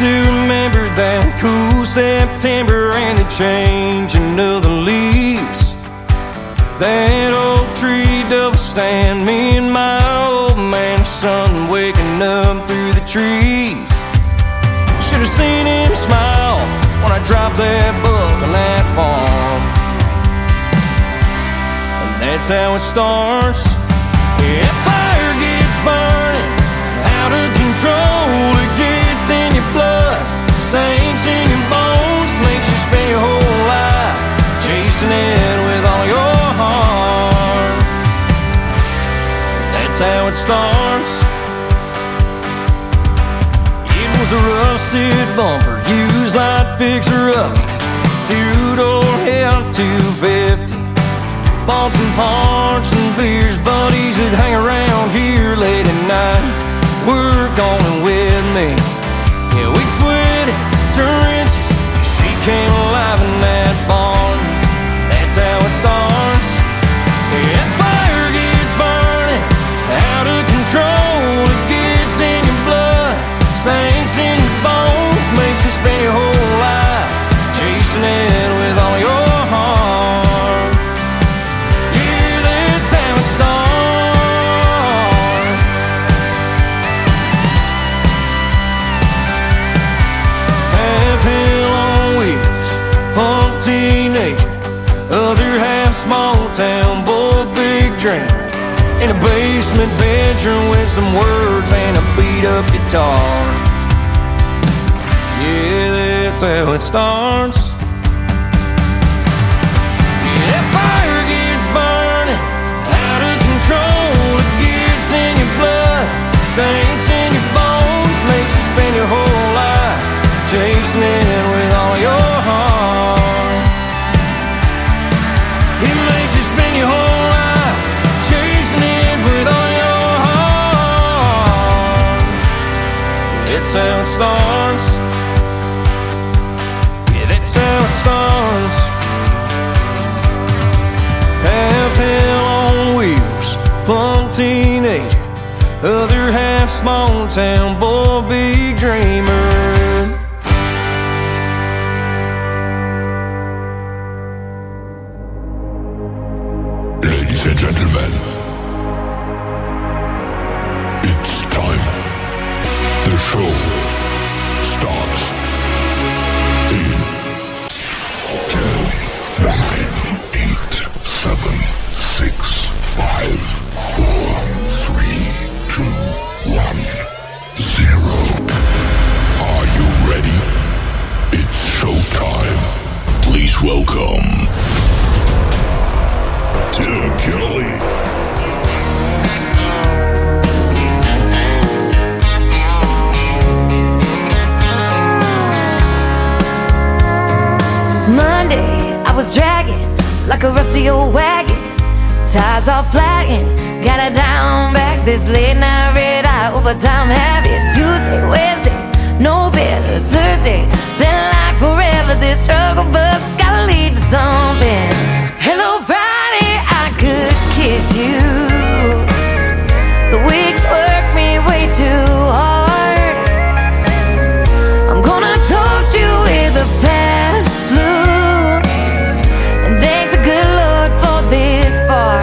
still remember that cool September and the changing of the leaves. That oak tree double stand, me and my old man son waking up through the trees. Should've seen him smile when I dropped that buck on that farm. And that's how it starts. If fire gets burning out of control, it gets in your blood, sinks in your bones, makes you spend your whole life chasing it with all your heart. That's how it starts. It was a rusted bumper, used light fixer-up, two-door Hell 250. Bought some parts and beers, buddies that hang around here late at night were going with me. Yeah, we sweated trenches, she came alive in that barn. That's how it starts. Yeah, fire gets burning out of control, it gets in your blood, sinks in your bones, makes you spend your whole life chasing it with all your heart. Yeah, that's how it starts. Half hell on wheels, punk teenager, other half small town boy, big dreamer. In a basement bedroom with some words and a beat up guitar. Yeah, that's how it starts. Yeah, fire gets burning out of control, it gets in your blood, sinks in your bones, makes you spend your whole life chasing it with all your heart. It makes you spend your whole life chasing it with all your heart. That's how it starts. Yeah, that's how it starts. Half hell on wheels, punk teenager, other half small town boy, big dreamer. Ladies and gentlemen, it's time. The show starts in 10, 9, 8, 7, 6, 5, 4, 3, 2, 1, 0. Are you ready? It's showtime. Please welcome Tim Kelly. Monday, I was dragging like a rusty old wagon, tires all flagging, got it down back. This late night red eye overtime heavy. Tuesday, Wednesday, no better. Thursday, felt like forever. This struggle bus gotta lead to something. Hello Friday, I could kiss you. The weeks work me way too hard. I'm gonna toast you with a Pabst Blue and thank the good Lord for this bar.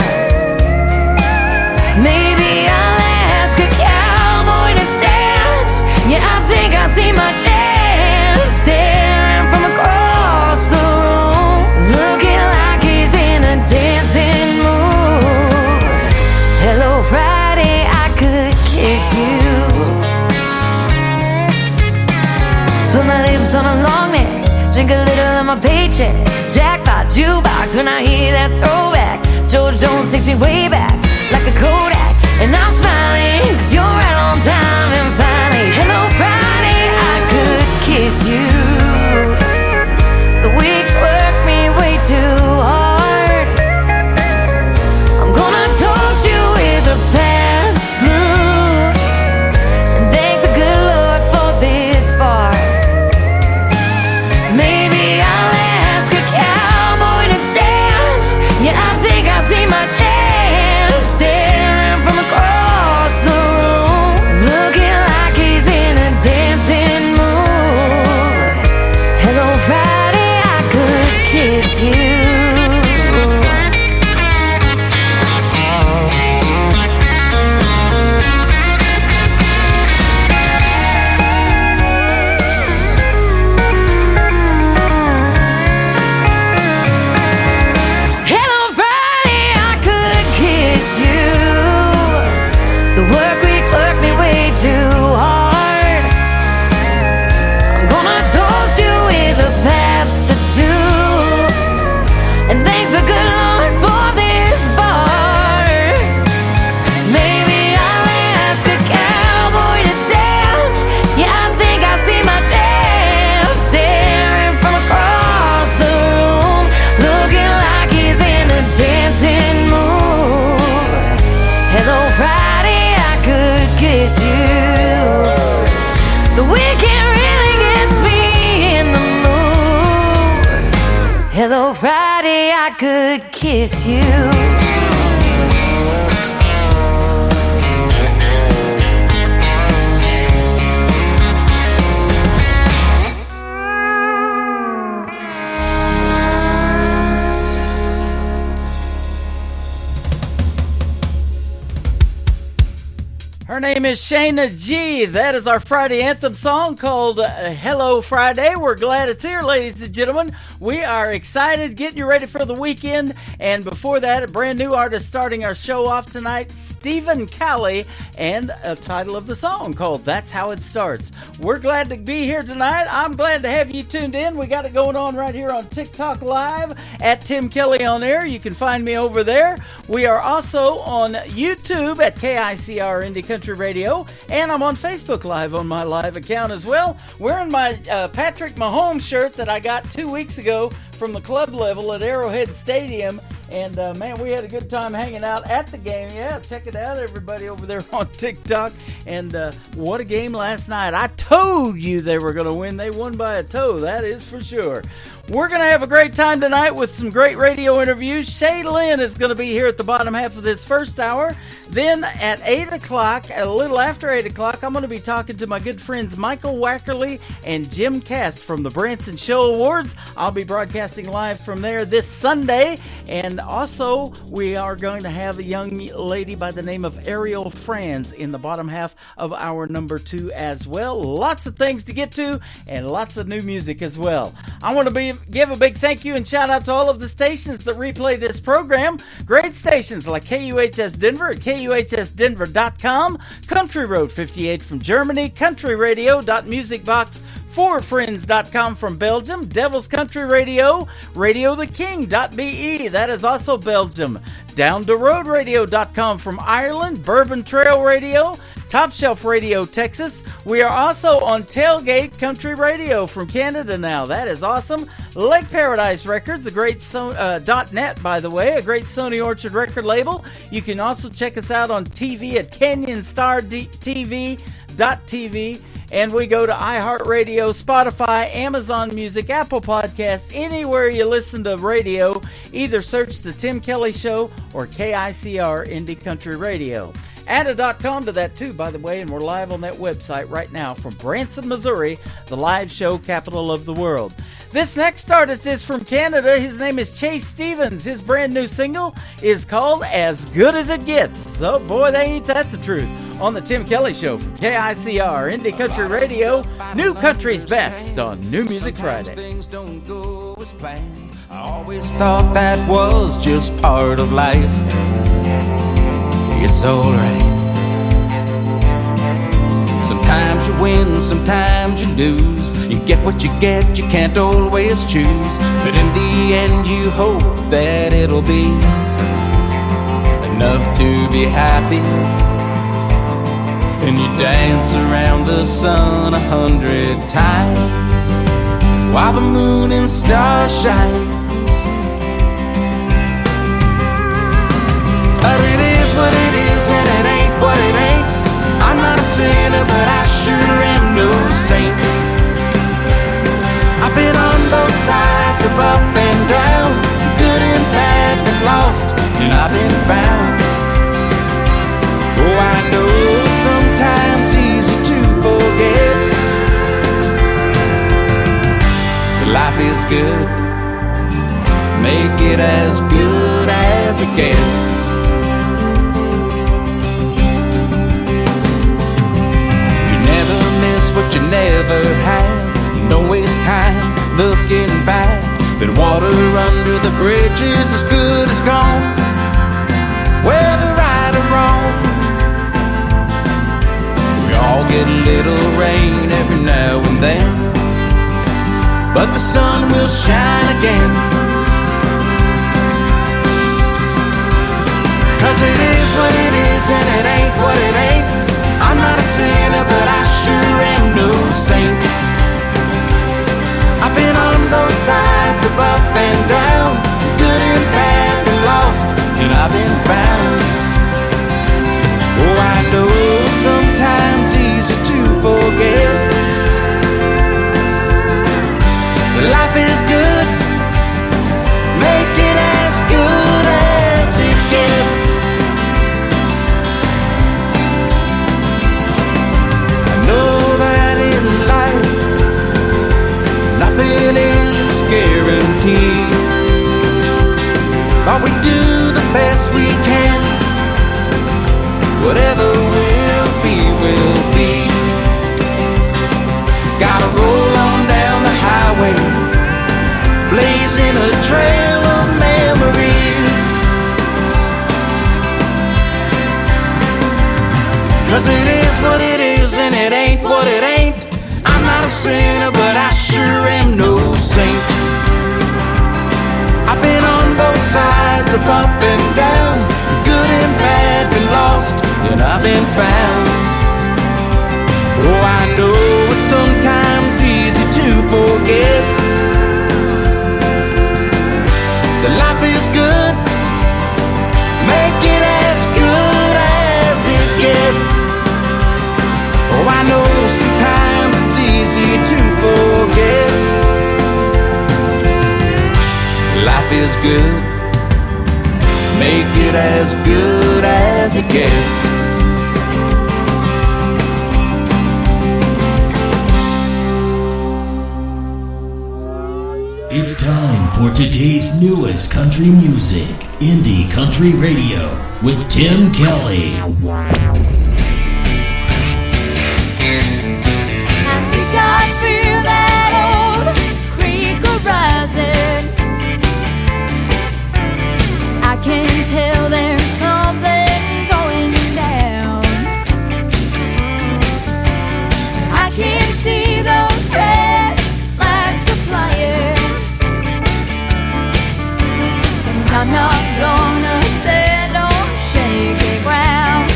Maybe I'll ask a cowboy to dance. Yeah, I think I see my chance, staring from across the room, looking like he's in a dancing mood. Hello Friday, I could kiss you. Put my lips on a long neck, drink a little of my paycheck. Jackpot jukebox when I hear that throwback. George Jones takes me way back like a Kodak, and I'm smiling 'cause you're right on time. And finally, hello Friday, I could kiss you. The weeks work me way too hard. I'm gonna toast you with a Pabst Blue and thank the good Lord for this bar. Maybe I'll ask a cowboy to dance. Yeah, I think I see my chance, The work weeks work me way too hard. I'm gonna toast you with a Pabst tattoo and thank the good Lord for this bar. Maybe I'll ask a cowboy to dance. Yeah, I think I see my chance, staring from across the room, looking like he's in a dancing mood. Hello Friday, I could kiss you. The weekend really gets me in the mood. Hello Friday, I could kiss you. Her name is Shayna G. That is our Friday anthem song called Hello Friday. We're glad it's here, ladies and gentlemen. We are excited, getting you ready for the weekend. And before that, a brand new artist starting our show off tonight, Stephen Cowley, and a title of the song called That's How It Starts. We're glad to be here tonight. I'm glad to have you tuned in. We got it going on right here on TikTok Live at Tim Kelly on Air. You can find me over there. We are also on YouTube at KICR Indie Country Radio, and I'm on Facebook Live on my live account as well, wearing my Patrick Mahomes shirt that I got 2 weeks ago from the club level at Arrowhead Stadium. And man, we had a good time hanging out at the game. Yeah, check it out, everybody over there on TikTok. And what a game last night. I told you they were going to win. They won by a toe, that is for sure. We're going to have a great time tonight with some great radio interviews. Shay Lynn is going to be here at the bottom half of this first hour. Then at 8 o'clock, a little after 8 o'clock, I'm going to be talking to my good friends Michael Wackerly and Jim Cast from the Branson Show Awards. I'll be broadcasting live from there this Sunday. And also, we are going to have a young lady by the name of Ariel Franz in the bottom half of hour number 2 as well. Lots of things to get to and lots of new music as well. I want to give a big thank you and shout out to all of the stations that replay this program. Great stations like KUHS Denver at KUHSdenver.com, Country Road 58 from Germany, countryradio.musicbox4friends.com from Belgium, Devil's Country Radio, RadioTheKing.be, that is also Belgium, DownTheRoadRadio.com from Ireland, Bourbon Trail Radio, Top Shelf Radio, Texas. We are also on Tailgate Country Radio from Canada now. That is awesome. Lake Paradise Records, a great .net, by the way, a great Sony Orchard record label. You can also check us out on TV at CanyonStarTV.tv. And we go to iHeartRadio, Spotify, Amazon Music, Apple Podcasts, anywhere you listen to radio. Either search The Tim Kelly Show or KICR Indie Country Radio. Add a .com to that too, by the way, and we're live on that website right now from Branson, Missouri, the live show capital of the world. This next artist is from Canada. His name is Chase Stevens. His brand new single is called As Good As It Gets. So, boy, ain't that the truth. On the Tim Kelly Show from KICR Indie Country Radio, New Country's Best on New Music Friday. Things don't go as planned. I always thought that was just part of life. It's alright. Sometimes you win, sometimes you lose. You get what you get, you can't always choose. But in the end you hope that it'll be enough to be happy. And you dance around the sun 100 times while the moon and stars shine. But it is what it is and it ain't what it ain't. I'm not a sinner, but I sure am no saint. I've been on both sides of up and down, good and bad, been lost, and I've been found. Oh, I know it's sometimes easy to forget. But life is good, make it as good as it gets. What you never had, don't waste time looking back. Then water under the bridge is as good as gone. Whether right or wrong, a little rain every now and then, but the sun will shine again. 'Cause it is what it is and it ain't what it ain't. I'm not a sinner, but I sure am no saint. I've been on both sides of up and down, good and bad and lost, and I've been found. Oh, I know it's sometimes easy to forget, but life is good, make it as good as it gets. I know that in life nothing is guaranteed, but we do the best we can. Whatever will be, will be. Gotta roll on down the highway, blazing a trail of memories. 'Cause it is what it is and it ain't what it ain't. I'm not a sinner, but I sure am no saint. I've been on both sides of up and down, good and bad, been lost, and I've been found. Oh, I know it's sometimes easy to forget that life is good, make it as good as it gets. Oh, I know sometimes it's easy to forget life is good, make it as good as it gets. It's time for today's newest country music, Indie Country Radio, with Tim Kelly. I think I feel that old creek rising. I can tell there's something going down. I can see those red flags are flying, and I'm not gonna stand on shaky ground.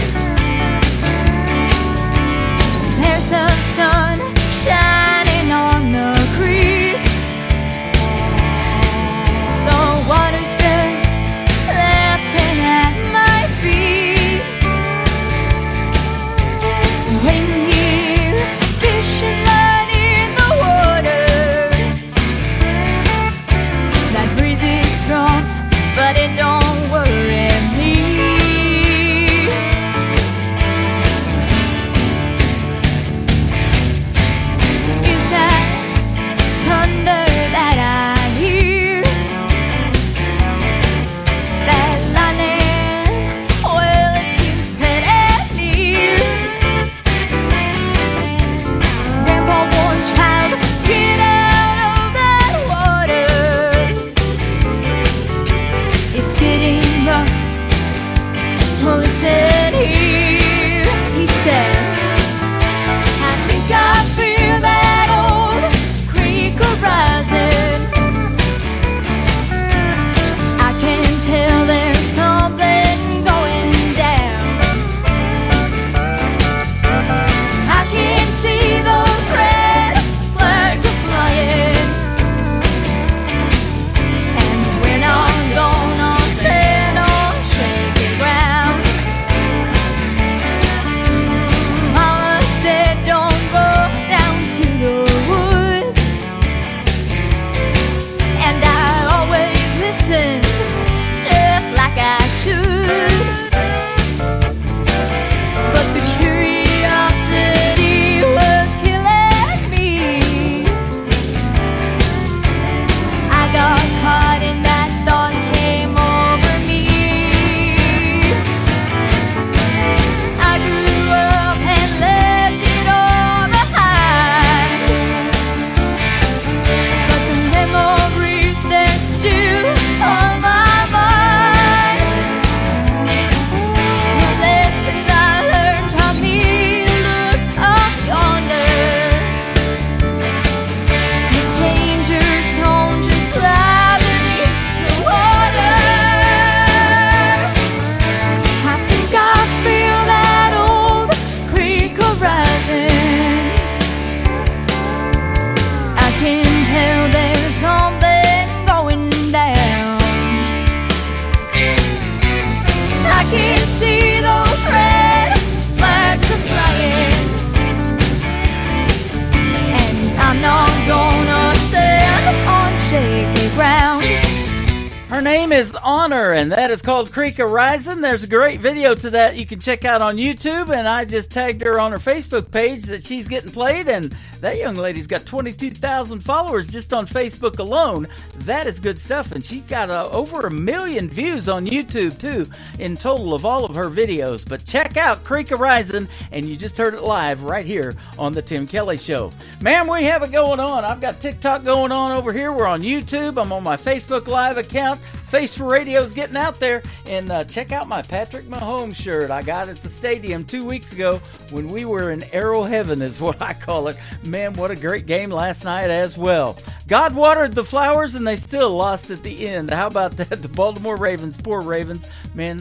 name is Honor, and that is called Creek Horizon. There's a great video to that you can check out on YouTube, and I just tagged her on her Facebook page that she's getting played, and that young lady's got 22,000 followers just on Facebook alone. That is good stuff, and she got over 1 million views on YouTube, too, in total of all of her videos. But check out Creek Horizon, and you just heard it live right here on The Tim Kelly Show. Man, we have it going on. I've got TikTok going on over here. We're on YouTube. I'm on my Facebook Live account. Face for Radio's getting out there. And check out my Patrick Mahomes shirt I got at the stadium 2 weeks ago when we were in Arrow Heaven is what I call it. Man, what a great game last night as well. God watered the flowers and they still lost at the end. How about that? The Baltimore Ravens, poor Ravens. Man,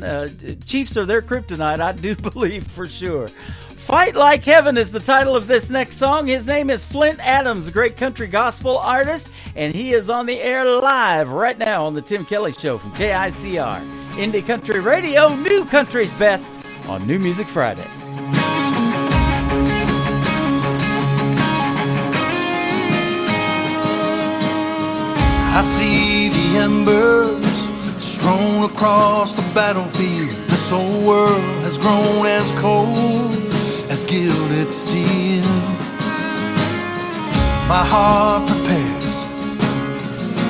Chiefs are their kryptonite, I do believe for sure. Fight Like Heaven is the title of this next song. His name is Flint Adams, a great country gospel artist, and he is on the air live right now on The Tim Kelly Show from KICR. Indie Country Radio, New Country's Best on New Music Friday. I see the embers strewn across the battlefield. This old world has grown as cold as gilded steel. My heart prepares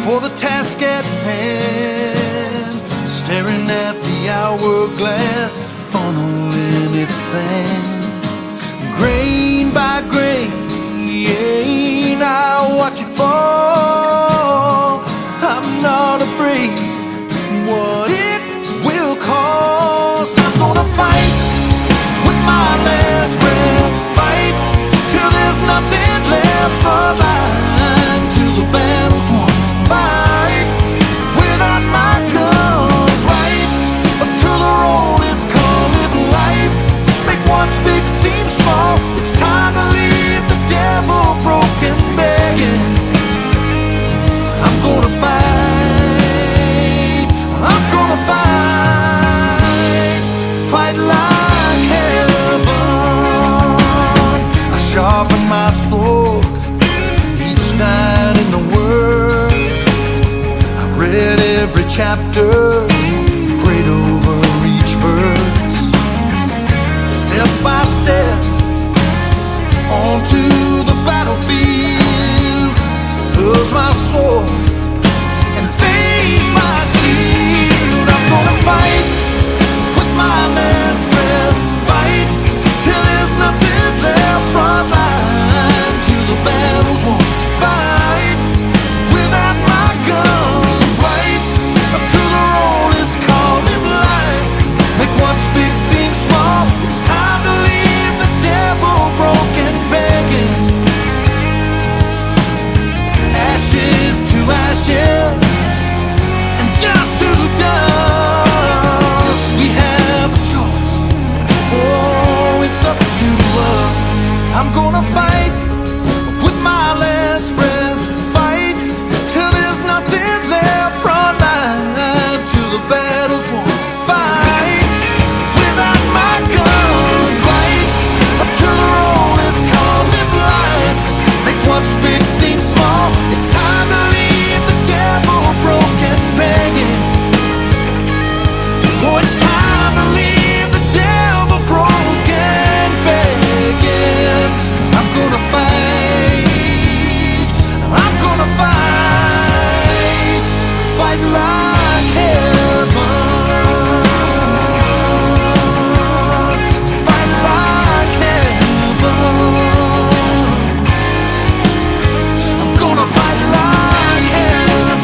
for the task at hand, staring at the hourglass funneling its sand. Grain by grain, I watch it fall. I'm not afraid what it will cost. I'm gonna fight with my last breath, fight till there's nothing left for mine, till the battle's won. Fight without my guns, right up till the road is called living life. Make what's big seem small. It's time to leave the devil broken, begging. I'm gonna fight. I'm gonna fight like heaven. I sharpen my sword each night in the Word. I've read every chapter, prayed over each verse. Step by step onto the battlefield, pulls my sword and fade my shield. I'm gonna fight with my last breath, fight till there's nothing left from mine, till the battle's won. Fight without my guns, right up till the road is called in life. Make what's big seem small. It's time to leave the devil broken, begging. Ashes to ashes and dust to dust. We have a choice. Oh, it's up to us. I'm gonna fight with my last breath, fight till there's nothing left from mine, till the battle's won. Fight without my guns, right up till the road is called live life. Make what's big seem small. It's time to leave the devil broken, begging. Oh, it's time to leave the devil broken, begging. I'm gonna fight. I'm gonna fight. Fight like heaven. Fight like heaven. I'm gonna fight like heaven.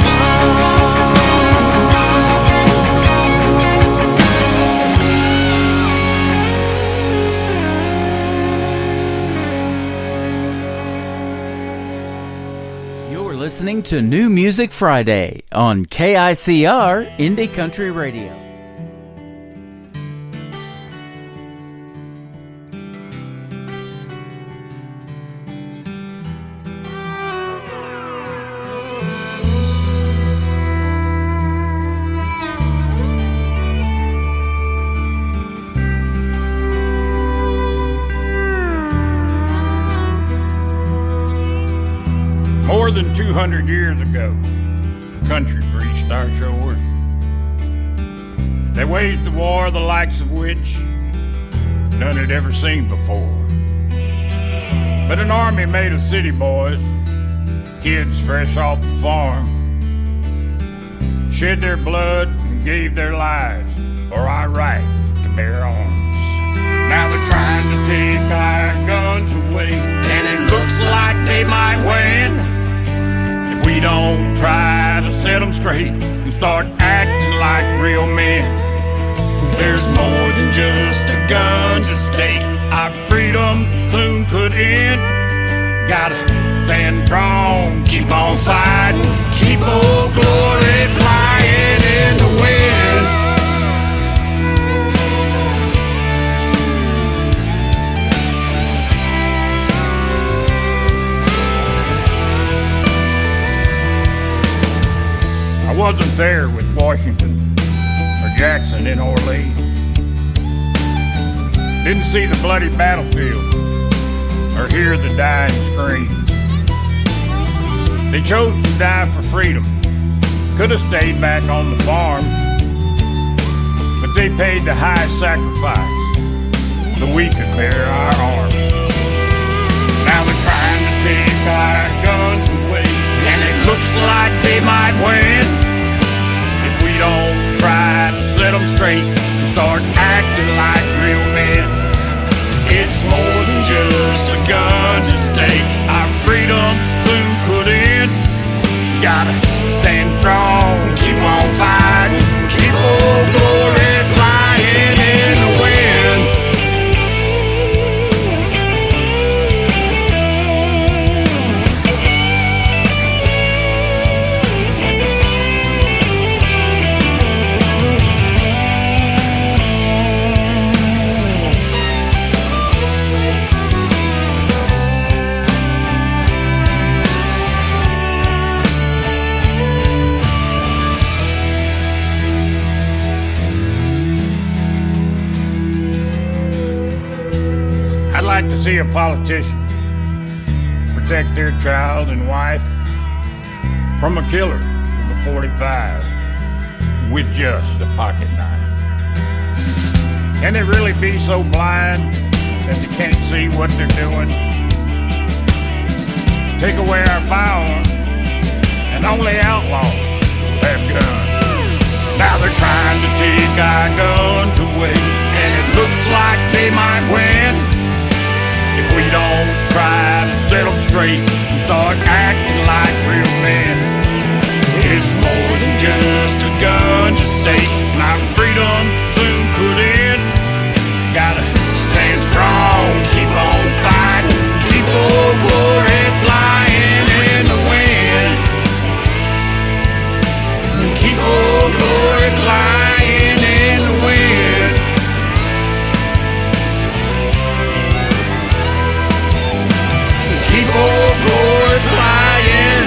You're listening to New Music Friday on KICR Indie Country Radio. More than 200 years ago, country reached our shores. They waged the war the likes of which none had ever seen before. But an army made of city boys, kids fresh off the farm, shed their blood and gave their lives for our right to bear arms. Now they're trying to take our guns away, and it looks like they might win if we don't try to set them straight and start acting like real men. There's more than just a gun to stake. Our freedom soon could end. Gotta stand strong, keep on fighting, keep old glory flying in the wind. I wasn't there with Washington or Jackson in Orleans. Didn't see the bloody battlefield or hear the dying scream. They chose to die for freedom. Could have stayed back on the farm, but they paid the high sacrifice so we could bear our arms. Now they're trying to take our guns away, and it looks like they might win if we don't try to set them straight and start acting like real men. It's more than just a gun to stake. Our freedom soon could end. Gotta stand strong, keep on fighting, keep old glory flying in the wind. I'd like to see a politician protect their child and wife from a killer with a 45 with just a pocket knife. Can they really be so blind that they can't see what they're doing? Take away our firearms and only outlaws have guns. Now they're trying to take our guns away, and it looks like they might win if we don't try to set them straight and start acting like real men. It's more than just a gun to stake, and our freedom soon could end. Gotta stand strong, keep on fighting, keep old glory flying in the wind. Keep old glory flying in the wind. Keep old glory flying.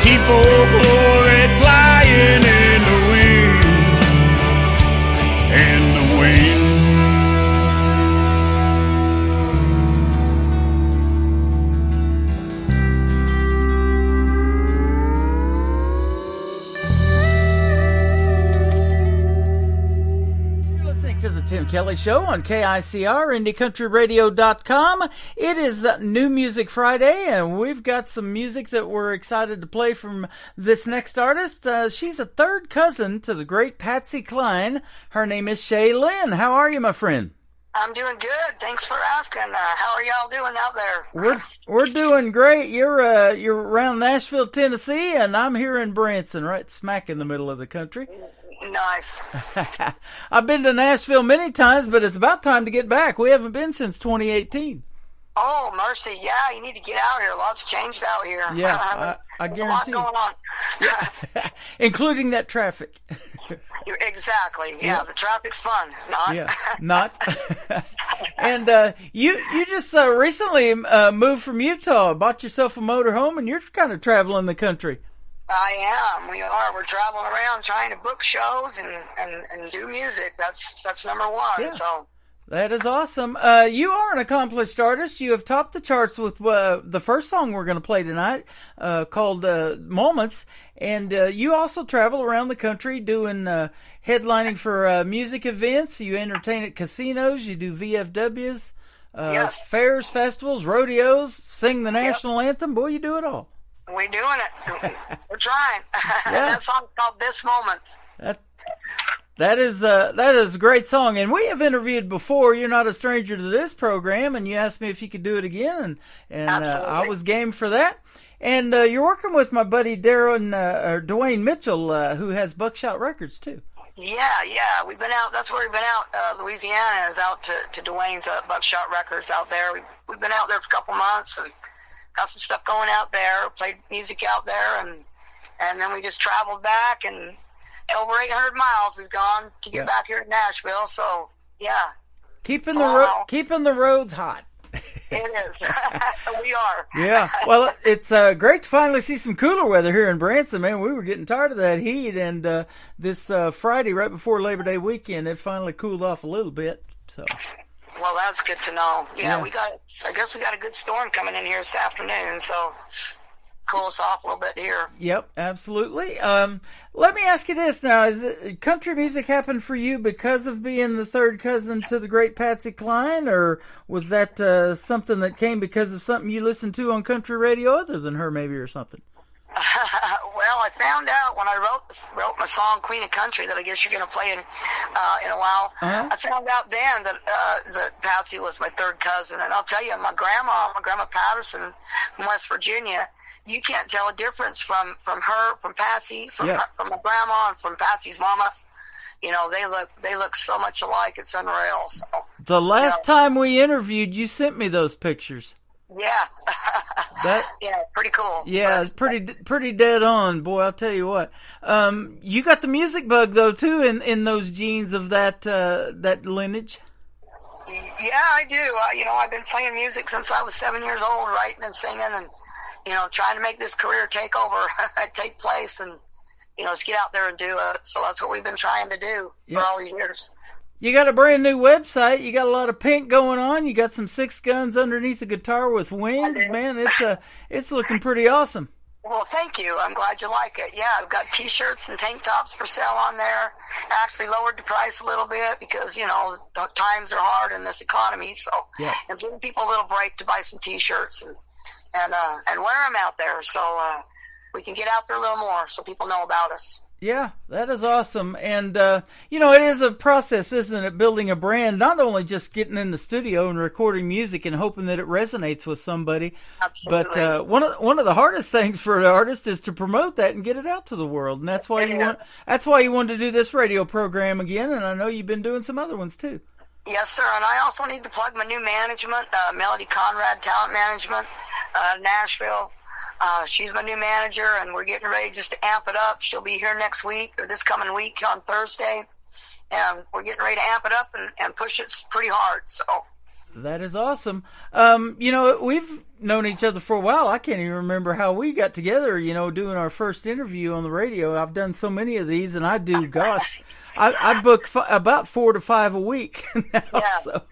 Keep old glory flying in the wind. In the wind. To the Tim Kelly Show on KICR, IndieCountryRadio.com. It is New Music Friday, and we've got some music that we're excited to play from this next artist. She's a third cousin to the great Patsy Cline. Her name is Shay Lynn. How are you, my friend? I'm doing good. Thanks for asking. How are y'all doing out there? We're doing great. You're around Nashville, Tennessee, and I'm here in Branson, right smack in the middle of the country. Nice. I've been to Nashville many times, but it's about time to get back. We haven't been since 2018. Oh, mercy. Yeah, you need to get out here. Lots changed out here. Yeah, I guarantee. A lot going on. Yeah. Including that traffic. Exactly. Yeah, the traffic's fun. Not. Yeah, not. And you just recently moved from Utah, bought yourself a motorhome, and you're kind of traveling the country. I am. We are. We're traveling around trying to book shows and do music. That's number one. Yeah. So That is awesome. You are an accomplished artist. You have topped the charts with the first song we're going to play tonight, called Moments. And you also travel around the country doing headlining for music events. You entertain at casinos. You do VFWs, Yes. fairs, festivals, rodeos, sing the national anthem. Boy, you do it all. We're doing it. We're trying. Yeah. That song's called This Moment. That is a great song, and we have interviewed before. You're not a stranger to this program, and you asked me if you could do it again, and I was game for that. And you're working with my buddy Dwayne Mitchell, who has Buckshot Records too. Yeah. We've been out. That's where we've been out. Louisiana is out to Dwayne's Buckshot Records out there. We've been out there for a couple months and got some stuff going out there. Played music out there, and then we just traveled back, and over 800 miles we've gone to get back here to Nashville. So yeah, keeping the roads hot. it is. We are. Yeah. Well, it's great to finally see some cooler weather here in Branson, man. We were getting tired of that heat, and this Friday, right before Labor Day weekend, it finally cooled off a little bit. So. Well, that's good to know. Yeah, I guess we got a good storm coming in here this afternoon, so cool us off a little bit here. Yep, absolutely. Let me ask you this now: country music happen for you because of being the third cousin to the great Patsy Cline, or was that something that came because of something you listened to on country radio other than her, maybe, or something? Well, I found out when I wrote my song "Queen of Country" that I guess you're going to play in a while. Uh-huh. I found out then that Patsy was my third cousin, and I'll tell you, my grandma Patterson from West Virginia. You can't tell a difference from her, from Patsy, from my grandma, and from Patsy's mama. You know, they look so much alike. It's unreal. So, the last time we interviewed, you sent me those pictures. Yeah. Yeah, pretty cool. Yeah, it's pretty dead on, boy. I'll tell you what. You got the music bug though too in those genes of that lineage. Yeah, I do. I've been playing music since I was 7 years old, writing and singing, and trying to make this career take place, and just get out there and do it. So that's what we've been trying to do for all these years. You got a brand new website. You got a lot of pink going on. You got some 6 guns underneath the guitar with wings, man. It's looking pretty awesome. Well, thank you. I'm glad you like it. Yeah, I've got T-shirts and tank tops for sale on there. Actually lowered the price a little bit because, the times are hard in this economy. So I'm giving people a little break to buy some T-shirts and wear them out there so we can get out there a little more so people know about us. Yeah, that is awesome. And, it is a process, isn't it, building a brand, not only just getting in the studio and recording music and hoping that it resonates with somebody. Absolutely. But one of the hardest things for an artist is to promote that and get it out to the world. And that's why you wanted to do this radio program again, and I know you've been doing some other ones too. Yes, sir. And I also need to plug my new management, Melody Conrad Talent Management, Nashville. She's my new manager, and we're getting ready just to amp it up. She'll be here next week, or this coming week on Thursday, and we're getting ready to amp it up and push it pretty hard. So that is awesome. We've known each other for a while. I can't even remember how we got together, doing our first interview on the radio. I've done so many of these, and I do, I book about 4 to 5 a week now. Yeah. So.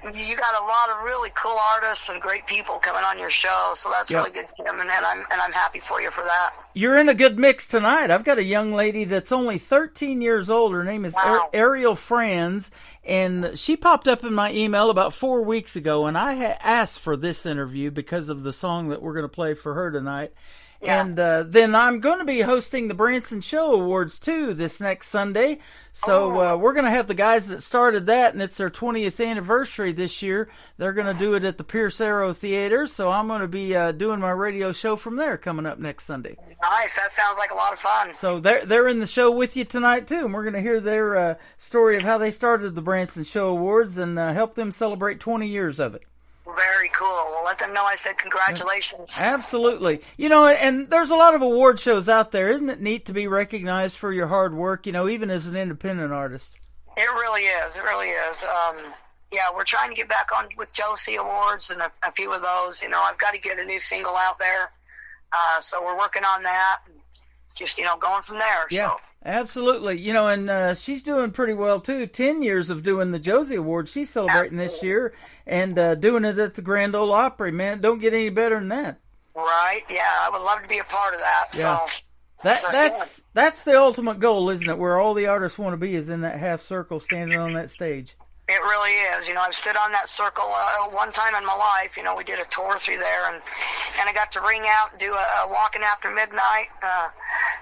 You got a lot of really cool artists and great people coming on your show, so that's really good, Tim, and I'm happy for you for that. You're in a good mix tonight. I've got a young lady that's only 13 years old. Her name is Ariel Franz, and she popped up in my email about 4 weeks ago, and I had asked for this interview because of the song that we're going to play for her tonight. Yeah. And then I'm going to be hosting the Branson Show Awards, too, this next Sunday. So we're going to have the guys that started that, and it's their 20th anniversary this year. They're going to do it at the Pierce Arrow Theater, so I'm going to be doing my radio show from there coming up next Sunday. Nice. That sounds like a lot of fun. So they're in the show with you tonight, too, and we're going to hear their story of how they started the Branson Show Awards and help them celebrate 20 years of it. Very cool. Well, let them know I said congratulations. Absolutely. And there's a lot of award shows out there. Isn't it neat to be recognized for your hard work, even as an independent artist? It really is. It really is. We're trying to get back on with Josie Awards and a few of those. I've got to get a new single out there. So we're working on that. And just, going from there. Yeah, so. Absolutely. You know, and she's doing pretty well, too. 10 years of doing the Josie Awards. She's celebrating this year and doing it at the Grand Ole Opry, man. Don't get any better than that. Right, yeah. I would love to be a part of that. Yeah. So That's the ultimate goal, isn't it? Where all the artists want to be is in that half circle standing on that stage. It really is. You know, I've stood on that circle one time in my life. You know, we did a tour through there, and I got to ring out and do a Walking After Midnight.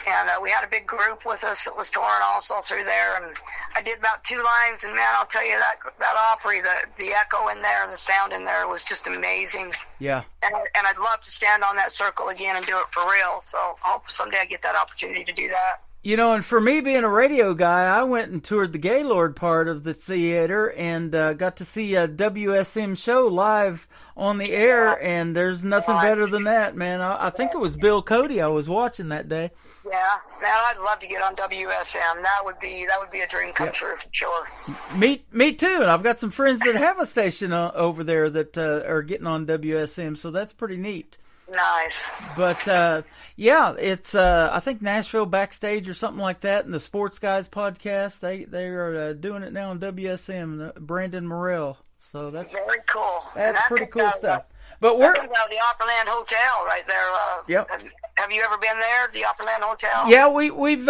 And we had a big group with us that was touring also through there. And I did about 2 lines, and man, I'll tell you, that Opry, the echo in there and the sound in there was just amazing. Yeah. And I'd love to stand on that circle again and do it for real. So I hope someday I get that opportunity to do that. You know, and for me being a radio guy, I went and toured the Gaylord part of the theater and got to see a WSM show live on the air, and there's nothing better than that, man. I think it was Bill Cody I was watching that day. Yeah, man, I'd love to get on WSM. That would be a dream come true for sure. Me too, and I've got some friends that have a station over there that are getting on WSM, so that's pretty neat. Nice. But, yeah, it's, I think Nashville Backstage or something like that, and the Sports Guys podcast, they are doing it now on WSM, Brandon Morrell. So that's very cool. That's pretty cool stuff. But we're out of the Opryland Hotel right there. Yep. Have you ever been there, the Opryland Hotel? Yeah, we've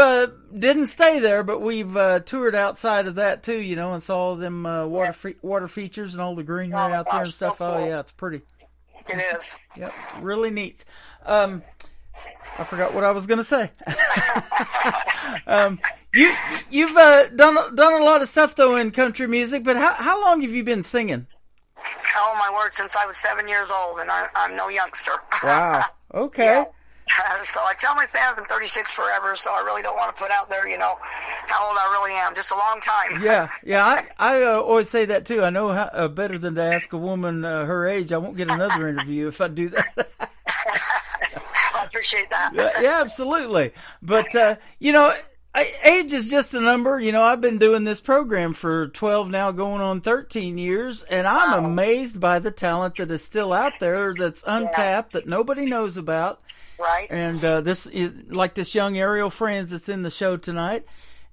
didn't stay there, but we've toured outside of that too, you know, and saw them water features and all the greenery out there and stuff. So cool. Oh yeah, it's pretty. It is. Yep, really neat. I forgot what I was going to say. You've done a lot of stuff though in country music, but how long have you been singing? Oh my word! Since I was 7 years old, and I'm no youngster. Wow. Okay. Yeah. So I tell my fans I'm 36 forever, so I really don't want to put out there, you know, how old I really am. Just a long time. Yeah. I always say that too. I know how, better than to ask a woman her age. I won't get another interview if I do that. I appreciate that. Yeah, absolutely. But you know, age is just a number. You know, I've been doing this program for 12 now, going on 13 years, and I'm amazed by the talent that is still out there that's untapped, that nobody knows about. Right. And this young Ariel Franz that's in the show tonight,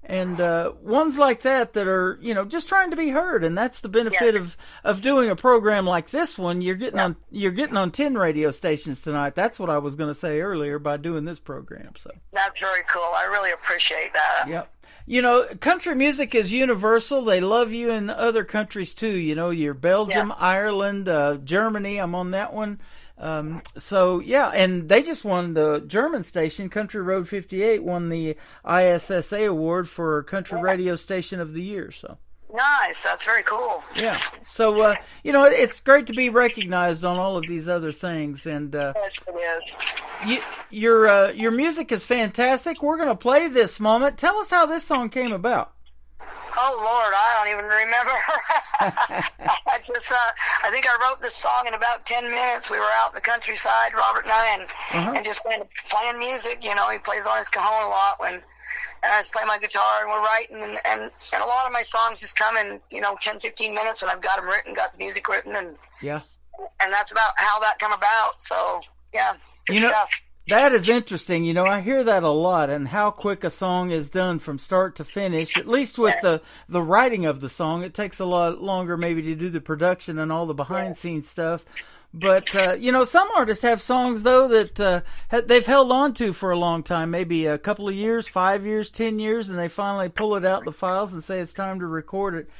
and ones like that are, you know, just trying to be heard, and that's the benefit of doing a program like this one. You're getting on 10 radio stations tonight. That's what I was going to say earlier by doing this program. So that's very cool. I really appreciate that. Yep. You know, country music is universal. They love you in other countries too. You know, you're Belgium, Ireland, Germany. I'm on that one. So yeah, and they just won the German station, Country Road 58, won the ISSA award for Country Radio Station of the Year. So nice, that's very cool. Yeah, so you know, it's great to be recognized on all of these other things, and yes, it is. Your music is fantastic. We're going to play this moment. Tell us how this song came about. Oh Lord, I don't even remember. I think I wrote this song in about 10 minutes. We were out in the countryside, Robert and I, and just kind of playing music. You know, he plays on his cajon a lot and I just play my guitar, and we're writing, and a lot of my songs just come in, you know, 10, 15 minutes, and I've got them written, got the music written, and that's about how that come about. So yeah, good stuff. That is interesting. You know, I hear that a lot, and how quick a song is done from start to finish, at least with the writing of the song. It takes a lot longer maybe to do the production and all the behind-scenes stuff. But, you know, some artists have songs, though, that they've held on to for a long time, maybe a couple of years, 5 years, 10 years, and they finally pull it out the files and say it's time to record it.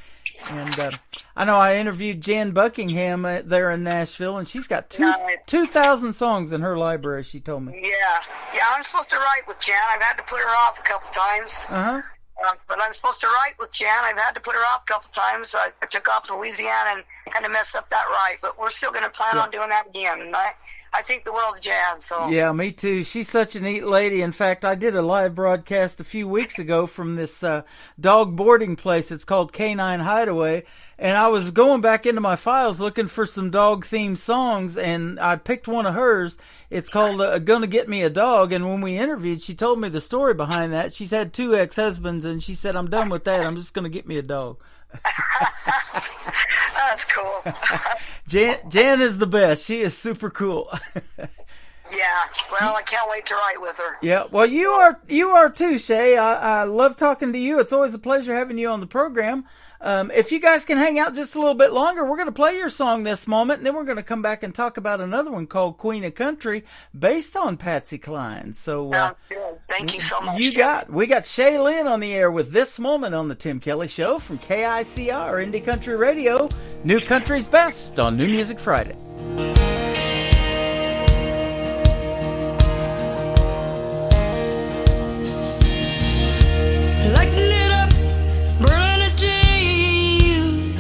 And I know I interviewed Jan Buckingham there in Nashville, and she's got 2,000 songs in her library, she told me. Yeah, I'm supposed to write with Jan. I've had to put her off a couple times. But I'm supposed to write with Jan. I've had to put her off a couple times. I took off to Louisiana and kind of messed up that write, but we're still going to plan on doing that again. And I think the world of Jan. So yeah, me too. She's such a neat lady. In fact, I did a live broadcast a few weeks ago from this dog boarding place. It's called Canine Hideaway. And I was going back into my files looking for some dog-themed songs, and I picked one of hers. It's called Gonna Get Me a Dog, and when we interviewed, she told me the story behind that. She's had 2 ex-husbands, and she said, I'm done with that. I'm just going to get me a dog. That's cool. Jan is the best. She is super cool. Yeah, well, I can't wait to write with her. Yeah, well, you are too, Shay. I love talking to you. It's always a pleasure having you on the program. If you guys can hang out just a little bit longer, we're going to play your song this moment, and then we're going to come back and talk about another one called Queen of Country, based on Patsy Cline. So, sounds good. Thank you so much. We got Shay Lynn on the air with This Moment on the Tim Kelly Show from KICR Indie Country Radio. New Country's Best on New Music Friday. Lighting it up, burning it down,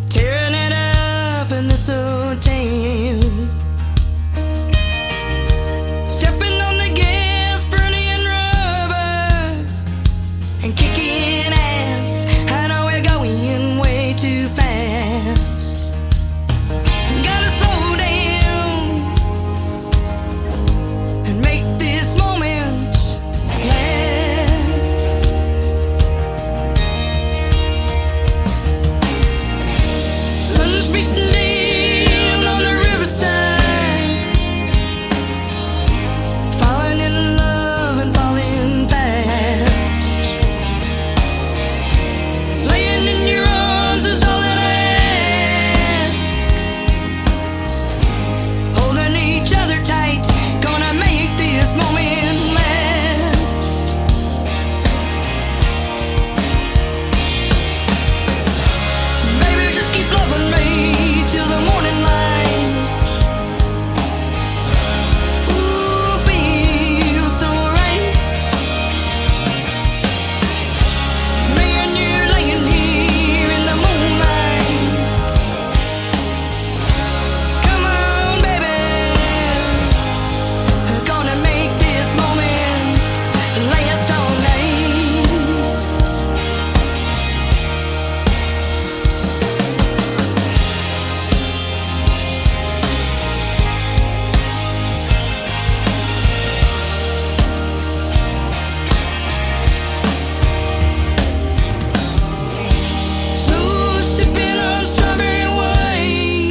tearing it up in this old town. Stepping on the gas, burning rubber, and kicking ass. I know we're going way too fast. Gotta slow down and make this moment last. Sun's beating down on the riverside, falling in love and falling fast. Laying in your arms is all that I ask. Holding each other tight, gonna make this moment last. Baby, just keep loving me till the morning light. Ooh, feels so right. Me and you laying here in the moonlight. Come on, baby, gonna make this moment last all night. So sipping on strawberry wine,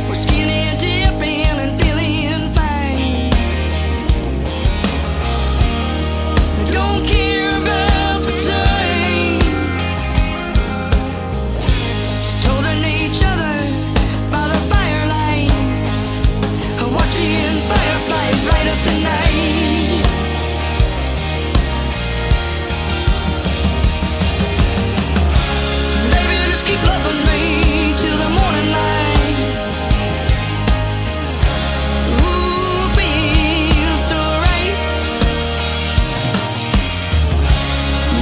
we're skinny dipping and feeling fine. Don't care about the time, just holding each other by the firelight, watching fireflies light up the night. Baby, just keep loving me till the morning light. Ooh, feels so right.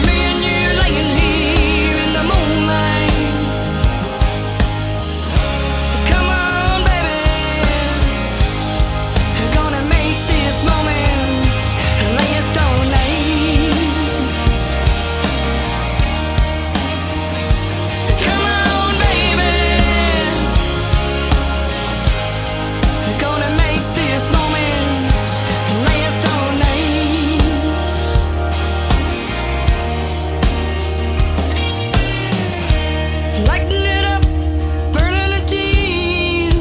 Me and you laying here in the moonlight. Come on, baby, gonna make this moment last all night. Come on, baby, gonna make this moment last all night. Lighting it up, burning it down,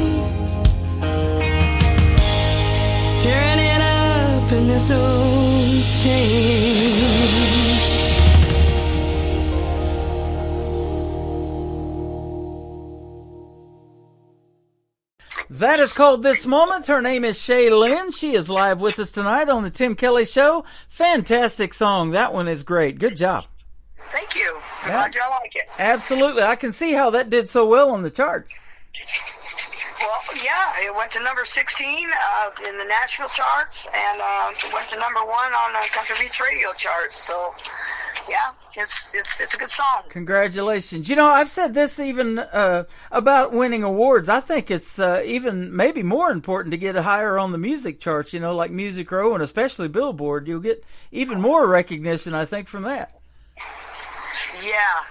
tearing it up in this old town. That is called This Moment. Her name is Shay Lynn. She is live with us tonight on the Tim Kelly Show. Fantastic song. That one is great. Good job. Thank you. I'm Yeah. glad you like it. Absolutely. I can see how that did so well on the charts. Well, yeah, it went to number 16 in the Nashville charts, and it went to number 1 on the Country Beats radio charts. So, yeah, it's a good song. Congratulations. You know, I've said this even about winning awards. I think it's even maybe more important to get higher on the music charts, you know, like Music Row and especially Billboard. You'll get even more recognition, I think, from that. Yeah,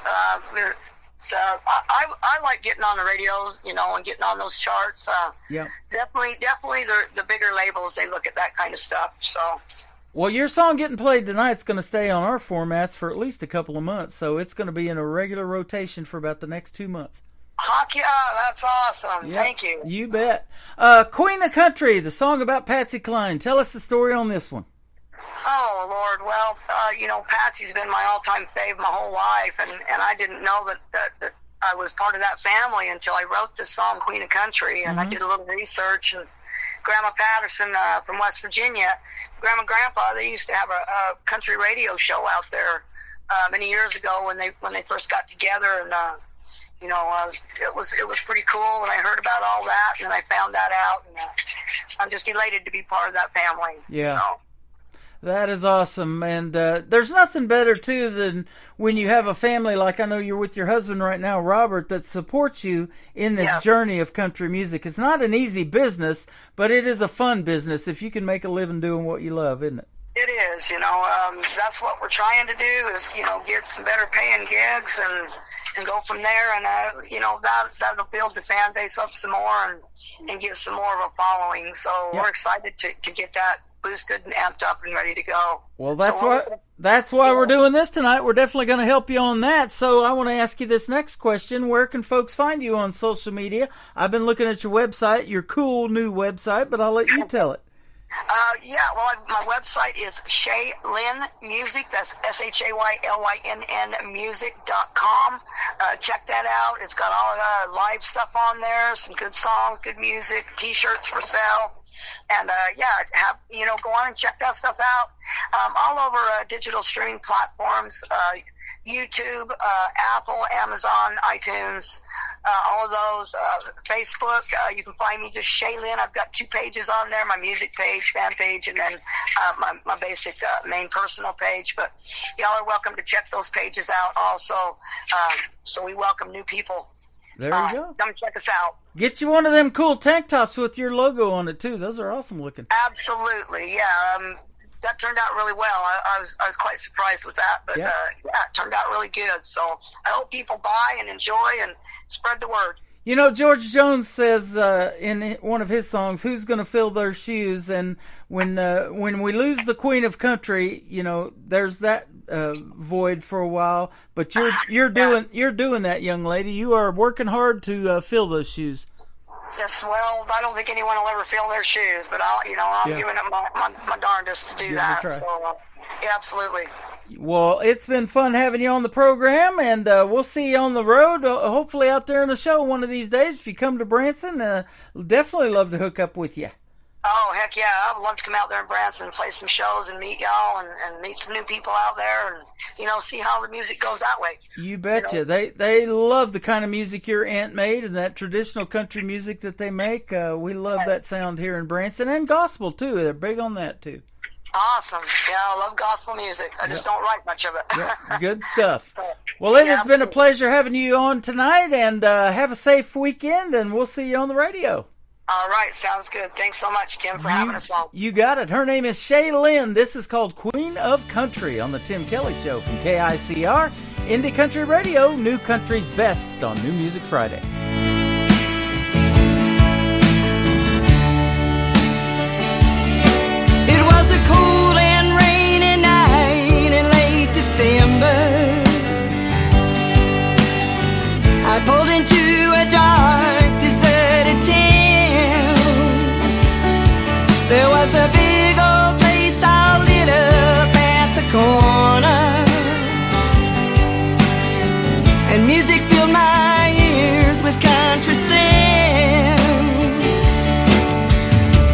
so I like getting on the radio, you know, and getting on those charts. Yeah. Definitely the bigger labels, they look at that kind of stuff. So. Well, your song getting played tonight's going to stay on our formats for at least a couple of months, so it's going to be in a regular rotation for about the next 2 months. Heck yeah, that's awesome. Yep, Thank you. You bet. Queen of Country, the song about Patsy Cline. Tell us the story on this one. Oh, Lord. Well, Patsy's been my all-time fave my whole life, and I didn't know that I was part of that family until I wrote this song, Queen of Country, and I did a little research, and Grandma Patterson from West Virginia, Grandma and Grandpa, they used to have a country radio show out there many years ago when they first got together, and it was pretty cool when I heard about all that, and then I found that out, and I'm just elated to be part of that family. Yeah. So. That is awesome, and there's nothing better, too, than when you have a family like I know you're with your husband right now, Robert, that supports you in this journey of country music. It's not an easy business, but it is a fun business if you can make a living doing what you love, isn't it? It is, that's what we're trying to do is, get some better paying gigs and go from there, and, that'll build the fan base up some more and get some more of a following, so we're excited to get that boosted and amped up and ready to go. Well, that's why we're doing this tonight. We're definitely going to help you on that. So I want to ask you this next question. Where can folks find you on social media? I've been looking at your website, your cool new website, but I'll let you tell it. My website is Shaylyn Music. That's SHAYLYNN music.com. Check that out. It's got all the live stuff on there, some good songs, good music, T-shirts for sale. And, go on and check that stuff out. All over digital streaming platforms, YouTube, Apple, Amazon, iTunes, all of those, Facebook. You can find me just Shaylyn. I've got 2 pages on there, my music page, fan page, and then my basic main personal page. But y'all are welcome to check those pages out also. So we welcome new people. There you go. Come check us out. Get you one of them cool tank tops with your logo on it, too. Those are awesome looking. Absolutely, yeah. That turned out really well. I was quite surprised with that, but it turned out really good. So I hope people buy and enjoy and spread the word. George Jones says in one of his songs, "Who's going to fill their shoes?" And when we lose the Queen of Country, there's that void for a while. But you're doing that, young lady. You are working hard to fill those shoes. Yes, well, I don't think anyone will ever fill their shoes, but I'm giving it my darndest to do that. So, absolutely. Well, it's been fun having you on the program, and we'll see you on the road, hopefully out there in the show one of these days. If you come to Branson, definitely love to hook up with you. Oh, heck yeah. I would love to come out there in Branson and play some shows and meet y'all and meet some new people out there and, see how the music goes that way. You betcha. They love the kind of music your aunt made and that traditional country music that they make. We love that sound here in Branson, and gospel, too. They're big on that, too. Awesome. Yeah, I love gospel music. I just don't write much of it. Yeah, good stuff. Well, it has been a pleasure having you on tonight, and have a safe weekend, and we'll see you on the radio. All right, sounds good. Thanks so much, Tim, for having us on. You got it. Her name is Shaylyn. This is called Queen of Country on the Tim Kelly Show from KICR, Indie Country Radio, New Country's Best on New Music Friday. It was a cool and rainy night in late December. I pulled into a dark, deserted town. There was a big old place all lit up at the corner, and music filled my ears with country sounds.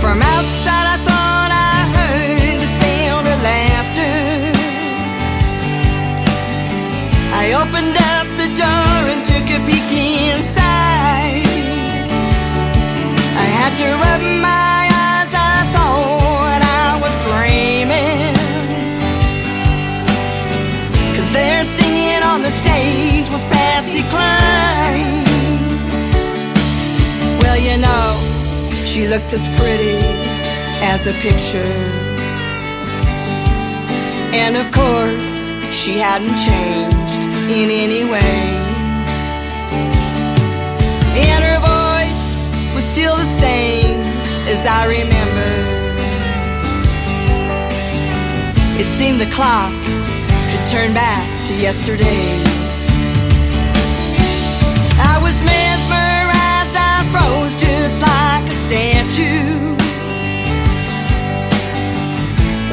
From outside I thought I heard the sound of laughter. I opened up the door and took a peek inside. I had to rub my eyes, I thought I was dreaming, 'cause there singing on the stage was Patsy Cline. Well, she looked as pretty as a picture, and of course she hadn't changed in any way. And her voice was still the same as I remember. It seemed the clock could turn back to yesterday. I was mesmerized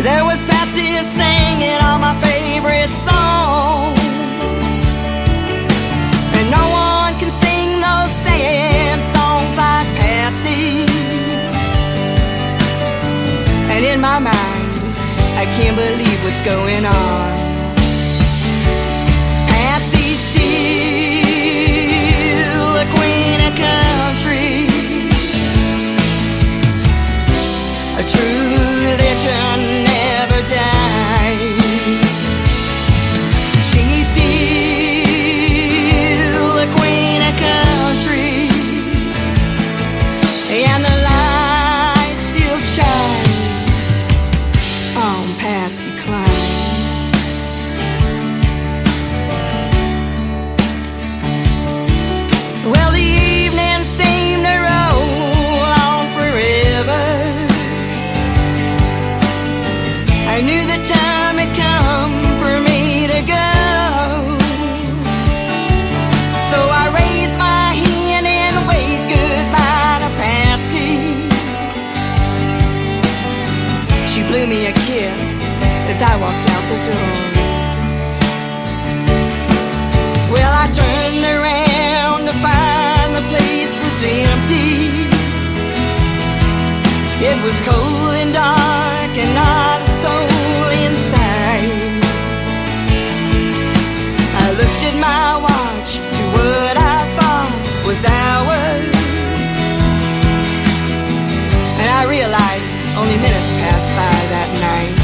There was Patsy singing all my favorite songs, and no one can sing those sad songs like Patsy. And in my mind, I can't believe what's going on. Patsy's still the queen of country, a true religion never dies. She's still the queen of country, and the light still shines on Patsy Cline. Well, the evening seemed to roll on forever. I knew the time had come for me to go, so I raised my hand and waved goodbye to Patsy. She blew me a kiss as I walked out the door. Well, I turned around to find the place was empty. It was cold and dark and not a soul inside. I looked at my watch to what I thought was hours, and I realized only minutes passed by that night.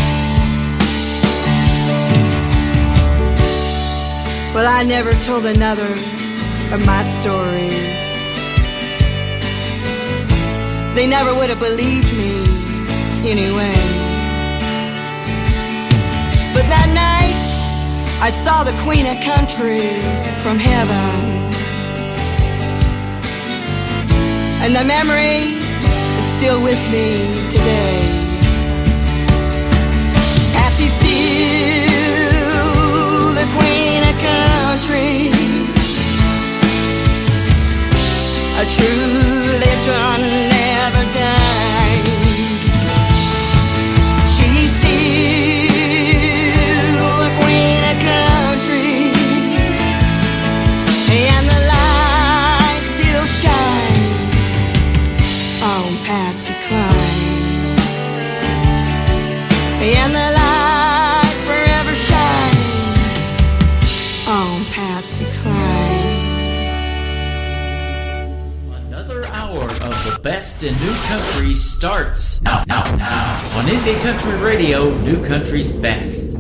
Well, I never told another of my story. They never would have believed me anyway. But that night, I saw the queen of country from heaven, and the memory is still with me today. Patsy's still the queen of country, a true religion never dies. She's still the queen of country, and the light still shines on Patsy Cline, and the light forever shines on Patsy Cline. Another hour of the best in new country starts now on Indie Country Radio, New Country's Best.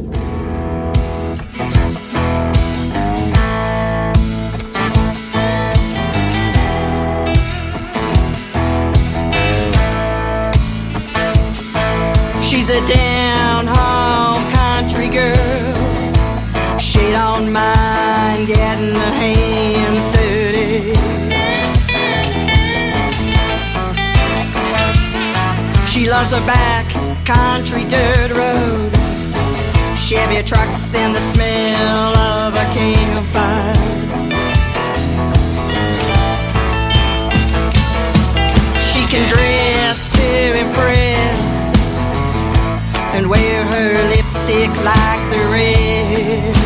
She's a down-home country girl. She don't mind getting her hands dirty. She loves her back country dirt road, Chevy trucks and the smell of a campfire. She can dress to impress and wear her lipstick like the rest.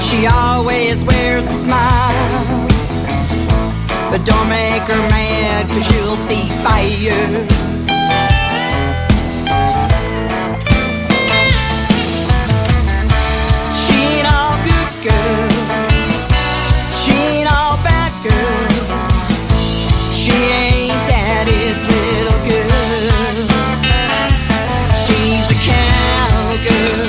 She always wears a smile, but don't make her mad, 'cause you'll see fire. She ain't all good girl, she ain't all bad girl, she ain't daddy's little girl. She's a cowgirl.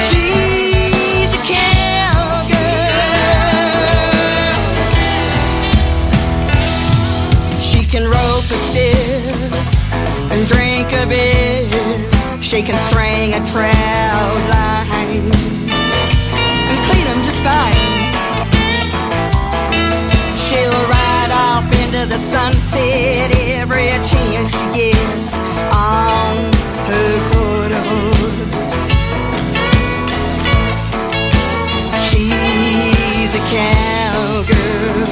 She's a cowgirl. She can rope a stick and drink a beer. She can string a trout line and clean them just fine. She'll ride off into the sunset every chance she gets on her quarter horse. She's a cowgirl.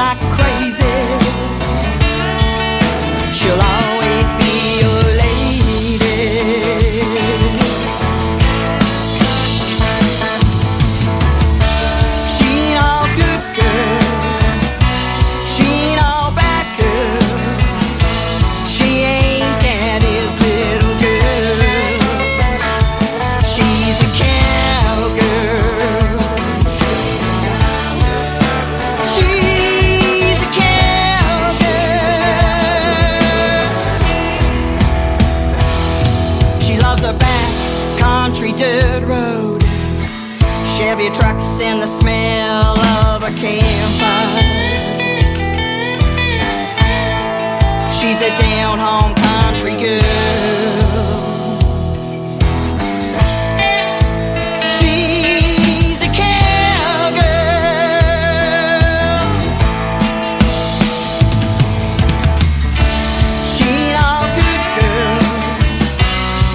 like crazy. She'll always be your lady. She ain't all good girl, she ain't all bad girl, she ain't daddy's little girl. She's a cowgirl. She's a cowgirl. She loves a back country dirt road, Chevy trucks and the smell of a campfire. She's a down-home country girl. She's a cowgirl. She ain't all good girl,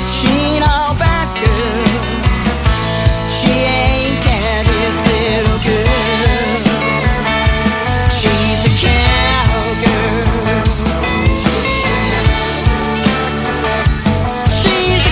she ain't all bad girl, she ain't daddy's little girl. She's a cowgirl. She's a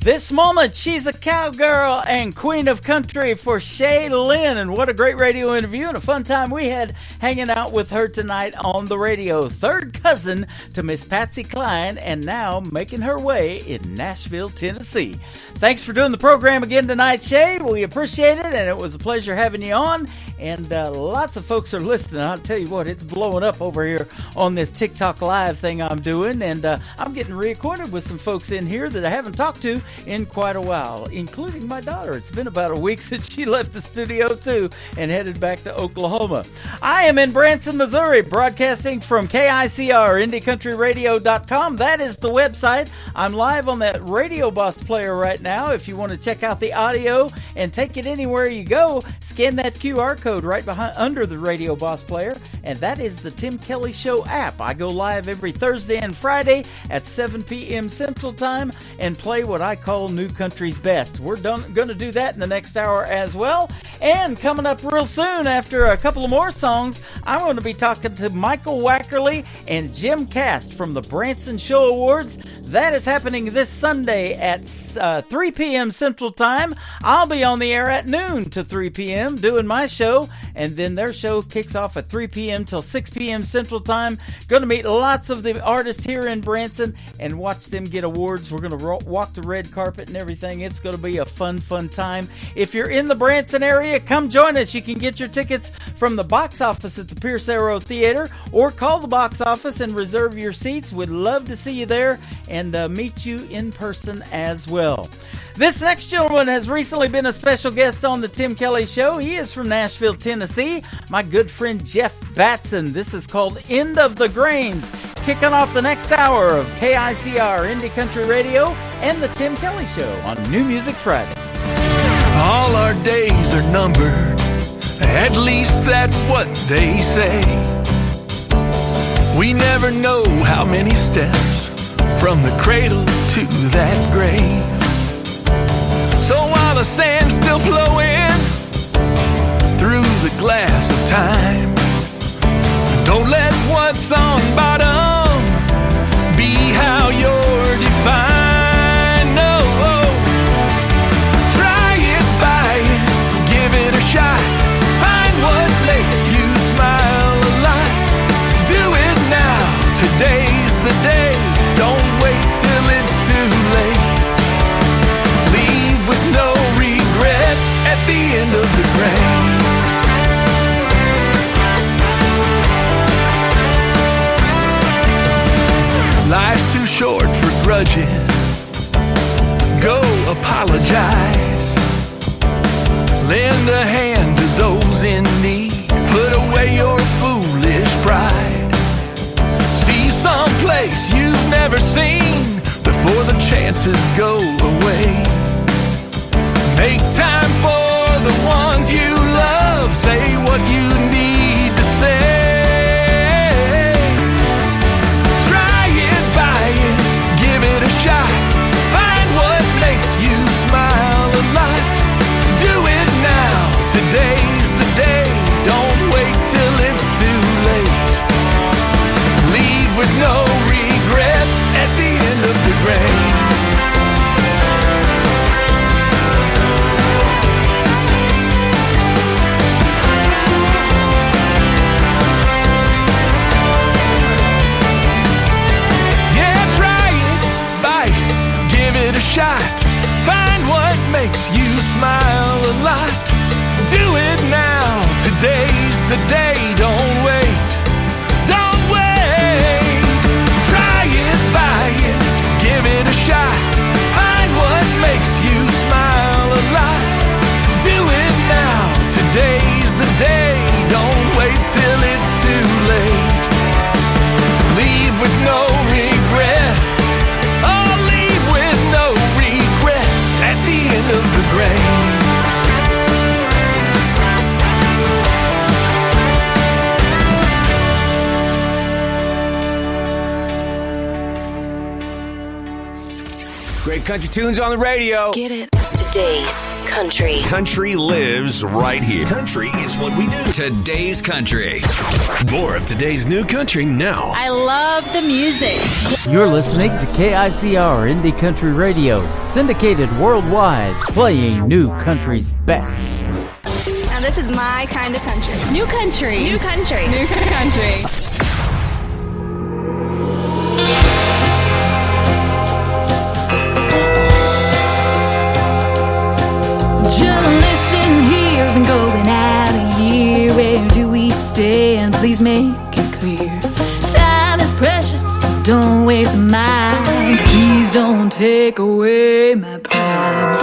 This moment, she's a cowgirl and queen of country for Shay Lynn. And what a great radio interview and a fun time we had hanging out with her tonight on the radio. Third cousin to Miss Patsy Cline and now making her way in Nashville, Tennessee. Thanks for doing the program again tonight, Shay. We appreciate it, and it was a pleasure having you on. And lots of folks are listening. I'll tell you what, it's blowing up over here on this TikTok Live thing I'm doing. And I'm getting reacquainted with some folks in here that I haven't talked to in quite a while, including my daughter. It's been about a week since she left the studio, too, and headed back to Oklahoma. I am in Branson, Missouri, broadcasting from KICR, IndieCountryRadio.com. That is the website. I'm live on that Radio Boss player right now. If you want to check out the audio and take it anywhere you go, scan that QR code right behind under the Radio Boss player, and that is the Tim Kelly Show app. I go live every Thursday and Friday at 7 p.m. Central Time and play what I call New Country's Best. We're going to do that in the next hour as well. And coming up real soon, after a couple of more songs, I'm going to be talking to Michael Wackerly and Jim Cast from the Branson Show Awards. That is happening this Sunday at 3 p.m. Central Time. I'll be on the air at noon to 3 p.m. doing my show, and then their show kicks off at 3 p.m. till 6 p.m. Central Time. Going to meet lots of the artists here in Branson and watch them get awards. We're going to walk the red carpet and everything. It's going to be a fun time. If you're in the Branson area, come join us. You can get your tickets from the box office at the Pierce Arrow Theater or call the box office and reserve your seats. We'd love to see you there and meet you in person as well. This next gentleman has recently been a special guest on the Tim Kelly Show. He is from Nashville, Tennessee. My good friend Jeff Batson. This is called End of the Grains. Kicking off the next hour of KICR Indie Country Radio and the Tim Kelly Show on New Music Friday. All our days are numbered, at least that's what they say. We never know how many steps from the cradle to that grave. So while the sand's still flowing through the glass of time, don't let what's on bottom be how you're defined. No, try it, buy it, give it a shot. Find what makes you smile a lot. Do it now, today's the day. Don't wait till it's too late. Leave with no regrets at the end of the grains. Life's too short for grudges. Go apologize. Lend a hand to those in need. Put away your foolish pride. See someplace you've never seen before the chances go away. Make time for the ones you love. Say what you need to say. Try you smile a lot. Do it now, today's the day. Don't wait, don't wait. Try it, buy it, give it a shot. Find what makes you smile a lot. Do it now, today's the day. Don't wait till it's too late. Leave with no regrets. Oh, leave with no regrets at the end of the grace. Great country tunes on the radio. Get it? Today's country. Country lives right here. Country is what we do. Today's country. More of today's new country now. I love the music. You're listening to KICR Indie Country Radio, syndicated worldwide, playing new country's best. Now this is my kind of country. New country. New country. New country. Listen here, been going out a year. Where do we stand? Please make it clear. Time is precious, so don't waste mine. Please don't take away my pride.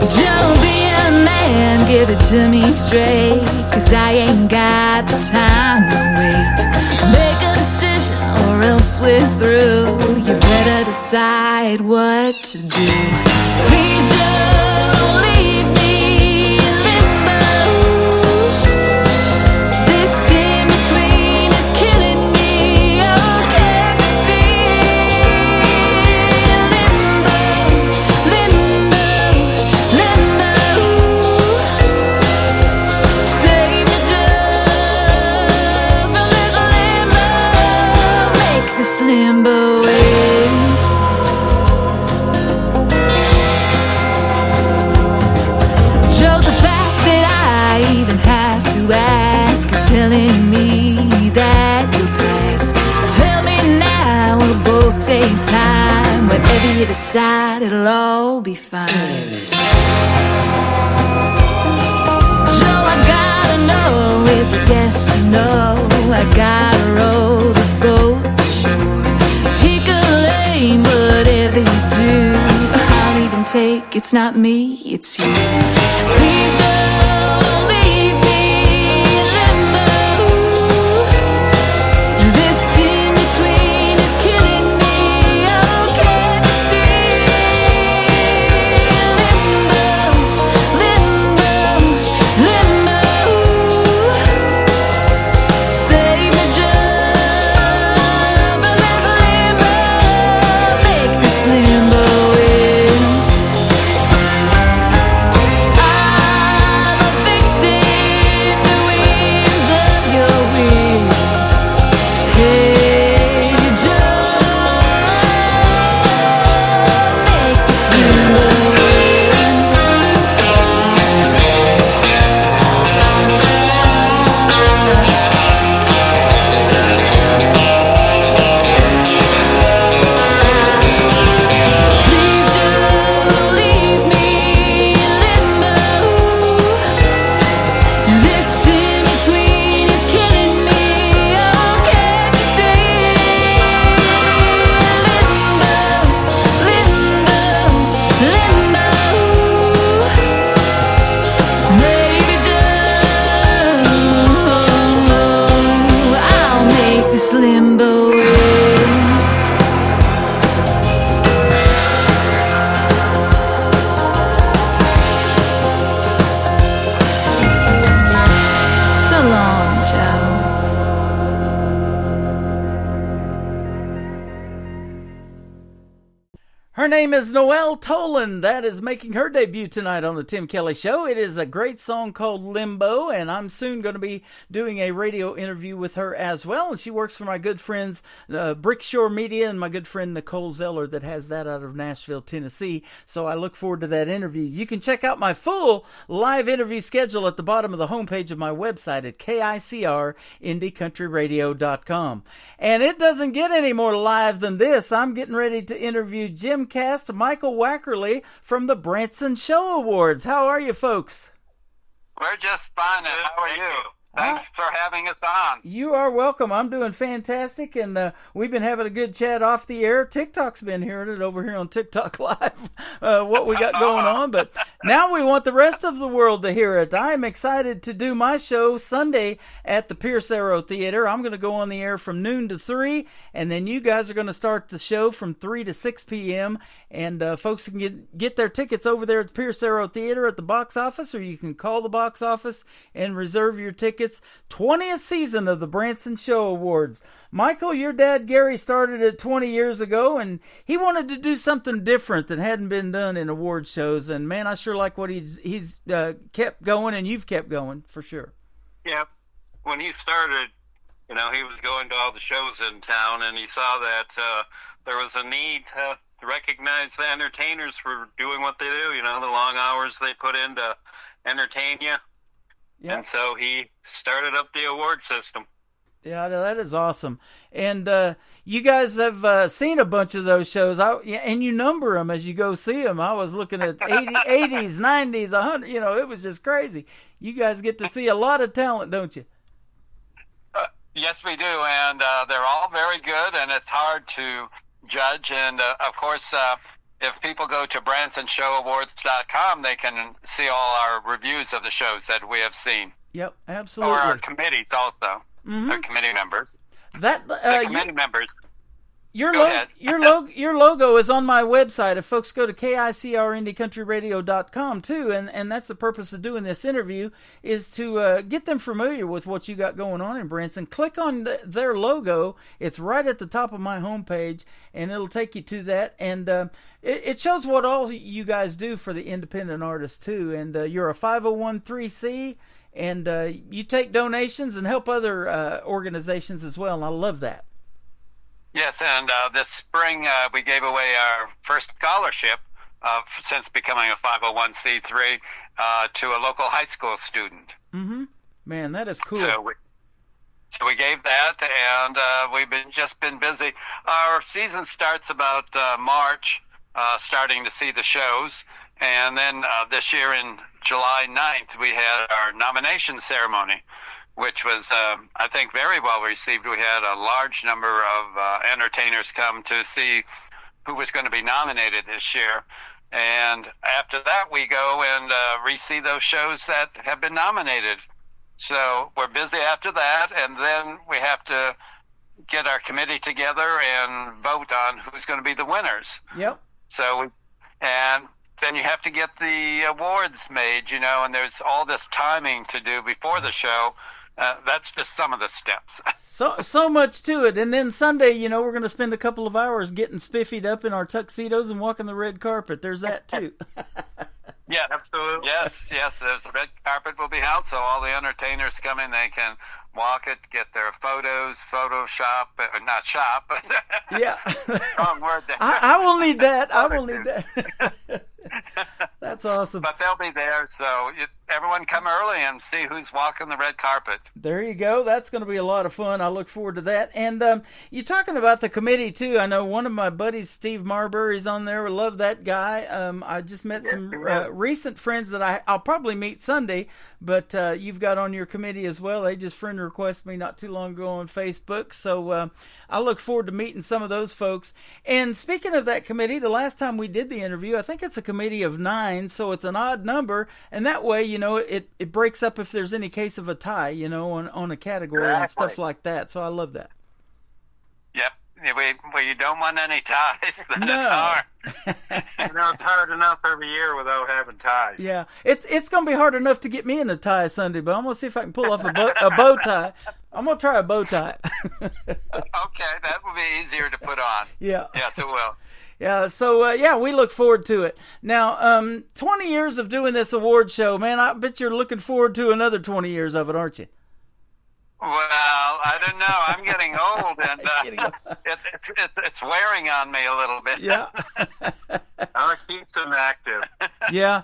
Just be a man, give it to me straight, 'cause I ain't got the time to wait. Make a decision or else we're through. You better decide what to do. Please don't leave me in limbo. This in between is killing me. Oh, can't you see? Limbo, limbo, limbo. Save me just from this limbo. Make this limbo end. Ask is telling me that you'll pass. Tell me now, we'll both take time. Whatever you decide, it'll all be fine. Joe, I gotta know, is it yes or no? I gotta row this boat ashore. Pick a lane, whatever you do, I'll even take, it's not me, it's you. Please don't. Her name is Noelle Tolan. That is making her debut tonight on the Tim Kelly Show. It is a great song called Limbo, and I'm soon going to be doing a radio interview with her as well. And she works for my good friends, Brickshore Media, and my good friend Nicole Zeller that has that out of Nashville, Tennessee. So I look forward to that interview. You can check out my full live interview schedule at the bottom of the homepage of my website at KICRIndieCountryRadio.com. And it doesn't get any more live than this. I'm getting ready to interview Jim cast, Michael Wackerly from the Branson Show Awards. How are you, folks? We're just fine. How are you? Thanks for having us on. You are welcome. I'm doing fantastic, and we've been having a good chat off the air. TikTok's been hearing it over here on TikTok Live, what we got going on. But now we want the rest of the world to hear it. I'm excited to do my show Sunday at the Pierce Arrow Theater. I'm going to go on the air from noon to 3, and then you guys are going to start the show from 3 to 6 p.m., and folks can get their tickets over there at the Pierce Arrow Theater at the box office, or you can call the box office and reserve your tickets. 20th season of the Branson Show Awards. Michael, your dad Gary started it 20 years ago, and he wanted to do something different that hadn't been done in award shows. And man, I sure like what he's kept going, and you've kept going for sure. Yeah, when he started, he was going to all the shows in town, and he saw that there was a need to recognize the entertainers for doing what they do. The long hours they put in to entertain you. Yeah. And so he started up the award system. Yeah, that is awesome. And you guys have seen a bunch of those shows, and you number them as you go see them. I was looking at 80s, 90s, 100. It was just crazy. You guys get to see a lot of talent, don't you? Yes, we do, and they're all very good, and it's hard to judge. And, of course, if people go to BransonShowAwards.com, they can see all our reviews of the shows that we have seen. Yep, absolutely. Or our committees also. Mm-hmm. Our committee members. The committee members. Your logo is on my website. If folks go to KICRIndieCountryRadio.com too, and that's the purpose of doing this interview, is to get them familiar with what you got going on in Branson. Click on their logo. It's right at the top of my homepage, and it'll take you to that. And it shows what all you guys do for the independent artists too. And you're a 501(c)(3), and you take donations and help other organizations as well. And I love that. Yes, and this spring we gave away our first scholarship since becoming a 501(c)(3) to a local high school student. Mm-hmm. Man, that is cool. So we gave that, and we've just been busy. Our season starts about March, starting to see the shows, and then this year in July 9th we had our nomination ceremony, which was, I think, very well received. We had a large number of entertainers come to see who was going to be nominated this year. And after that, we go and re-see those shows that have been nominated. So we're busy after that, and then we have to get our committee together and vote on who's going to be the winners. Yep. And then you have to get the awards made, and there's all this timing to do before the show. That's just some of the steps. So much to it. And then Sunday, we're going to spend a couple of hours getting spiffied up in our tuxedos and walking the red carpet. There's that too. Yeah, absolutely. Yes. There's a red carpet will be out, so all the entertainers come in. They can walk it, get their photos, Photoshop, not shop. Yeah. Wrong word there. I will need that. That's awesome. But they'll be there, so everyone come early and see who's walking the red carpet. There you go. That's going to be a lot of fun. I look forward to that. And you're talking about the committee, too. I know one of my buddies, Steve Marbury's on there. I love that guy. I just met some recent friends that I'll probably meet Sunday, but you've got on your committee as well. They just friend requested me not too long ago on Facebook, so I look forward to meeting some of those folks. And speaking of that committee, the last time we did the interview, I think it's a committee of 9, so it's an odd number, and that way, it breaks up if there's any case of a tie, on a category and stuff like that. So I love that. Yep. You don't want any ties. Then no. It's hard. It's hard enough every year without having ties. Yeah. It's going to be hard enough to get me in a tie Sunday, but I'm going to see if I can pull off a bow tie. I'm going to try a bow tie. Okay, that will be easier to put on. Yeah. Yes, it will. Yeah, so, we look forward to it. Now, 20 years of doing this award show, man, I bet you're looking forward to another 20 years of it, aren't you? Well, I don't know. I'm getting old, and it's wearing on me a little bit. Yeah. It keeps him active. Yeah.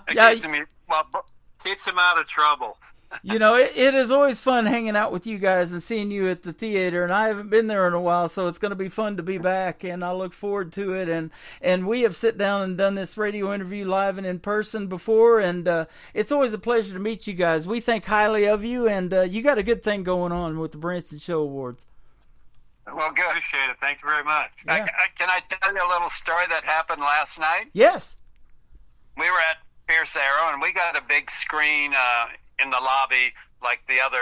Keeps him out of trouble. You know, it is always fun hanging out with you guys and seeing you at the theater, and I haven't been there in a while, so it's going to be fun to be back, and I look forward to it. And we have sit down and done this radio interview live and in person before, and it's always a pleasure to meet you guys. We think highly of you, and you got a good thing going on with the Branson Show Awards. Well, good. Appreciate it. Thank you very much. Yeah. Can I tell you a little story that happened last night? Yes. We were at Pierce Arrow, and we got a big screen in the lobby like the other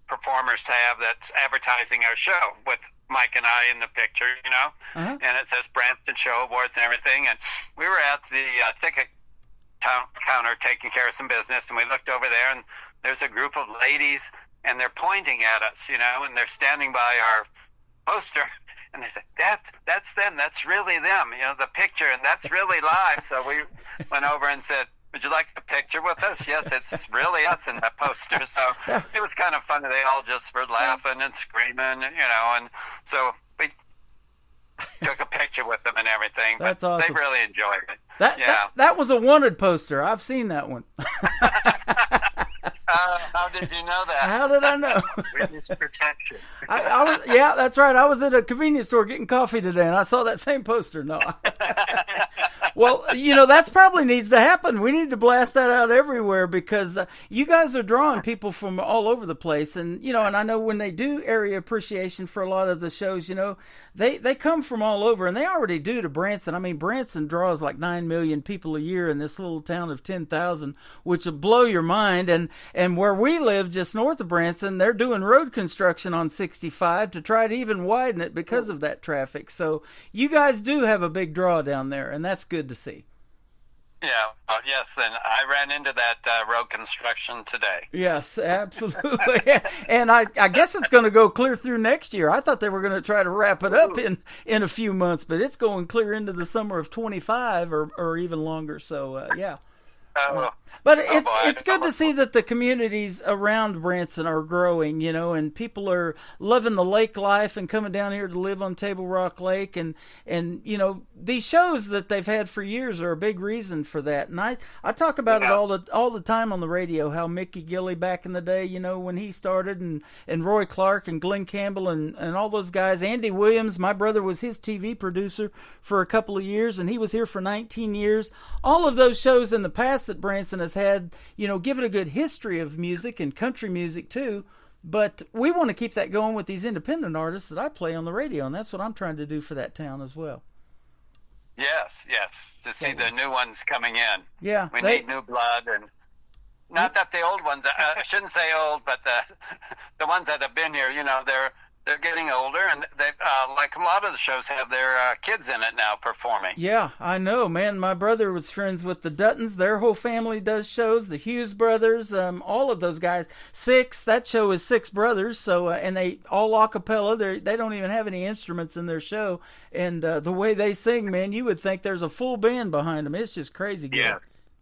performers have that's advertising our show with Mike and I in the picture, you know. Uh-huh. And it says Branson Show Awards and everything. And we were at the ticket counter taking care of some business, and we looked over there, and there's a group of ladies, and they're pointing at us, you know, and they're standing by our poster, and they said, that's them, that's really them, you know, the picture, and that's really live. So we went over and said, would you like a picture with us? Yes, it's really us in that poster. So it was kind of funny. They all just were laughing and screaming, you know, and so we took a picture with them and everything. That's but awesome. They really enjoyed it. That was a wanted poster. I've seen that one. How did you know that? How did I know? Witness protection. I was, yeah, that's right. I was at a convenience store getting coffee today, and I saw that same poster. No. Well, you know, that's probably needs to happen. We need to blast that out everywhere because you guys are drawing people from all over the place. And, you know, and I know when they do area appreciation for a lot of the shows, you know, they come from all over, and they already do to Branson. I mean, Branson draws like 9 million people a year in this little town of 10,000, which will blow your mind. And where we live, just north of Branson, they're doing road construction on 65 to try to even widen it because of that traffic. So you guys do have a big draw down there, and that's good to see. Yeah, yes, and I ran into that road construction today. Yes, absolutely. And I guess it's going to go clear through next year. I thought they were going to try to wrap it up in a few months, but it's going clear into the summer of 25 or even longer. So, yeah. But it's good to see that the communities around Branson are growing, you know, and people are loving the lake life and coming down here to live on Table Rock Lake. And you know, these shows that they've had for years are a big reason for that. And I talk about it all the time on the radio, how Mickey Gilley back in the day, you know, when he started, and Roy Clark and Glenn Campbell and all those guys. Andy Williams, my brother, was his TV producer for a couple of years, and he was here for 19 years. All of those shows in the past that Branson has had, you know, give it a good history of music and country music too, but we want to keep that going with these independent artists that I play on the radio, and that's what I'm trying to do for that town as well. Yes, to see the new ones coming in. Yeah, we need new blood, and not that the old ones, I shouldn't say old, but the ones that have been here, you know, they're getting older, and they like a lot of the shows have their kids in it now performing. Yeah, I know, man. My brother was friends with the Duttons. Their whole family does shows. The Hughes brothers, all of those guys. That show is 6 brothers. So and they all a cappella. They don't even have any instruments in their show. And the way they sing, man, you would think there's a full band behind them. It's just crazy good.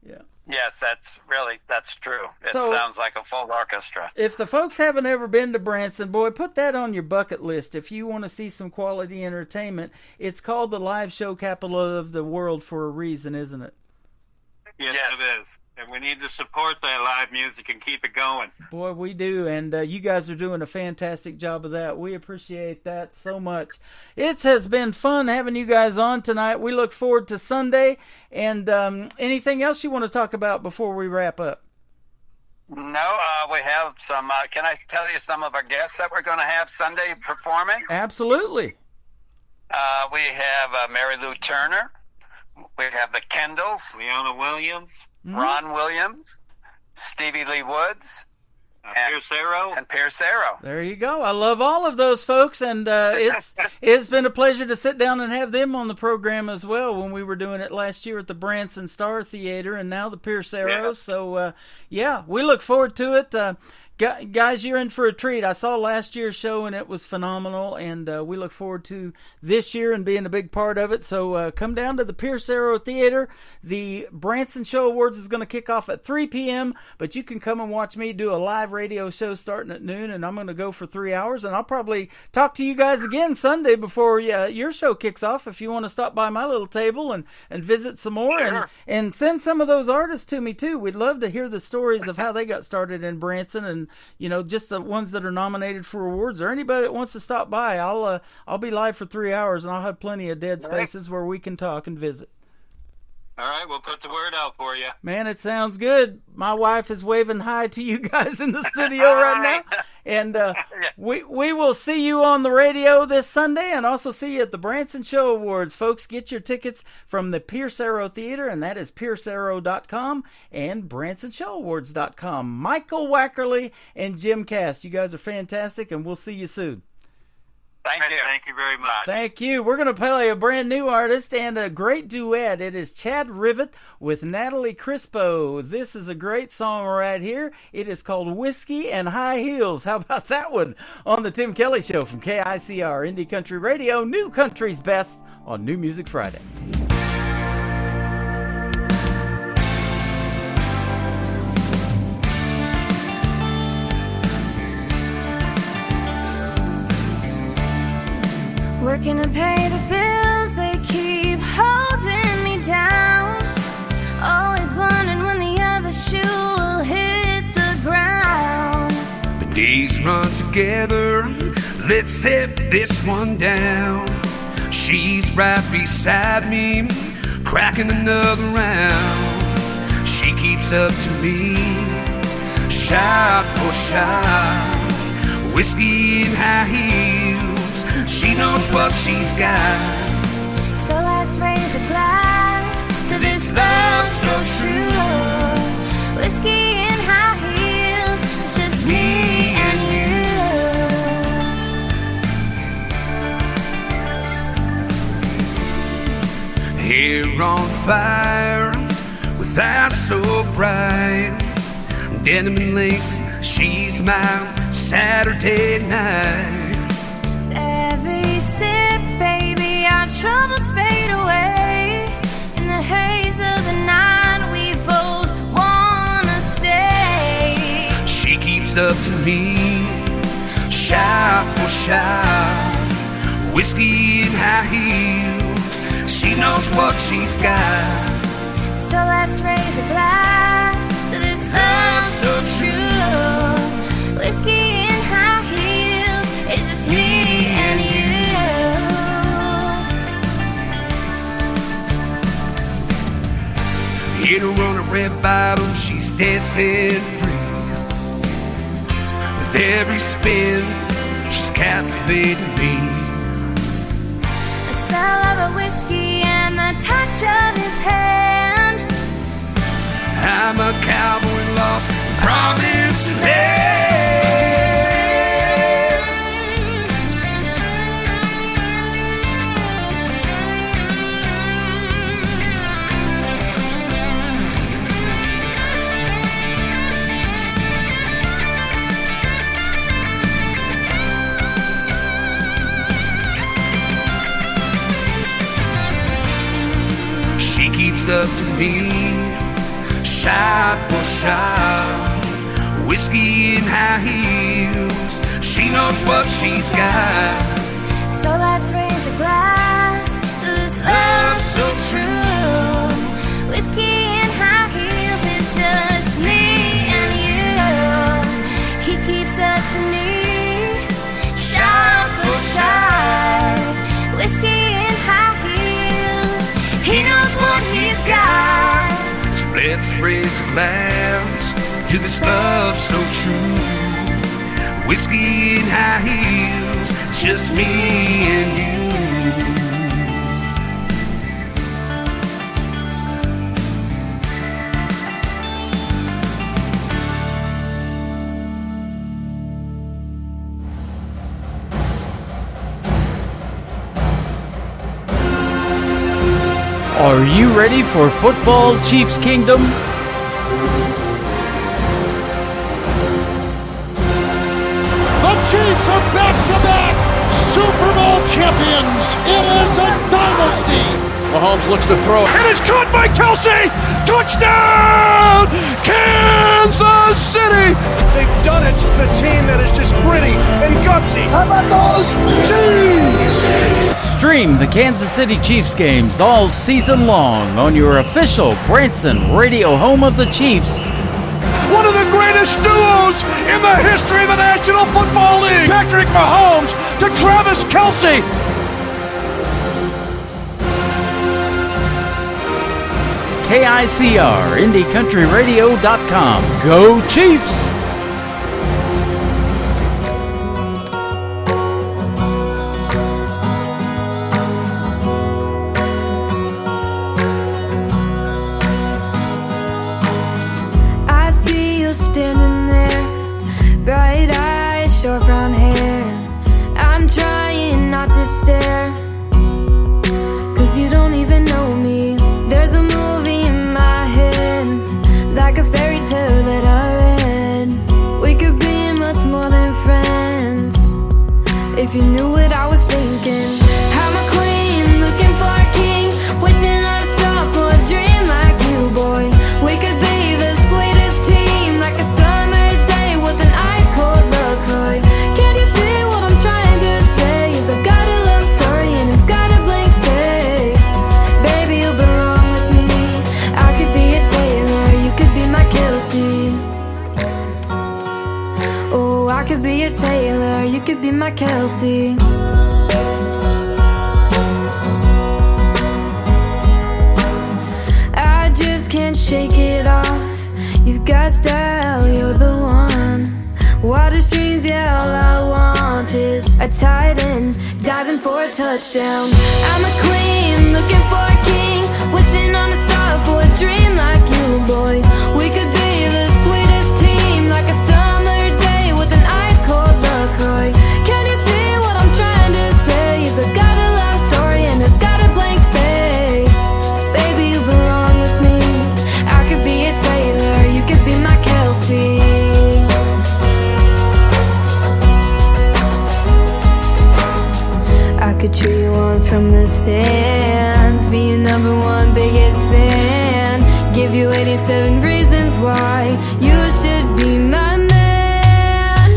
Yeah. Yes, that's true. It sounds like a full orchestra. If the folks haven't ever been to Branson, boy, put that on your bucket list. If you want to see some quality entertainment, it's called the live show capital of the world for a reason, isn't it? Yes, it is. And we need to support that live music and keep it going. Boy, we do, and you guys are doing a fantastic job of that. We appreciate that so much. It has been fun having you guys on tonight. We look forward to Sunday, and anything else you want to talk about before we wrap up? No, we have some, can I tell you some of our guests that we're going to have Sunday performing? Absolutely. We have Mary Lou Turner. We have the Kendalls. Leona Williams. Ron Williams, Stevie Lee Woods, Pierce Arrow. And Pierce Arrow. There you go. I love all of those folks, and it's been a pleasure to sit down and have them on the program as well when we were doing it last year at the Branson Star Theater and now the Pierce Arrow. Yeah. So, we look forward to it. Guys, you're in for a treat. I saw last year's show, and it was phenomenal, and we look forward to this year and being a big part of it. So come down to the Pierce Arrow Theater. The Branson Show Awards is going to kick off at 3 p.m., but you can come and watch me do a live radio show starting at noon, and I'm going to go for 3 hours, and I'll probably talk to you guys again Sunday before your show kicks off if you want to stop by my little table and visit some more. Sure. And send some of those artists to me, too. We'd love to hear the stories of how they got started in Branson and, just the ones that are nominated for awards, or anybody that wants to stop by. I'll be live for 3 hours, and I'll have plenty of dead spaces where we can talk and visit. All right, we'll put the word out for you. Man, it sounds good. My wife is waving hi to you guys in the studio right now. And we will see you on the radio this Sunday and also see you at the Branson Show Awards. Folks, get your tickets from the Pierce Arrow Theater, and that is piercearrow.com and bransonshowawards.com. Michael Wackerly and Jim Cass, you guys are fantastic, and we'll see you soon. Thank you. Thank you very much. Thank you. We're going to play a brand new artist and a great duet. It is Chad Rivet with Natalie Crispo. This is a great song right here. It is called Whiskey and High Heels. How about that one? On the Tim Kelly Show from KICR Indie Country Radio, New Country's Best on New Music Friday. Working to pay the bills, they keep holding me down. Always wondering when the other shoe will hit the ground. The days run together, let's set this one down. She's right beside me, cracking another round. She keeps up to me, shot for shot. Whiskey and high heels, she knows what she's got. So let's raise a glass to this love so true. Whiskey and high heels, it's just me and you. Hair on fire, with eyes so bright. Denim and lace, she's my Saturday night. Every sip, baby, our troubles fade away. In the haze of the night, we both wanna stay. She keeps up to me, shot for shot. Whiskey and high heels, she knows what she's got. So let's raise a glass to this love so true. Whiskey and high heels, it's just me and you. Hit her on a red bottom, she's dancing free. With every spin, she's captivating me. The smell of a whiskey and the touch of his hand. I'm a cowboy lost in promised land. She keeps up to me, shot for shot. Whiskey and high heels, she knows what she's got. So let's raise a glass to this love so true. Whiskey and high heels, it's just me and you. He keeps up to me, shot for shot. Whiskey and high heels, he knows what he's got. So let's raise a glass to this love so true. Whiskey and high heels, just me and you. Are you ready for Football Chiefs Kingdom? Mahomes looks to throw. It is caught by Kelsey! Touchdown! Kansas City! They've done it. The team that is just gritty and gutsy. How about those Chiefs? Stream the Kansas City Chiefs games all season long on your official Branson radio home of the Chiefs. One of the greatest duos in the history of the National Football League. Patrick Mahomes to Travis Kelce. KICR, IndyCountryRadio.com. Go Chiefs! I see you standing there, bright eyes, short brown hair. I'm trying not to stare, 'cause you don't even know me. There's a movie in my head, like a fairy tale that I read. We could be much more than friends, if you knew what I was thinking. I'm a queen, looking for a king, wishing on a star for a dream like you, boy. We could be the sweetest team, like a summer day with an ice cold LaCroix. Can't you see what I'm trying to say? Is I've got a love story and it's got a blank space. Baby, you belong with me. I could be a Taylor, you could be my Kelsey. Oh, I could be a Taylor, you could be my Kelsey. I just can't shake it off. You've got style, you're the one. Water streams, yeah, all I want is a tight end, diving for a touchdown. I'm a queen, looking for a king, wishing on a star for a dream like you, boy. We could be the sweetest team, like a summer day with an ice cold LaCroix. Can you see what I'm trying to say? Is I've got a love story and it's got a blank space. Baby, you belong with me. I could be a Taylor, you could be my Kelsey. I could cheer you on from the stands, be your number one biggest fan, give you 87 reasons why you should be my man.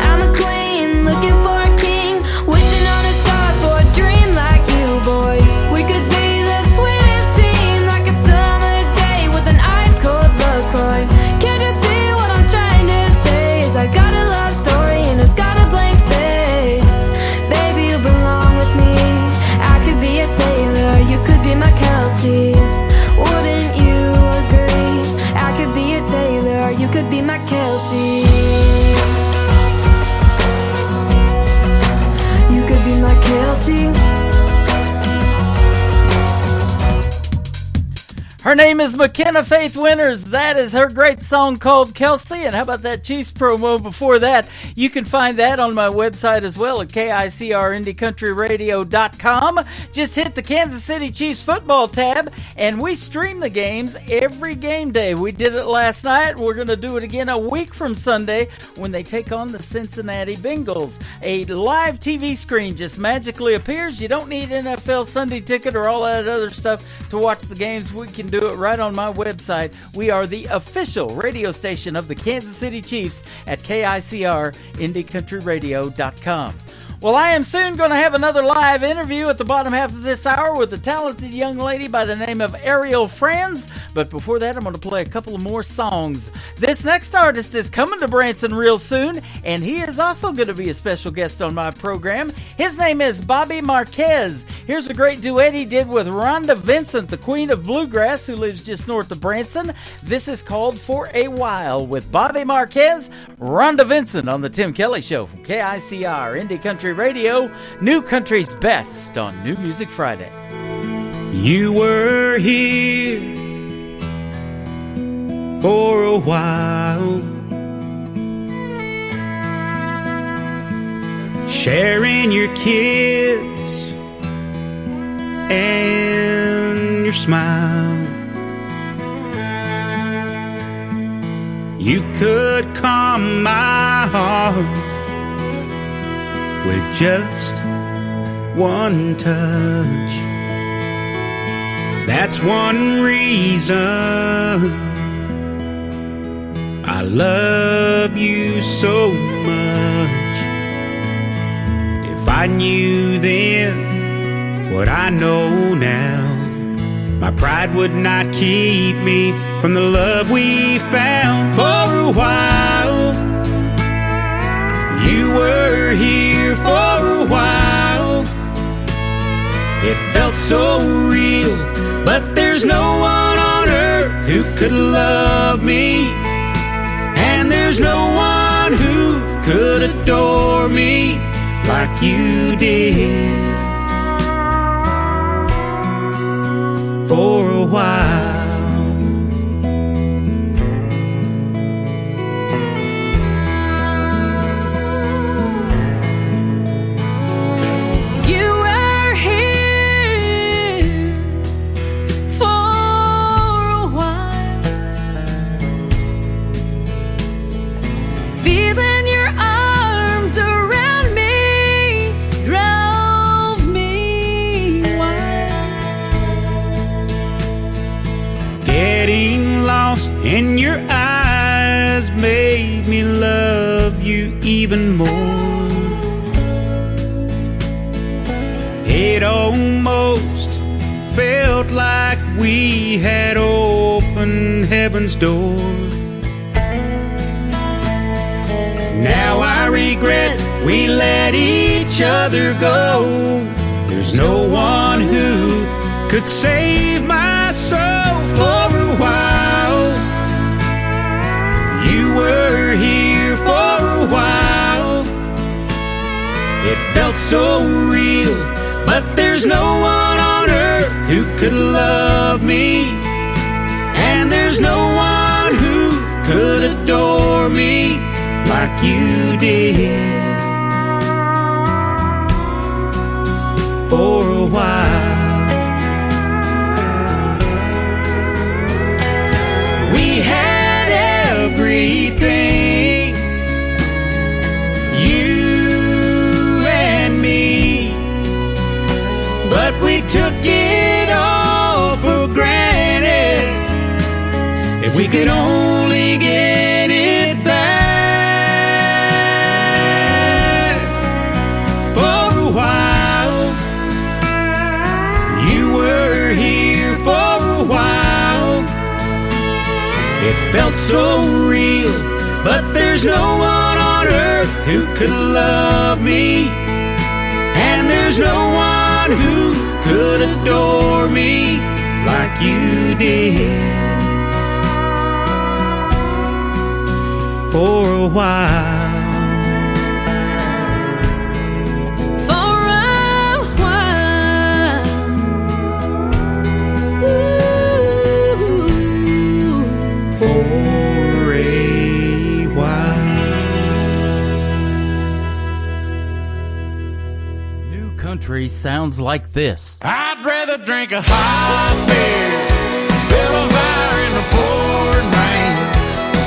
I'm a queen, looking for a king, wishing on a star for a dream like you, boy. We could be the sweetest team, like a summer day with an ice cold LaCroix. Can't you see what I'm trying to say? Is I got a love story and it's got a blank space. Baby, you belong with me. I could be a Taylor, you could be my Kelsey. Wouldn't you agree? I could be a Taylor, you could be my Kelsey. You could be my Kelsey. Her name is McKenna Faith Winters. That is her great song called Kelsey. And how about that Chiefs promo before that? You can find that on my website as well at KICRIndyCountryRadio.com. Just hit the Kansas City Chiefs football tab, and we stream the games every game day. We did it last night. We're going to do it again a week from Sunday when they take on the Cincinnati Bengals. A live TV screen just magically appears. You don't need NFL Sunday ticket or all that other stuff to watch the games. We can do it right on my website. We are the official radio station of the Kansas City Chiefs at KICRIndyCountryRadio.com. Well, I am soon going to have another live interview at the bottom half of this hour with a talented young lady by the name of Ariel Franz. But before that, I'm going to play a couple of more songs. This next artist is coming to Branson real soon, and he is also going to be a special guest on my program. His name is Bobby Marquez. Here's a great duet he did with Rhonda Vincent, the queen of bluegrass, who lives just north of Branson. This is called For a While with Bobby Marquez, Rhonda Vincent on The Tim Kelly Show from KICR, Indie Country Radio, New Country's best on New Music Friday. You were here for a while, sharing your kiss and your smile. You could calm my heart with just one touch. That's one reason I love you so much. If I knew then what I know now, my pride would not keep me from the love we found. For a while, you were here for a while. It felt so real, but there's no one on earth who could love me, and there's no one who could adore me like you did. For a while, you were here for a while, feeling your arms around me drove me wild. getting lost in your eyes made me love you even more. It almost felt like we had opened heaven's door. Now I regret we let each other go. There's no one who could save my soul. For a while, you were here for a while. It felt so real, but there's no one on earth who could love me, and there's no one who could adore me like you did. For a while, we had everything, you and me, but we took it all for granted. If we could only get it back. For a while, you were here for a while. It felt so real, but there's no one on earth who could love me, and there's no one who could adore me like you did. For a while, For a while, ooh, for a while. New country sounds like this. I'd rather drink a hot beer, build a fire in the pouring rain,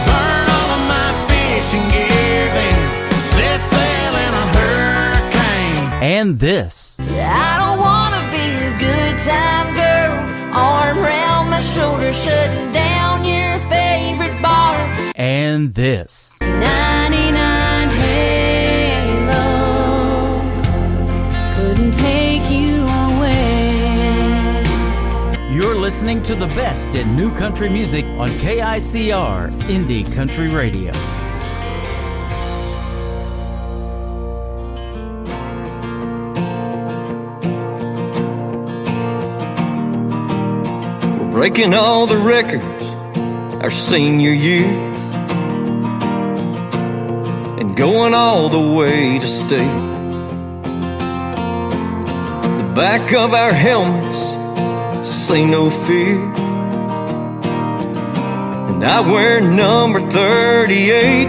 burn all of my fishing gear, then set sail in a hurricane. And this. I don't wanna be a good time girl, arm around my shoulder, shutting down your favorite bar. And this. 99 Halo couldn't take you away. You're listening to the best in new country music on KICR Indie Country Radio. We're breaking all the records our senior year and going all the way to state. The back of our helmets say no fear, and I wear number 38.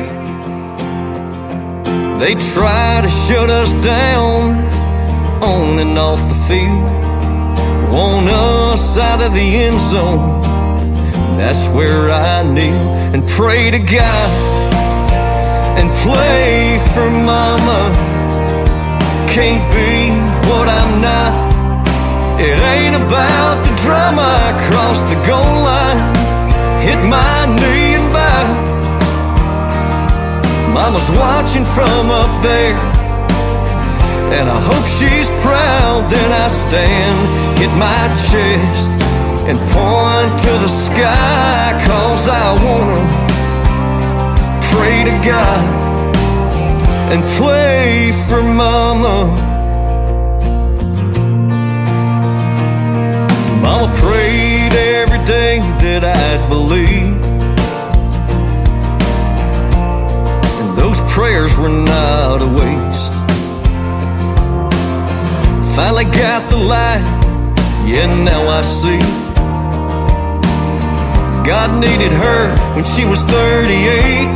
They try to shut us down on and off the field, want us out of the end zone. That's where I kneel and pray to God and play for mama. Can't be what I'm not It ain't about the drama. I crossed the goal line, hit my knee and bow. Mama's watching from up there, and I hope she's proud. Then I stand, hit my chest, and point to the sky, 'cause I wanna pray to God and play for Mama. Mama prayed every day that I'd believe, and those prayers were not a waste. Finally got the light, yeah, now I see. God needed her when she was 38.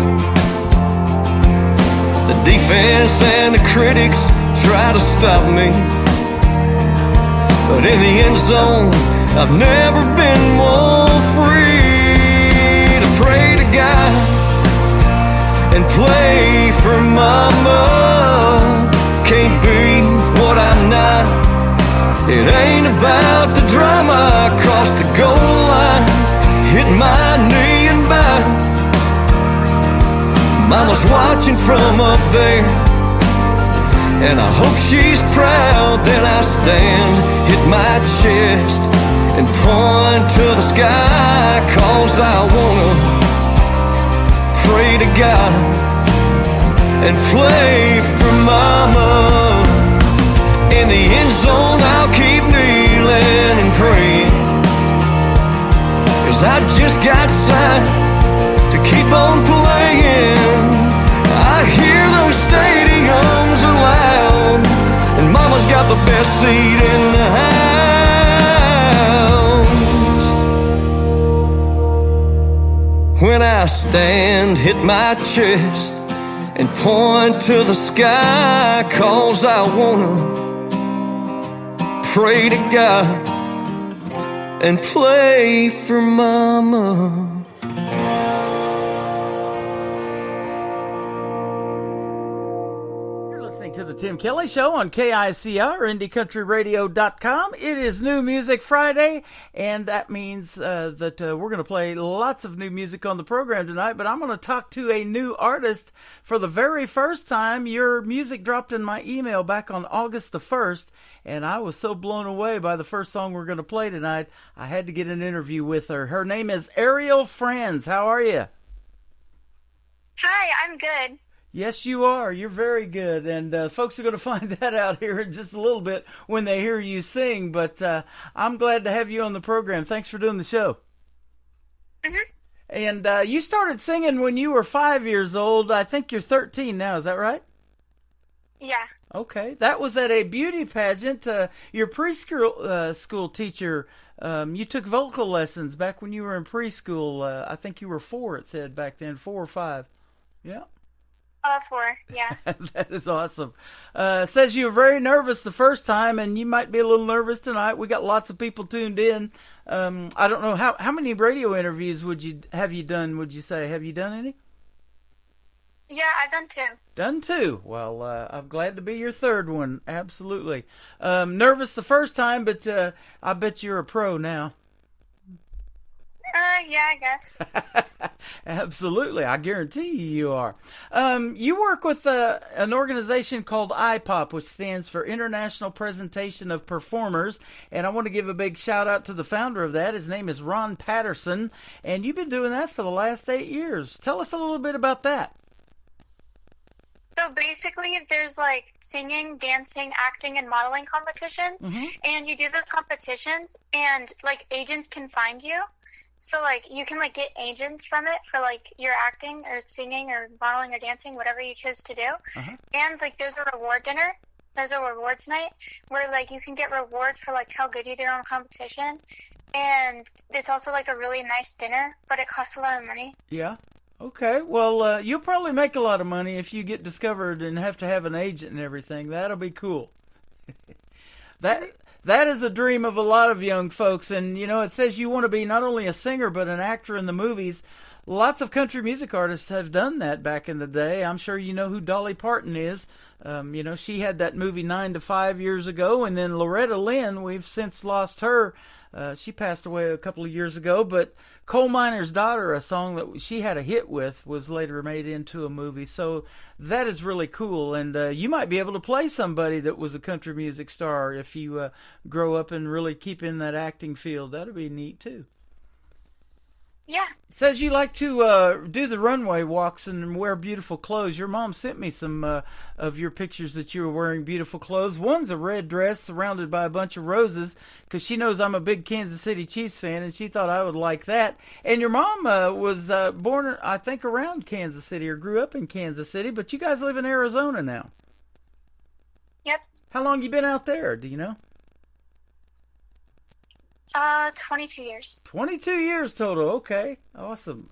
The defense and the critics try to stop me, but in the end zone, I've never been more free to pray to God and play for Mama. Can't be what I'm not. It ain't about the drama. I crossed the goal line, hit my knee and bow. Mama's watching from up there, and I hope she's proud. Then I stand, hit my chest, and point to the sky, 'cause I wanna pray to God and play for Mama. In the end zone, I'll keep kneeling and praying, 'cause I just got signed to keep on playing. I hear those stadiums are loud, and Mama's got the best seat in the house. When I stand, hit my chest, and point to the sky, 'cause I wanna pray to God and play for Mama. To the Tim Kelly Show on KICR, IndieCountryRadio.com. It is New Music Friday, and that means that we're going to play lots of new music on the program tonight, but I'm going to talk to a new artist for the very first time. Your music dropped in my email back on August the 1st, and I was so blown away by the first song we're going to play tonight, I had to get an interview with her. Her name is Ariel Franz. How are you? Hi, I'm good. Yes, you are. You're very good. And folks are going to find that out here in just a little bit when they hear you sing. But I'm glad to have you on the program. Thanks for doing the show. Mm-hmm. And you started singing when you were 5 years old. I think you're 13 now. Is that right? Yeah. Okay. That was at a beauty pageant. Your preschool school teacher, you took vocal lessons back when you were in preschool. I think you were 4, it said back then, 4 or 5. Yeah. 4, yeah. That is awesome. Says you were very nervous the first time, and you might be a little nervous tonight. We got lots of people tuned in. I don't know, how many radio interviews have you done, would you say? Have you done any? Yeah, I've done 2. Done 2. Well, I'm glad to be your third one. Absolutely. Nervous the first time, but I bet you're a pro now. Yeah, I guess. Absolutely. I guarantee you are. You work with an organization called IPOP, which stands for International Presentation of Performers, and I want to give a big shout out to the founder of that. His name is Ron Patterson, and you've been doing that for the last 8 years. Tell us a little bit about that. So basically, there's like singing, dancing, acting, and modeling competitions, and you do those competitions, and like agents can find you. So, like, you can, like, get agents from it for, like, your acting or singing or modeling or dancing, whatever you choose to do. And, like, there's a reward dinner. There's a rewards night where, like, you can get rewards for, like, how good you did on the competition. And it's also, like, a really nice dinner, but it costs a lot of money. Yeah. Okay. Well, you'll probably make a lot of money if you get discovered and have to have an agent and everything. That'll be cool. That is a dream of a lot of young folks, and, you know, it says you want to be not only a singer but an actor in the movies. Lots of country music artists have done that back in the day. I'm sure you know who Dolly Parton is. She had that movie 9 to 5 years ago, and then Loretta Lynn, we've since lost her. She passed away a couple of years ago, but Coal Miner's Daughter, a song that she had a hit with, was later made into a movie. So that is really cool, and you might be able to play somebody that was a country music star if you grow up and really keep in that acting field. That'd be neat, too. Yeah. It says you like to do the runway walks and wear beautiful clothes. Your mom sent me some of your pictures that you were wearing beautiful clothes. One's a red dress surrounded by a bunch of roses because she knows I'm a big Kansas City Chiefs fan, and she thought I would like that. And your mom was born, I think, around Kansas City or grew up in Kansas City, but you guys live in Arizona now. Yep. How long you been out there? Do you know? 22 years. 22 years total. Okay, awesome.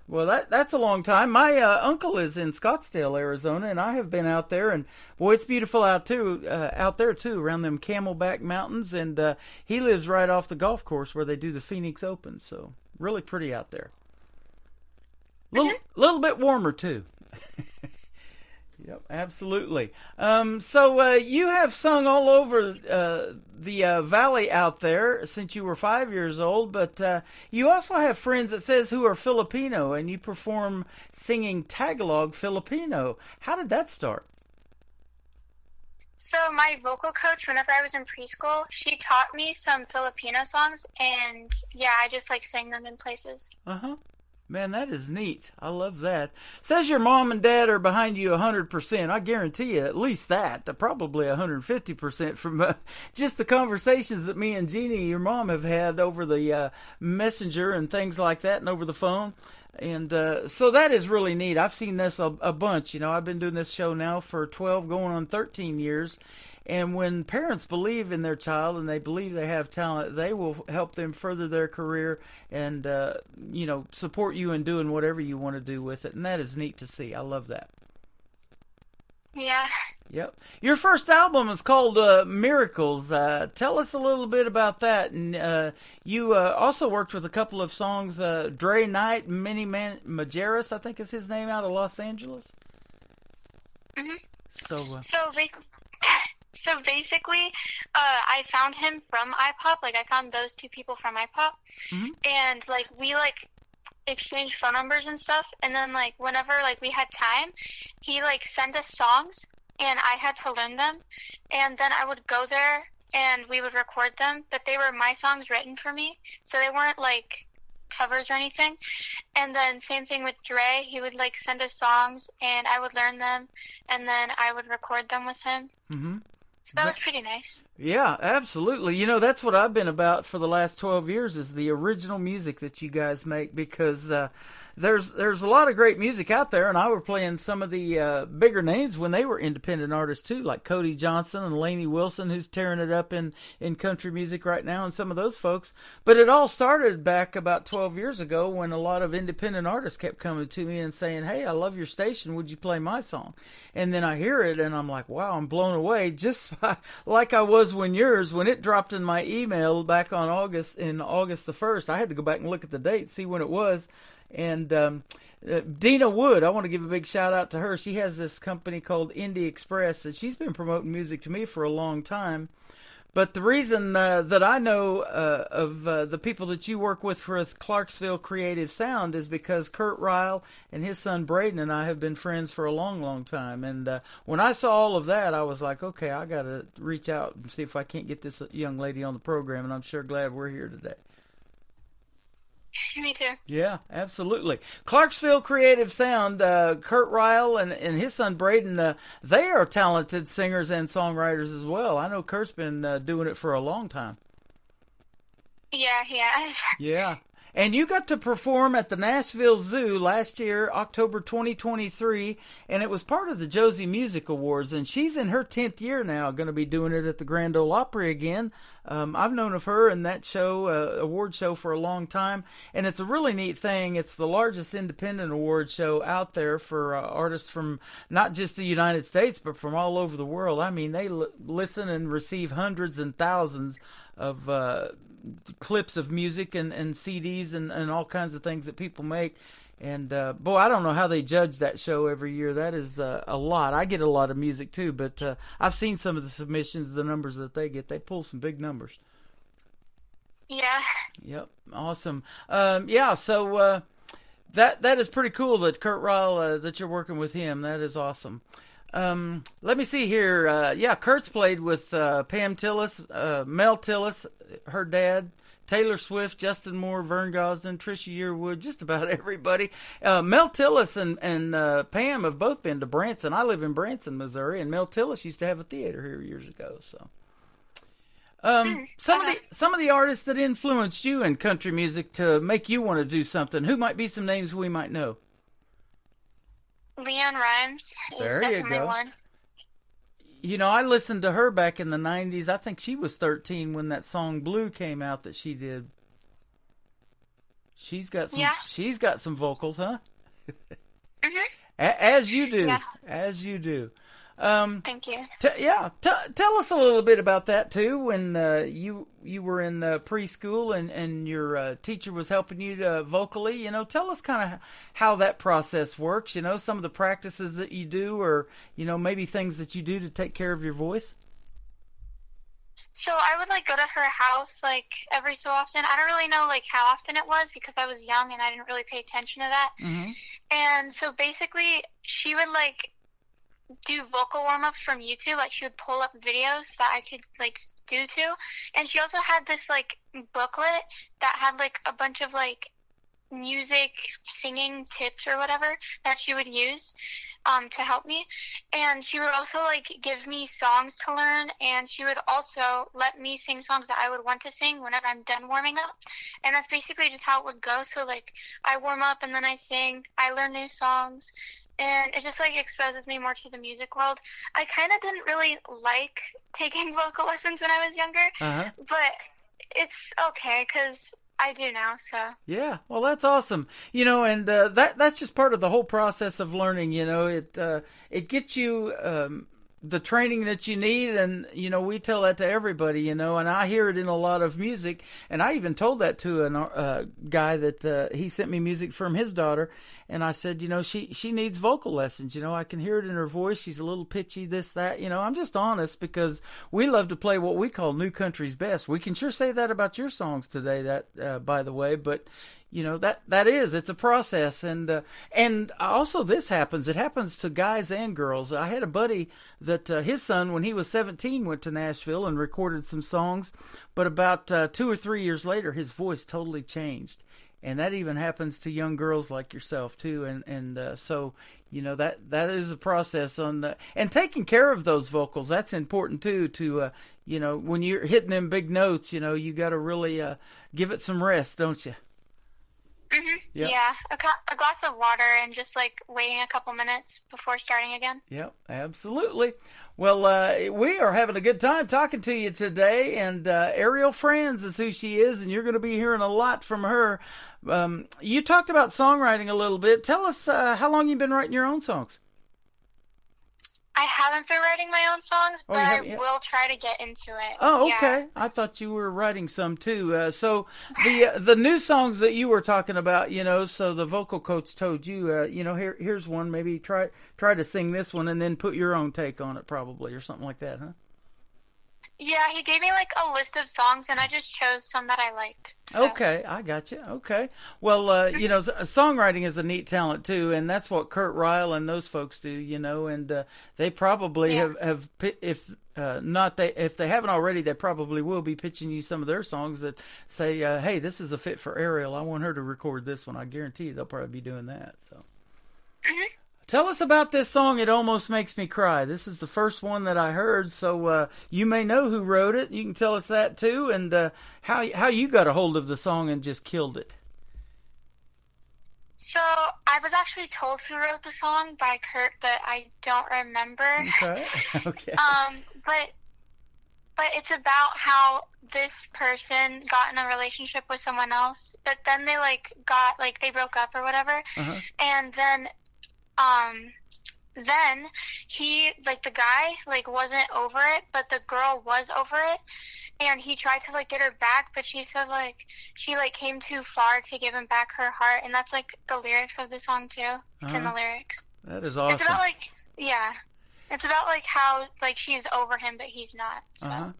Well, that's a long time. My uncle is in Scottsdale, Arizona, and I have been out there, and boy, it's beautiful out there too, around them Camelback Mountains, and he lives right off the golf course where they do the Phoenix Open, so really pretty out there. Little bit warmer too. Yep, absolutely. So you have sung all over the valley out there since you were 5 years old, but you also have friends, it says, who are Filipino, and you perform singing Tagalog Filipino. How did that start? So my vocal coach, whenever I was in preschool, she taught me some Filipino songs, and yeah, I just sang them in places. Uh-huh. Man, that is neat. I love that. Says your mom and dad are behind you 100%. I guarantee you at least that. Probably 150% from just the conversations that me and Jeannie, your mom, have had over the messenger and things like that and over the phone. And so that is really neat. I've seen this a bunch. I've been doing this show now for 12 going on 13 years. And when parents believe in their child and they believe they have talent, they will help them further their career and, support you in doing whatever you want to do with it. And that is neat to see. I love that. Yeah. Yep. Your first album is called Miracles. Tell us a little bit about that. And you also worked with a couple of songs, Dre Knight, Manny Majerus, I think is his name, out of Los Angeles. Mm-hmm. So basically, I found him from iPop. I found those two people from iPop. Mm-hmm. And, we, exchanged phone numbers and stuff. And then, whenever, we had time, he, sent us songs, and I had to learn them. And then I would go there, and we would record them. But they were my songs written for me, so they weren't, covers or anything. And then same thing with Dre. He would, send us songs, and I would learn them, and then I would record them with him. Mm-hmm. So that was pretty nice. Yeah, absolutely. That's what I've been about for the last 12 years is the original music that you guys make, because there's a lot of great music out there, and I were playing some of the bigger names when they were independent artists too, like Cody Johnson and Lainey Wilson, who's tearing it up in country music right now, and some of those folks. But it all started back about 12 years ago when a lot of independent artists kept coming to me and saying, "Hey, I love your station. Would you play my song?" And then I hear it, and I'm like, wow, I'm blown away, just like I was when it dropped in my email back on August the 1st. I had to go back and look at the date, see when it was. And Dina Wood, I want to give a big shout out to her. She has this company called Indie Express, and she's been promoting music to me for a long time. But the reason that I know of the people that you work with Clarksville Creative Sound is because Kurt Ryle and his son Braden and I have been friends for a long, long time. And when I saw all of that, I was like, okay, I got to reach out and see if I can't get this young lady on the program. And I'm sure glad we're here today. Me too. Yeah, absolutely. Clarksville Creative Sound, Kurt Ryle and his son Braden, they are talented singers and songwriters as well. I know Kurt's been doing it for a long time. Yeah, he has. Yeah. And you got to perform at the Nashville Zoo last year, October 2023, and it was part of the Josie Music Awards, and she's in her 10th year now, going to be doing it at the Grand Ole Opry again. I've known of her and that show, award show, for a long time, and it's a really neat thing. It's the largest independent award show out there for artists from not just the United States, but from all over the world. I mean, they listen and receive hundreds and thousands of clips of music and CDs and all kinds of things that people make. And, boy, I don't know how they judge that show every year. That is a lot. I get a lot of music, too, but I've seen some of the submissions, the numbers that they get. They pull some big numbers. Yeah. Yep. Awesome. So that is pretty cool that Kurt Ryle, that you're working with him. That is awesome. Let me see here. Kurt's played with Pam Tillis, Mel Tillis, her dad, Taylor Swift, Justin Moore, Vern Gosdin, Trisha Yearwood, just about everybody. Mel Tillis and Pam have both been to Branson. I live in Branson, Missouri, and Mel Tillis used to have a theater here years ago. So, some of the artists that influenced you in country music to make you want to do something. Who might be some names we might know? Leanne Rimes is definitely one. You know, I listened to her back in the 90s. I think she was 13 when that song Blue came out that she did. She's got some vocals, huh? As you do. Yeah. As you do. Thank you. Tell us a little bit about that too. When you were in preschool and your teacher was helping you vocally, you know, tell us kind of how that process works. You know, some of the practices that you do, or you know, maybe things that you do to take care of your voice. So I would go to her house every so often. I don't really know how often it was because I was young and I didn't really pay attention to that. Mm-hmm. And so basically, she would do vocal warm-ups from YouTube. She would pull up videos that I could do too. And she also had this booklet that had a bunch of music singing tips or whatever that she would use to help me. And she would also give me songs to learn, and she would also let me sing songs that I would want to sing whenever I'm done warming up. And that's basically just how it would go. So I warm up and then I sing, I learn new songs. And it just exposes me more to the music world. I kind of didn't really like taking vocal lessons when I was younger, but it's okay because I do now. So yeah, well, that's awesome. You know, and that's just part of the whole process of learning. You know, it gets you the training that you need, and you know, we tell that to everybody. You know, and I hear it in a lot of music, and I even told that to a guy that he sent me music from his daughter. And I said, you know, she needs vocal lessons. You know, I can hear it in her voice. She's a little pitchy, this, that. You know, I'm just honest because we love to play what we call New Country's best. We can sure say that about your songs today, that by the way. But, you know, it's a process. And also this happens. It happens to guys and girls. I had a buddy that his son, when he was 17, went to Nashville and recorded some songs. But about 2 or 3 years later, his voice totally changed. And that even happens to young girls like yourself too, and so you know that is a process and taking care of those vocals. That's important too. To you know, when you're hitting them big notes, you know, you got to really give it some rest, don't you? Mm-hmm. Yep. Yeah, a glass of water and just waiting a couple minutes before starting again. Yep, absolutely. Well, we are having a good time talking to you today, and Ariel Franz is who she is, and you're going to be hearing a lot from her. You talked about songwriting a little bit. Tell us how long you've been writing your own songs. I haven't been writing my own songs, but I will try to get into it. Oh, okay. Yeah. I thought you were writing some too. So the new songs that you were talking about, you know, so the vocal coach told you, you know, here's one. Maybe try to sing this one and then put your own take on it, probably, or something like that, huh? Yeah, he gave me a list of songs, and I just chose some that I liked. So. Okay, I got you. Okay. Well, you know, songwriting is a neat talent, too, and that's what Kurt Ryle and those folks do, you know, and they probably have if they haven't already, they probably will be pitching you some of their songs that say, hey, this is a fit for Ariel. I want her to record this one. I guarantee you they'll probably be doing that, so. Mm-hmm. Tell us about this song, It Almost Makes Me Cry. This is the first one that I heard, so you may know who wrote it. You can tell us that, too, and how you got a hold of the song and just killed it. So I was actually told who wrote the song by Kurt, but I don't remember. Okay. Okay. But it's about how this person got in a relationship with someone else, but then they they broke up or whatever, and then he, the guy, wasn't over it, but the girl was over it, and he tried to like get her back, but she said like she like came too far to give him back her heart, and that's like the lyrics of the song too. It's in the lyrics. That is awesome. It's about like it's about like how like she's over him, but he's not. So.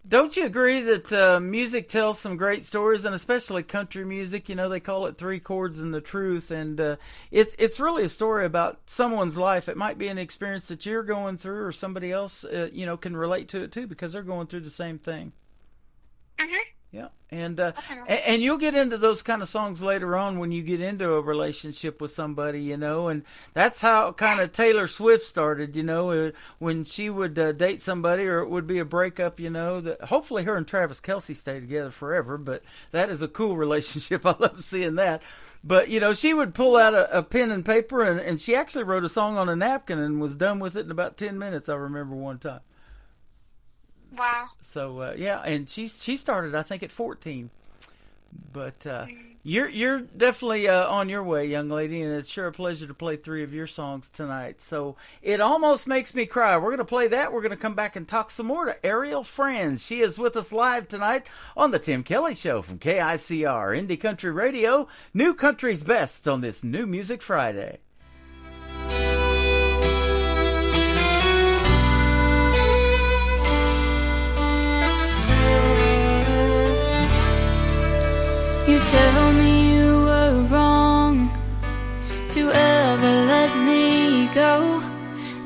Don't you agree that music tells some great stories, and especially country music? You know, they call it three chords and the truth, and it's really a story about someone's life. It might be an experience that you're going through, or somebody else, can relate to it too, because they're going through the same thing. Mhm. Yeah, and you'll get into those kind of songs later on when you get into a relationship with somebody, and that's how kind of Taylor Swift started, when she would date somebody, or it would be a breakup, that hopefully her and Travis Kelce stay together forever, but that is a cool relationship. I love seeing that. But, she would pull out a pen and paper, and she actually wrote a song on a napkin and was done with it in about 10 minutes, I remember one time. Wow. So and she started, I think, at 14. But you're definitely on your way, young lady, and it's sure a pleasure to play three of your songs tonight. So It Almost Makes Me Cry. We're going to play that. We're going to come back and talk some more to Ariel Franz. She is with us live tonight on the Tim Kelly Show from KICR Indie Country Radio, New Country's Best on this New Music Friday. You tell me you were wrong to ever let me go.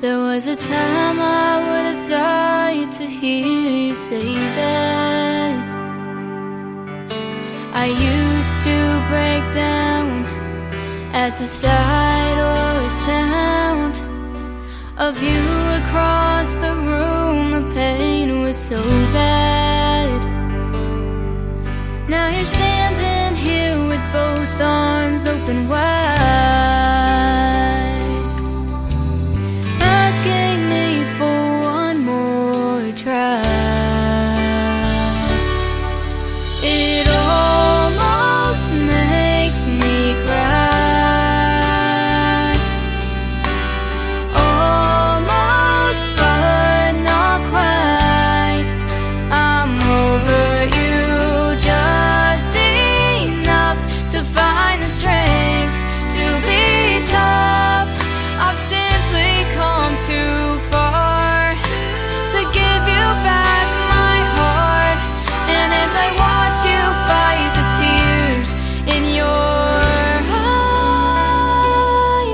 There was a time I would have died to hear you say that. I used to break down at the sight or sound of you across the room. The pain was so bad. Now you're standing here with both arms open wide, asking me for one more try. It almost makes me cry, almost but not quite. I'm over you just enough to find the strength to be tough. I've simply come too far to give you back my heart. And as I watch you fight the tears in your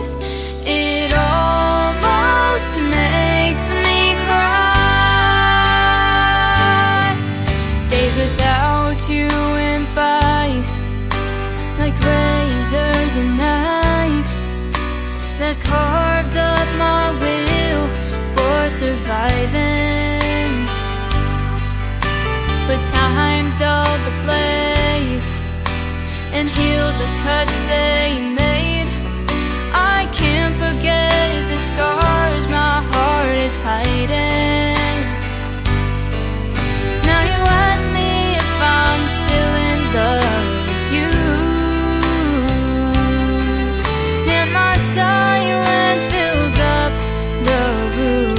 eyes, it almost makes me cry. Days without you went by like razors and knives that carved up my will for surviving. But time dulled the blades and healed the cuts they made. I can't forget the scars my heart is hiding. Now you ask me if I'm still in love with you, and my silence fills up the room.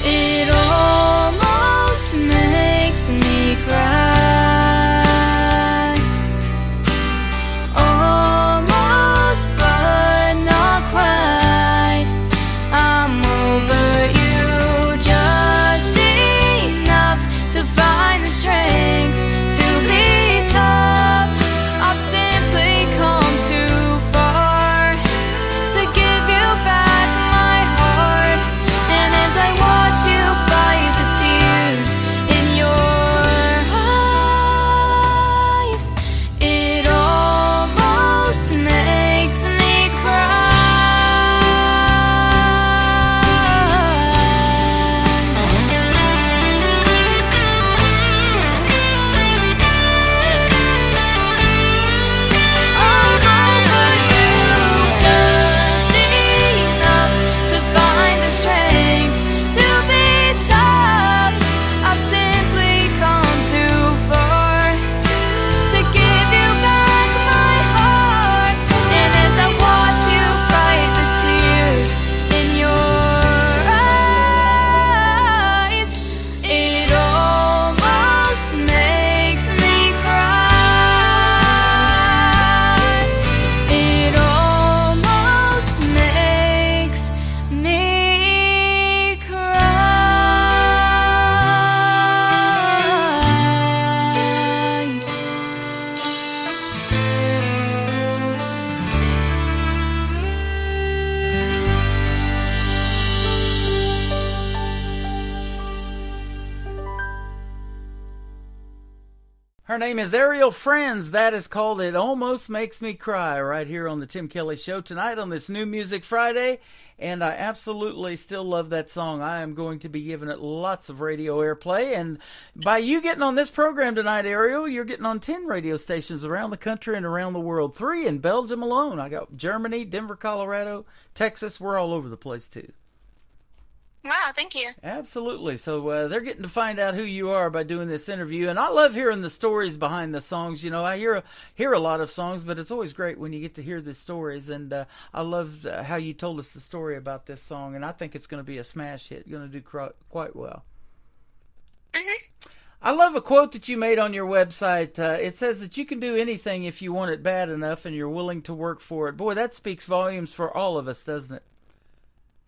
It almost makes me cry, almost but Her name is Ariel Friends. That is called It Almost Makes Me Cry right here on the Tim Kelly Show tonight on this New Music Friday. And I absolutely still love that song. I am going to be giving it lots of radio airplay. And by you getting on this program tonight, Ariel, you're getting on 10 radio stations around the country and around the world. 3 in Belgium alone. I got Germany, Denver, Colorado, Texas. We're all over the place, too. Wow, thank you. Absolutely. So they're getting to find out who you are by doing this interview, and I love hearing the stories behind the songs. You know, I hear a lot of songs, but it's always great when you get to hear the stories. And I loved how you told us the story about this song, and I think it's going to be a smash hit. You're going to do quite well. Mm-hmm. I love a quote that you made on your website. It says that you can do anything if you want it bad enough, and you're willing to work for it. Boy, that speaks volumes for all of us, doesn't it?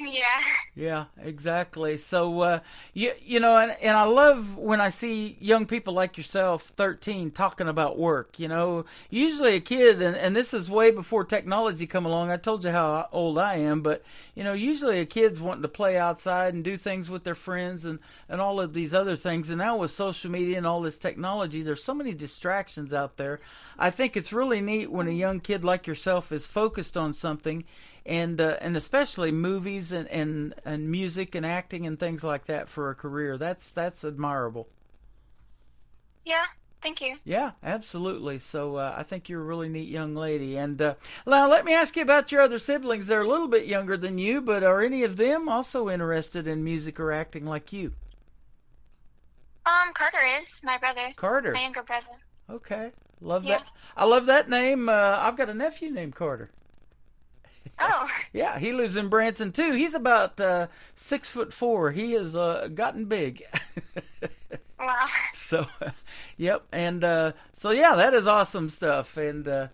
Yeah. Yeah, exactly. So, you know, and I love when I see young people like yourself, 13, talking about work. You know, usually a kid, and this is way before technology come along. I told you how old I am, but, you know, usually a kid's wanting to play outside and do things with their friends and all of these other things. And now with social media and all this technology, there's so many distractions out there. I think it's really neat when a young kid like yourself is focused on something. And especially movies and music and acting and things like that for a career. That's admirable. Yeah, thank you. Yeah, absolutely. So I think you're a really neat young lady. And now let me ask you about your other siblings. They're a little bit younger than you, but are any of them also interested in music or acting like you? Carter is my brother. Carter, my younger brother. Okay, love that. I love that name. I've got a nephew named Carter. Oh. Yeah, he lives in Branson too. He's about 6'4". He has gotten big. Wow. So, yep, and so yeah, that is awesome stuff. And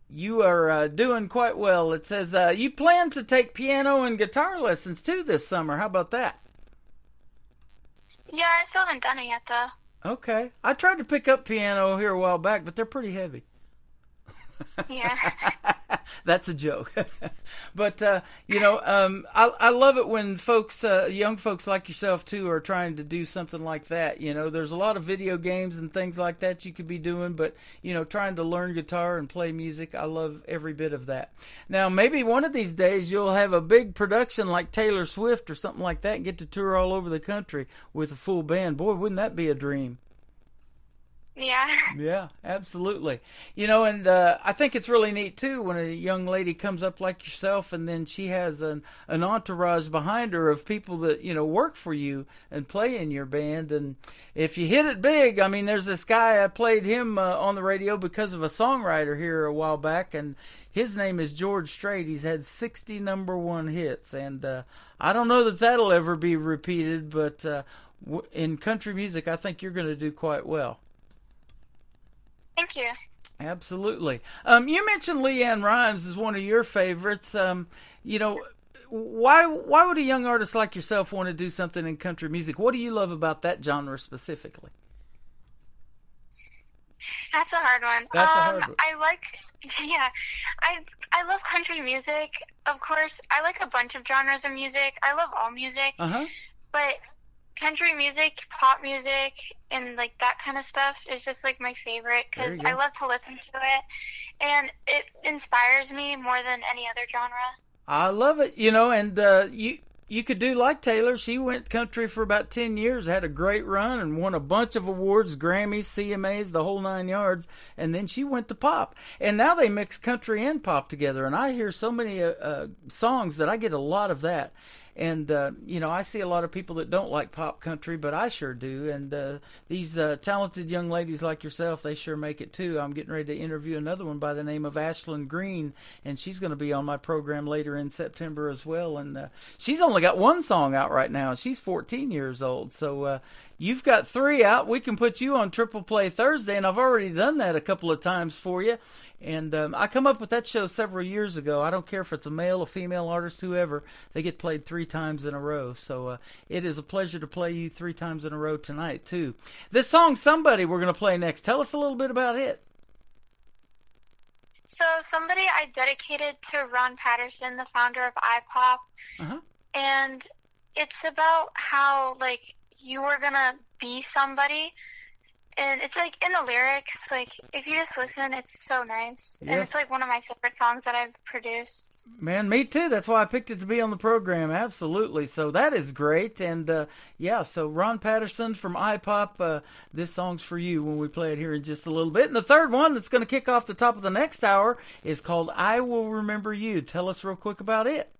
you are doing quite well. It says you plan to take piano and guitar lessons too this summer. How about that? Yeah, I still haven't done it yet though. Okay, I tried to pick up piano here a while back, but they're pretty heavy. Yeah. That's a joke. But, you know, I love it when folks, young folks like yourself, too, are trying to do something like that. You know, there's a lot of video games and things like that you could be doing, but, you know, trying to learn guitar and play music, I love every bit of that. Now, maybe one of these days you'll have a big production like Taylor Swift or something like that and get to tour all over the country with a full band. Boy, wouldn't that be a dream? Yeah. Yeah, absolutely. You know, and I think it's really neat, too, when a young lady comes up like yourself and then she has an entourage behind her of people that, you know, work for you and play in your band. And if you hit it big, I mean, there's this guy, I played him on the radio because of a songwriter here a while back, and his name is George Strait. He's had 60 #1 hits, and I don't know that that'll ever be repeated, but in country music, I think you're going to do quite well. Thank you. Absolutely. You mentioned LeAnn Rimes as one of your favorites. You know, why would a young artist like yourself want to do something in country music? What do you love about that genre specifically? That's a hard one. That's a hard one. I love country music. Of course, I like a bunch of genres of music. I love all music. But country music, pop music, and like that kind of stuff is just like my favorite because I love to listen to it, and it inspires me more than any other genre. I love it, you know, and you could do like Taylor. She went country for about 10 years, had a great run, and won a bunch of awards, Grammys, CMAs, the whole 9 yards, and then she went to pop. And now they mix country and pop together, and I hear so many songs that I get a lot of that. And, you know, I see a lot of people that don't like pop country, but I sure do. And these talented young ladies like yourself, they sure make it too. I'm getting ready to interview another one by the name of Ashlyn Green, and she's going to be on my program later in September as well. And she's only got one song out right now. She's 14 years old. So you've got 3 out. We can put you on Triple Play Thursday, and I've already done that a couple of times for you. And I come up with that show several years ago. I don't care if it's a male, a female artist, whoever. They get played 3 times in a row. So it is a pleasure to play you 3 times in a row tonight, too. This song, Somebody, we're going to play next. Tell us a little bit about it. So Somebody I dedicated to Ron Patterson, the founder of iPop. And it's about how, like, you were going to be somebody, And it's like in the lyrics, like if you just listen, it's so nice. Yes. And it's like one of my favorite songs that I've produced. Man, me too. That's why I picked it to be on the program. Absolutely. So that is great. And yeah, so Ron Patterson from iPop, this song's for you when we play it here in just a little bit. And the third one that's going to kick off the top of the next hour is called I Will Remember You. Tell us real quick about it.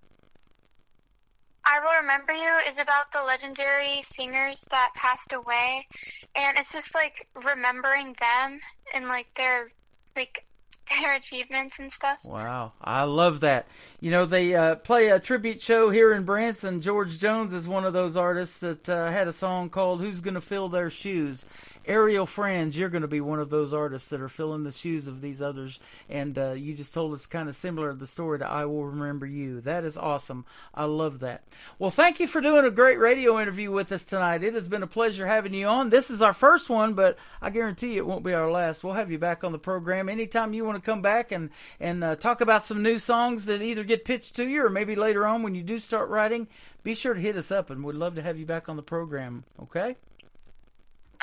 I Will Remember You is about the legendary singers that passed away, and it's just like remembering them and like their achievements and stuff. Wow, I love that. You know, they play a tribute show here in Branson. George Jones is one of those artists that had a song called Who's Gonna Fill Their Shoes? Ariel Franz, you're going to be one of those artists that are filling the shoes of these others, and you just told us kind of similar the story to I Will Remember You. That is awesome. I love that. Well, thank you for doing a great radio interview with us tonight. It has been a pleasure having you on. This is our first one, but I guarantee it won't be our last. We'll have you back on the program anytime you want to come back and talk about some new songs that either get pitched to you or maybe later on when you do start writing. Be sure to hit us up, and we'd love to have you back on the program, okay?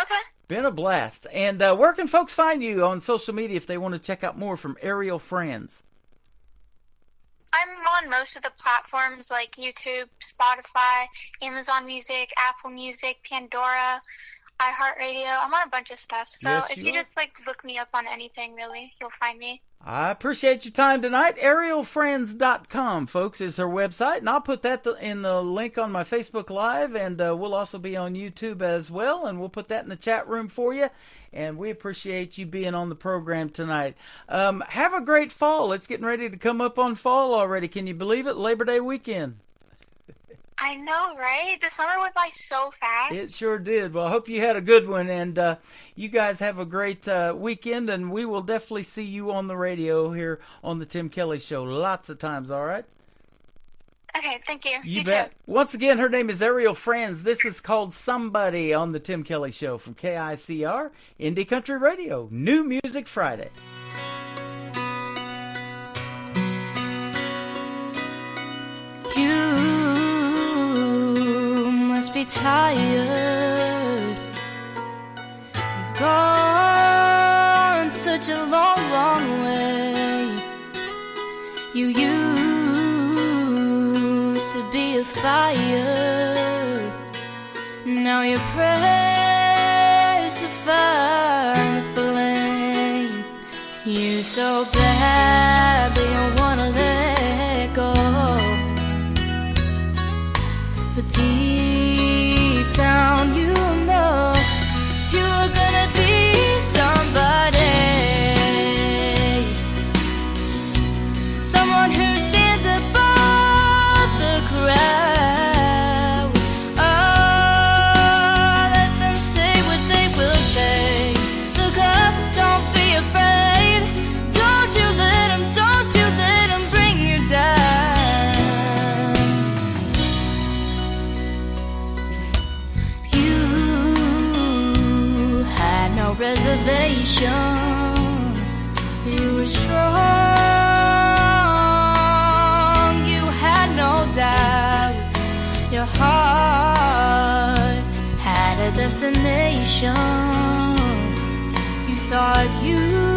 Okay. Been a blast. And where can folks find you on social media if they want to check out more from Ariel Franz? I'm on most of the platforms like YouTube, Spotify, Amazon Music, Apple Music, Pandora, iHeartRadio. I'm on a bunch of stuff. So Yes, if you you are. just like look me up on anything, really, you'll find me. I appreciate your time tonight. ArielFriends.com, folks, is her website, and I'll put that in the link on my Facebook Live, and we'll also be on YouTube as well, and we'll put that in the chat room for you, and we appreciate you being on the program tonight. Have a great fall. It's getting ready to come up on fall already. Can you believe it? Labor Day weekend. I know, right? The summer went by so fast. It sure did. Well, I hope you had a good one, and you guys have a great weekend, and we will definitely see you on the radio here on the Tim Kelly Show lots of times, all right? Okay, thank you. You bet. Too. Once again, her name is Ariel Franz. This is called Somebody on the Tim Kelly Show from KICR, Indie Country Radio, New Music Friday. You must be tired. You've gone such a long, long way. You used to be a fire. Now you praise the fire and the flame. You so badly wanna let go, but deep down you know you're gonna be somebody, someone who stands above the crowd. Oh, let them say what they will say. Look up, don't be afraid. Don't you let them bring you down. You had no reservations. You were strong. You had no doubts. Your heart had a destination. You thought you'd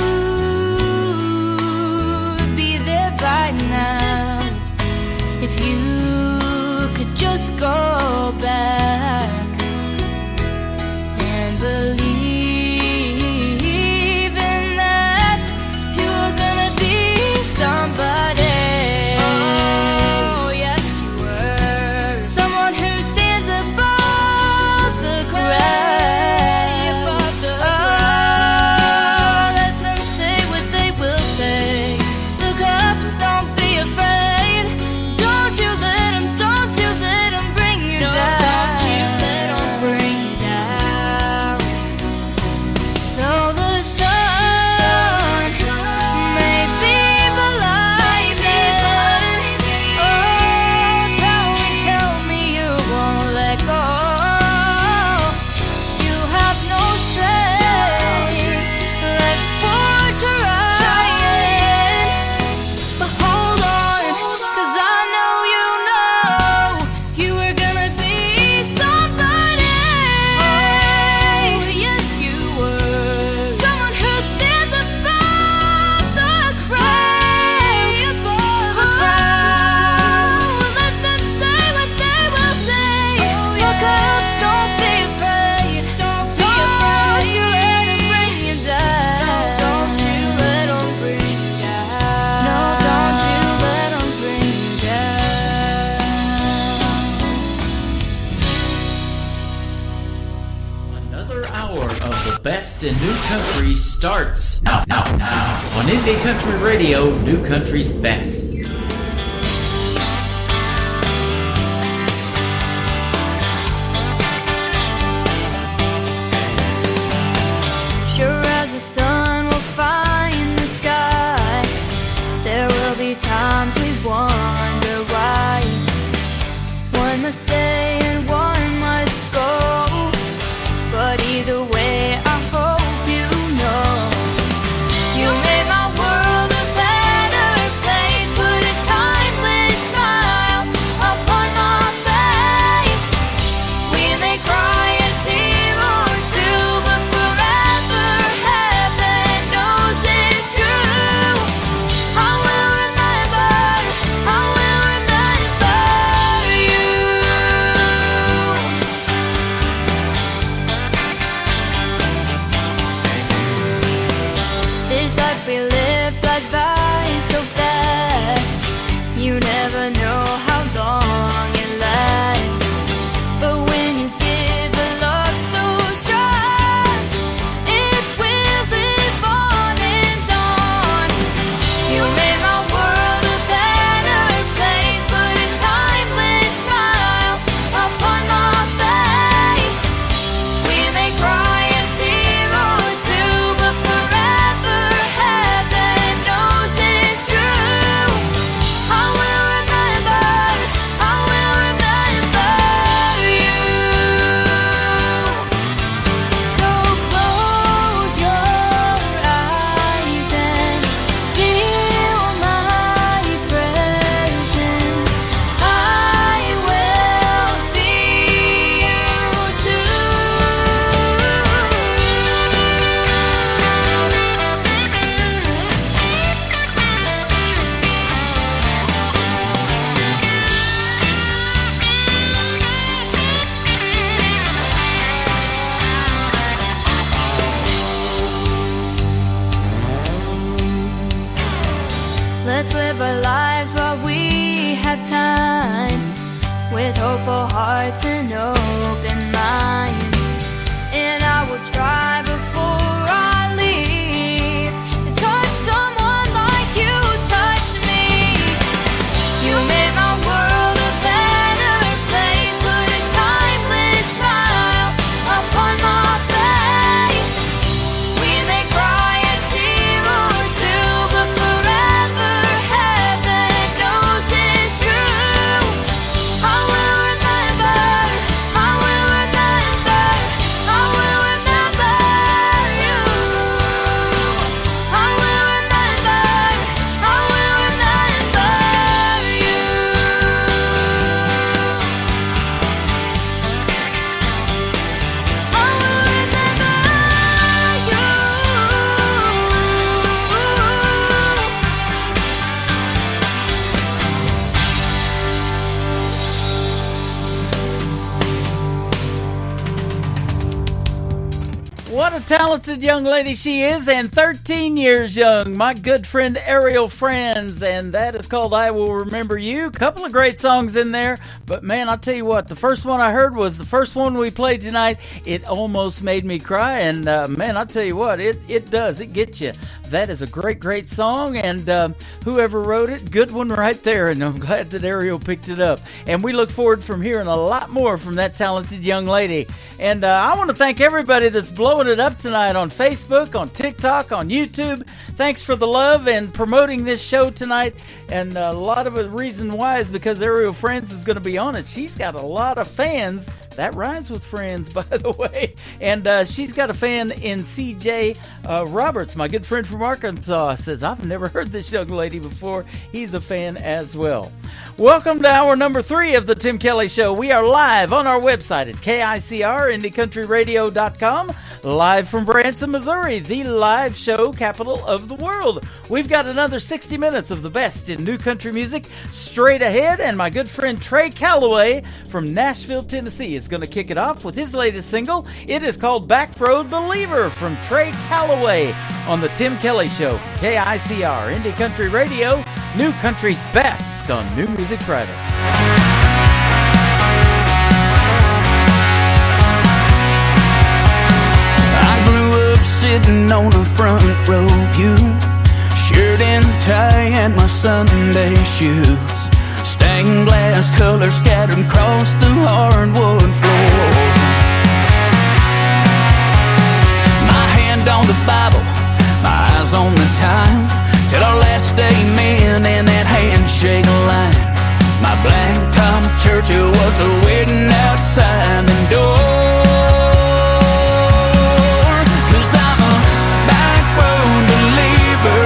be there by now if you could just go back and believe in that you were gonna be somebody. Oh, yes you were. Someone who stands above the crowd. Oh, let them say what they will say. Look up, don't be afraid. Don't you let them bring you down. Don't you let of the best in new country starts now on Indie Country Radio, New Country's Best. Sure as the sun will find the sky, there will be times we wonder why. One must stay and one must go, but either way I hope you know you made my world a better place. Put a timeless smile upon my face. We may cry a tear or two, but forever heaven knows it's true. I will remember you. This life we live flies by so fast. You never know how long it lasts. But when you give a love so strong, it will live on and on. You made my world a better place. Put a timeless smile upon my face. We may cry a tear or two, but forever heaven knows it's true. I will remember you. So close your eyes and feel my presence. I will see you Let's live our lives while we have time, with hopeful hearts and open minds. And I will try before I leave to touch someone like you touched me. You made my world a better place. Put a timeless smile upon my face. We may cry a tear or two, but forever heaven knows it's true. I will remember What a talented young lady she is, and 13 years young. My good friend Ariel Franz, and that is called I Will Remember You. Couple of great songs in there, but man, I'll tell you what, the first one I heard was the first one we played tonight. It almost made me cry, and man, I'll tell you what, it does. It gets you. That is a great, great song, and whoever wrote it, good one right there, and I'm glad that Ariel picked it up. And we look forward from hearing a lot more from that talented young lady. And I want to thank everybody that's blowing it up tonight on Facebook, on TikTok, on YouTube. Thanks for the love and promoting this show tonight. And a lot of the reason why is because Ariel Franz is going to be on it. She's got a lot of fans. That rhymes with friends, by the way. And she's got a fan in CJ Roberts, my good friend from Arkansas, says, I've never heard this young lady before. He's a fan as well. Welcome to hour number 3 of the Tim Kelly Show. We are live on our website at KICR, IndieCountryRadio.com, live from Branson, Missouri, the live show capital of the world. We've got another 60 minutes of the best in new country music straight ahead, and my good friend Trey Calloway from Nashville, Tennessee is going to kick it off with his latest single. It is called Backroad Believer from Trey Calloway on the Tim Kelly Show from KICR, Indie Country Radio, New Country's best on New Music Friday. I sitting on a front row pew, shirt and tie and my Sunday shoes, stained glass color scattered across the hardwood floor. My hand on the Bible, my eyes on the time, till our last amen and that handshake line. My blacktop church was waiting outside the door. 'Cause I'm a back road believer,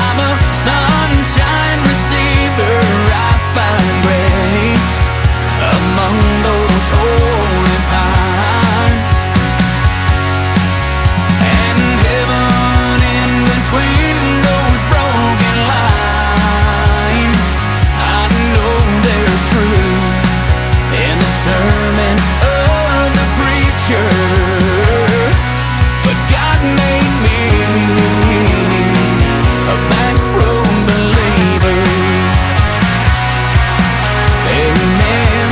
I'm a sunshine receiver. I find grace among those holy pines, and heaven in between those broken lines. I know there's truth in the sermon of the preacher, but God made me a back road believer. Amen.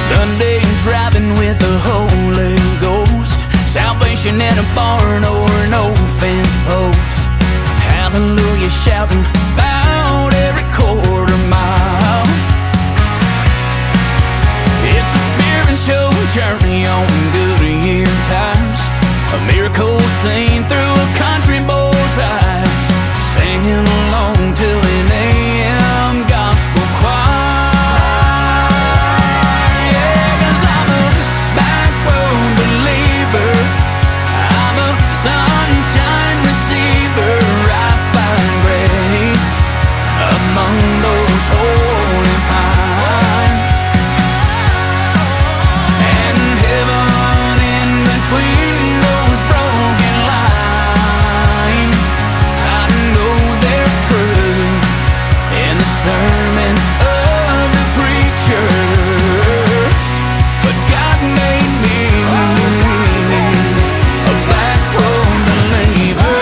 Sunday driving with the Holy Ghost, salvation in a barn or an old fence post, hallelujah shouting about every quarter mile. It's a spiritual journey on good year times, a miracle seen through a country boy's eyes, singing along to an AM gospel choir. Yeah, 'cause I'm a back road believer, I'm a sunshine receiver. I find grace among those holy pines, and heaven in between those broken lines. I know there's truth in the sermon of the preacher, but God made me a back road believer.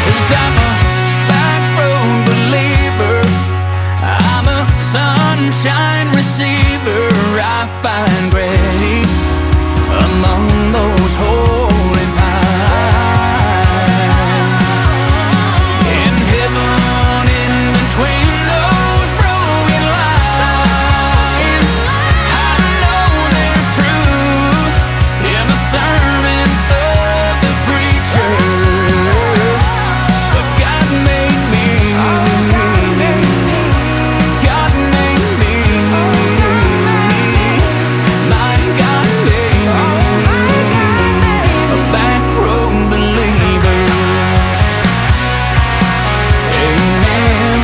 Cause I'm a back road believer, I'm a sunshine receiver. I find grace among those holy pines, in heaven in between those broken lines. I know there's truth in the sermon of the preacher, but God made me, God made me, my God made me a back road believer. Amen.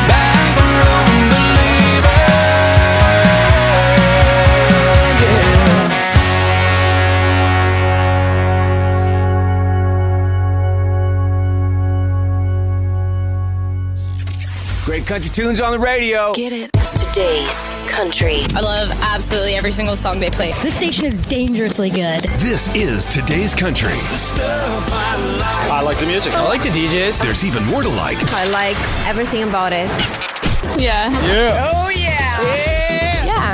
Back road believer. Yeah. Great country tunes on the radio. Get it? Today's country. I love absolutely every single song they play. This station is dangerously good. This is Today's Country. I like the music. I like the DJs. There's even more to like. I like everything about it. Yeah. Yeah. Oh, yeah.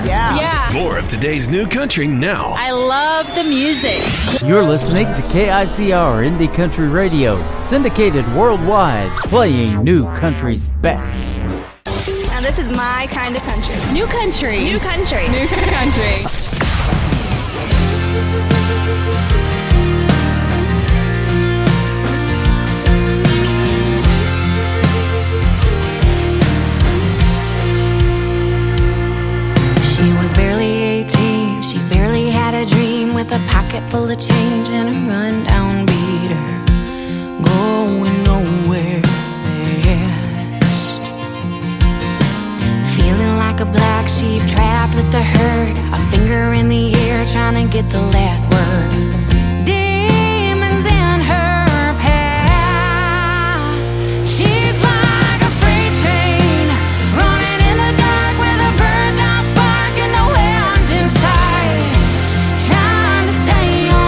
Yeah. More of today's new country now. I love the music. You're listening to KICR Indie Country Radio, syndicated worldwide, playing new country's best. Now this is my kind of country. New country. New country. New country. She was barely 18, she barely had a dream, with a pocket full of change and a rundown beater, going nowhere fast. Feeling like a black sheep trapped with the herd, a finger in the air trying to get the last word. Demons in her path. She's like a freight train running in the dark with a burned out spark and no end in sight, trying to stay on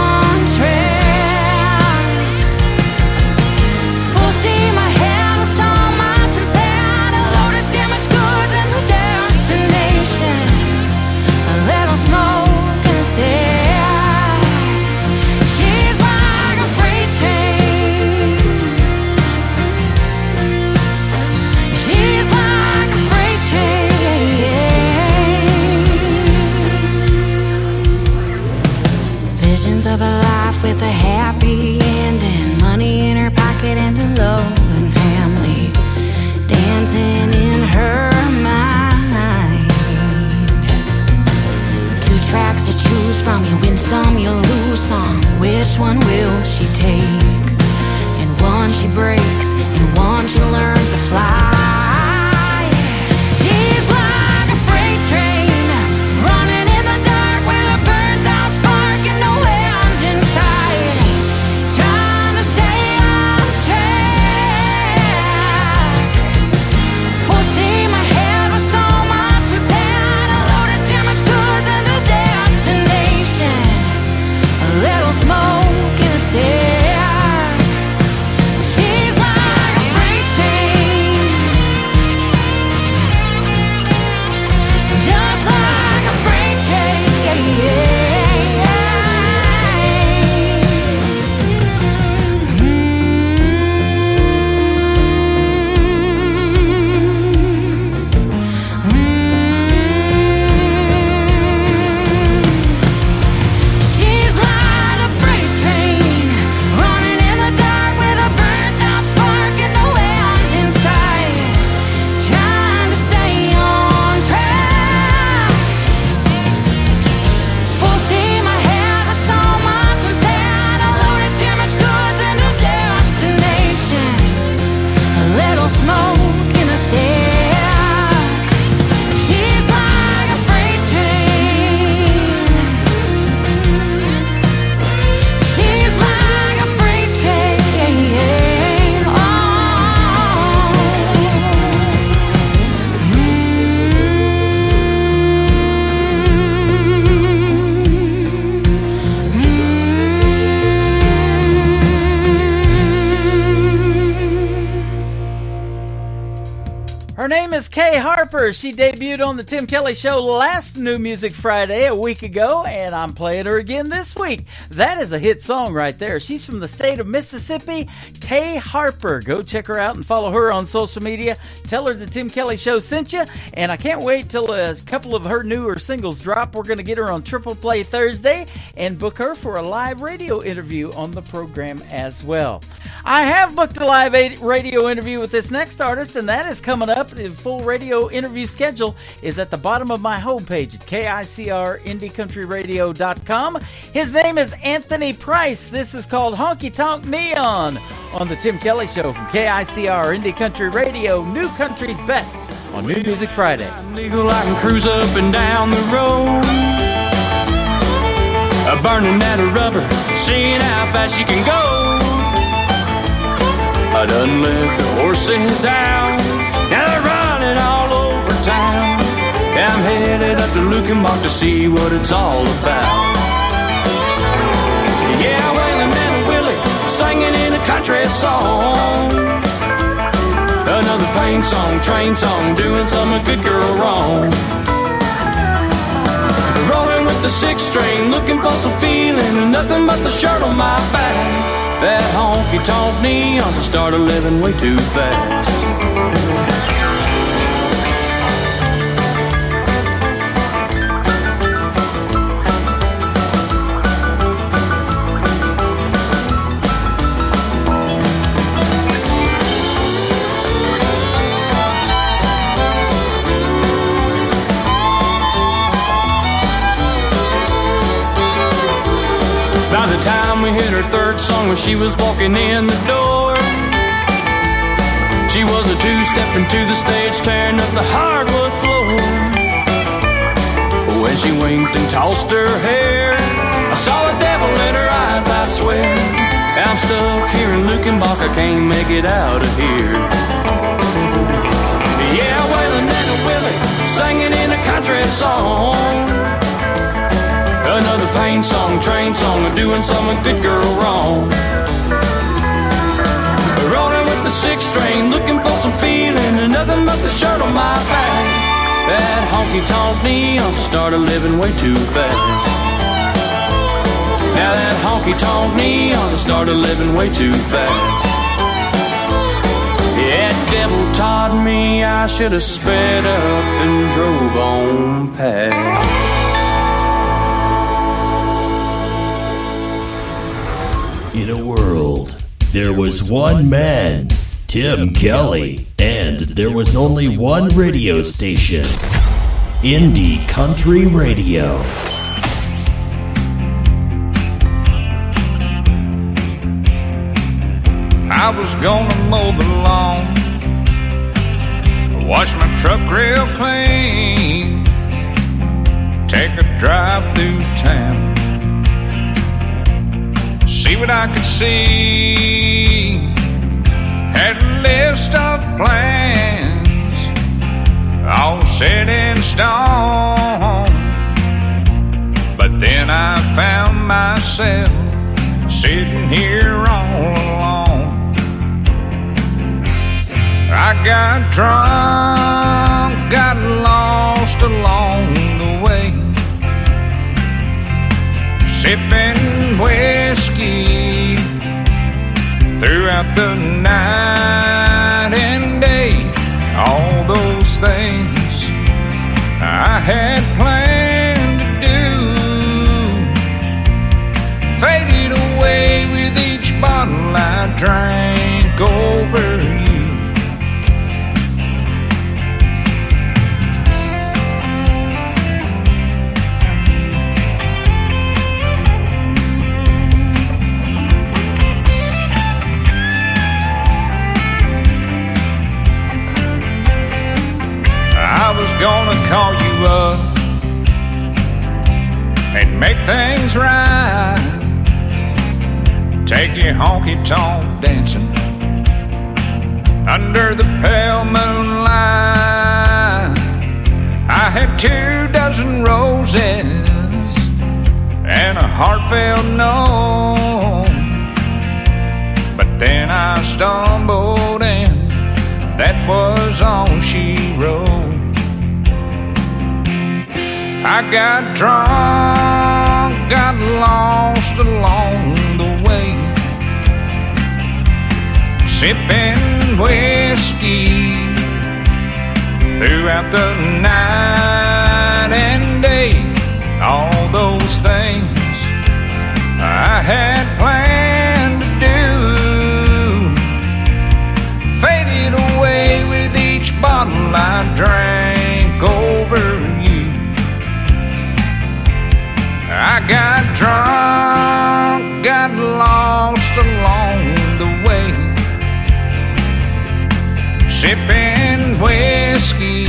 Visions of a life with a happy ending, money in her pocket and a loving family dancing in her mind. Two tracks to choose from, you win some, you lose some. Which one will she take? And one she breaks, and one she learns to fly. She's like a freight train running in the dark with a burnt out spark and no end in sight, trying to stay on track. Full steam ahead with so much inside, a load of damaged goods and a destination, a little smoke in the stack. She's like a freight train, just like a freight train, She's like a freight train running in the dark with a burnt out spark and no end in sight, trying to stay on track. Full steam ahead with so much inside, a load of damaged goods and a destination, a little smoke in a stack. She's like a freight train. She's like a freight train. Oh. Her name is Kay Harper. She debuted on the Tim Kelly Show last New Music Friday a week ago, and I'm playing her again this week. That is a hit song right there. She's from the state of Mississippi, Kay Harper. Go check her out and follow her on social media. Tell her the Tim Kelly Show sent you, and I can't wait till a couple of her newer singles drop. We're going to get her on Triple Play Thursday and book her for a live radio interview on the program as well. I have booked a live radio interview with this next artist, and that is coming up. The full radio interview schedule is at the bottom of my homepage at KICRIndieCountryRadio.com. His name is Anthony Price. This is called Honky Tonk Neon on the Tim Kelly Show from KICR Indie Country Radio, New Country's Best on New Music Friday. Legal, I can cruise up and down the road, burning that rubber, seeing how fast you can go. I done let the horses out, now they're running all over town. I'm headed up to Lukenbach to see what it's all about. Yeah, Waylon and Willie singing in a country song, another pain song, train song, doing some a good girl wrong. Rolling with the 6-string, looking for some feeling, and nothing but the shirt on my back. That honky-tonk neons, I started living way too fast. By the time we hit her third song, when she was walking in the door, she was a two-stepping to the stage, tearing up the hardwood floor. When she winked and tossed her hair, I saw the devil in her eyes, I swear. I'm stuck here in Lukenbach, I can't make it out of here. Yeah, Waylon and Willie singing in a country song, another pain song, train song, or doing some good girl wrong. Rolling with the 6-string, looking for some feeling, and nothing but the shirt on my back. That honky-tonk neon started living way too fast. Now that honky-tonk neon started living way too fast. Yeah, devil taught me I should have sped up and drove on past. a world, there was one man, Tim Kelly, and there was only one radio station, Indie Country Radio. I was gonna mow the lawn, wash my truck real clean, take a drive through town, see what I could see. Had a list of plans, all set in stone. But then I found myself sitting here all alone. I got drunk, got lost along the way, sipping whiskey throughout the night and day. All those things I had planned to do faded away with each bottle I drank over you. I was gonna call you up and make things right, take you honky-tonk dancing under the pale moonlight. I had 24 roses and a heartfelt no, but then I stumbled and that was all she wrote. I got drunk, got lost along the way, sipping whiskey throughout the night and day. All those things I had planned to do faded away with each bottle I drank over you. I got drunk, got lost along the way, sipping whiskey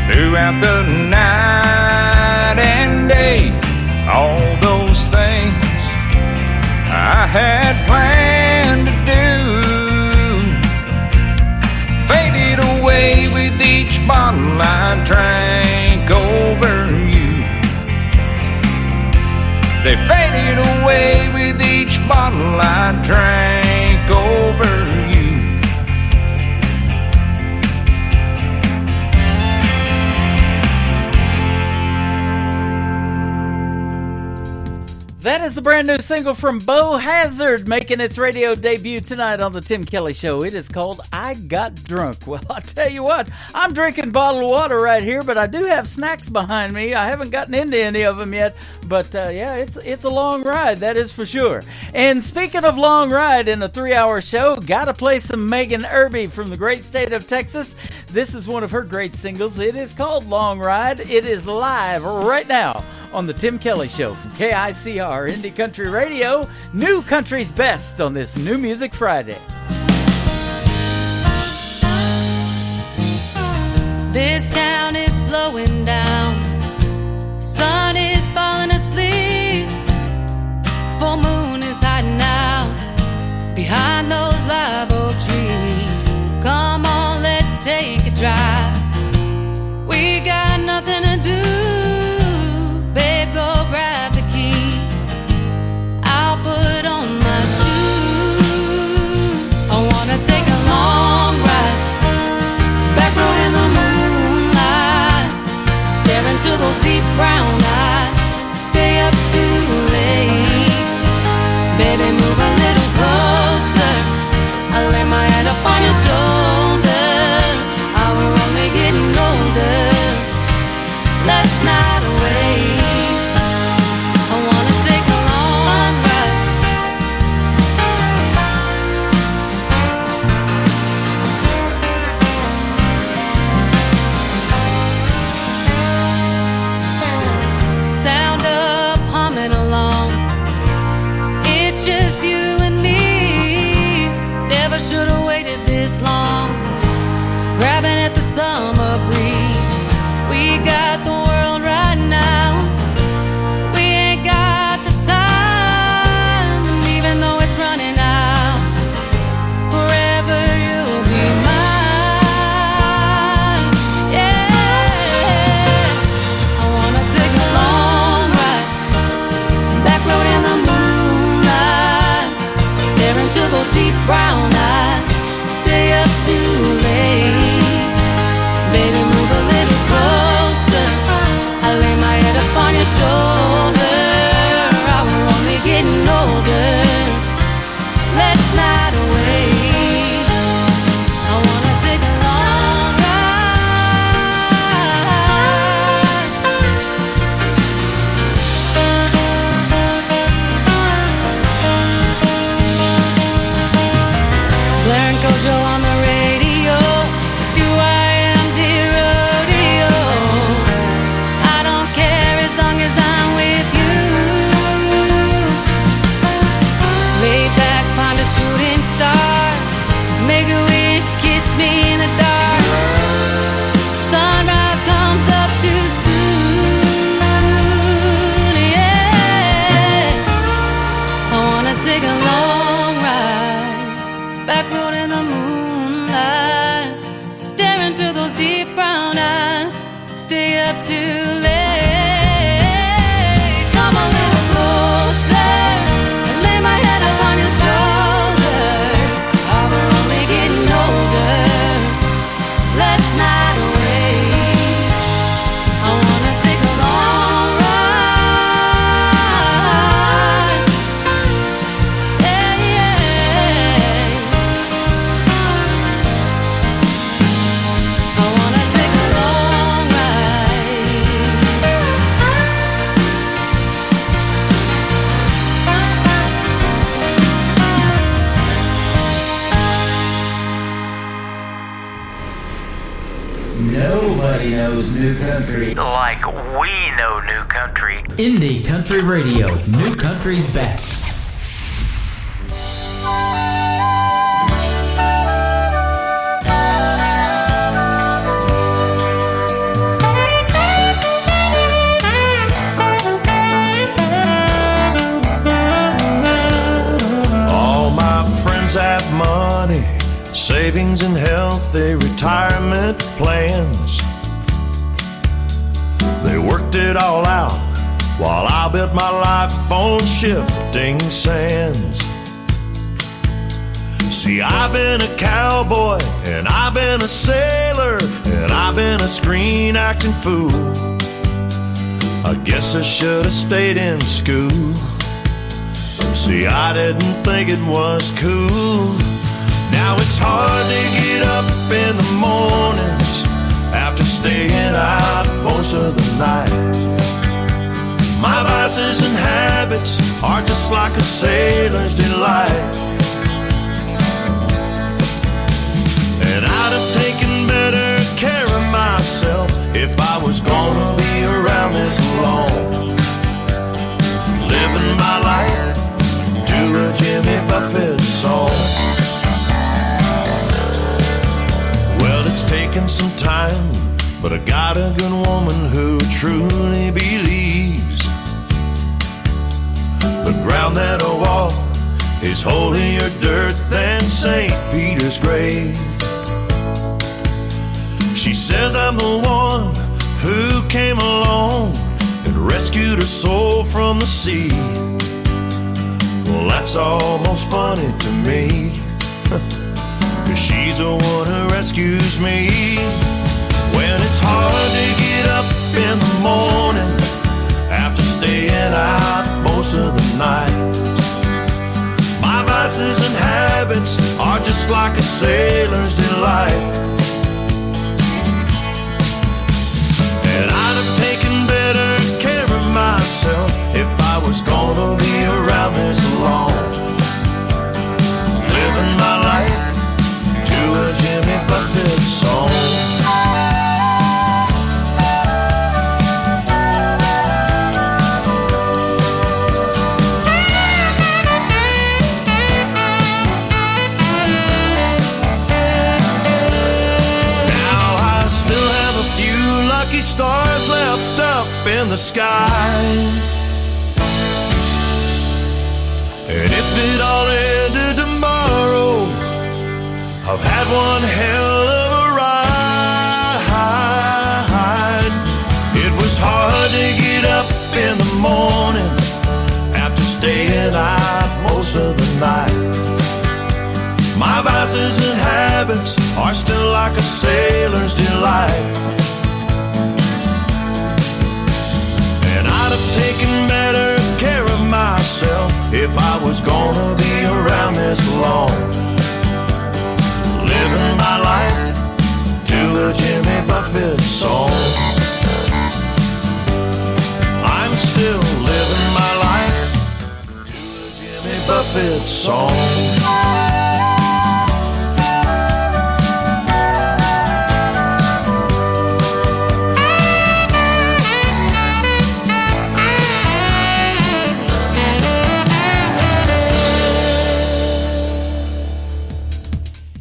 throughout the night and day. All those things I had planned to do faded away with each bottle I drank over you. They faded away with each bottle I drank over you. That is the brand new single from Biohazard, making its radio debut tonight on the Tim Kelly Show. It is called I Got Drunk. Well, I'll tell you what, I'm drinking bottled water right here, but I do have snacks behind me. I haven't gotten into any of them yet, but yeah, it's a long ride, that is for sure. And speaking of long ride in a 3-hour show, gotta play some Megan Irby from the great state of Texas. This is one of her great singles. It is called Long Ride. It is live right now on the Tim Kelly Show from KICR Indie Country Radio, New Country's Best on this New Music Friday. This town is slowing down, sun is falling asleep, full moon is hiding out behind those live oak trees. Come on, let's take a drive, we got nothing to do. Babe, go grab the key, I'll put on my shoes. I wanna take a long ride, back road in the moonlight, stare into those deep brown eyes, Nobody knows new country like we know new country. Indie Country Radio, new country's best. All my friends have money, savings and healthy retirement plans. They worked it all out while I built my life on shifting sands. See, I've been a cowboy, and I've been a sailor, and I've been a screen acting fool. I guess I should have stayed in school. See, I didn't think it was cool. Now it's hard to get up in the mornings after staying out most of the night. My vices and habits are just like a sailor's delight. And I'd have taken better care of myself if I was gonna be around this long. Living my life to a Jimmy Buffett song. Well, it's taken some time, but I got a good woman who truly believes the ground that I walk is holier dirt than St. Peter's grave. She says I'm the one who came along and rescued her soul from the sea. Well, that's almost funny to me, 'cause she's the one who rescues me. When it's hard to get up in the morning after staying out most of the night. My vices and habits are just like a sailor's delight. And I'd have taken better care of myself if I was gonna be around this long. Living my life to a Jimmy Buffett song. Stars left up in the sky. And if it all ended tomorrow, I've had one hell of a ride. It was hard to get up in the morning after staying out most of the night. My vices and habits are still like a sailor's delight. I'd have taken better care of myself if I was gonna be around this long. Living my life to a Jimmy Buffett song. I'm still living my life to a Jimmy Buffett song.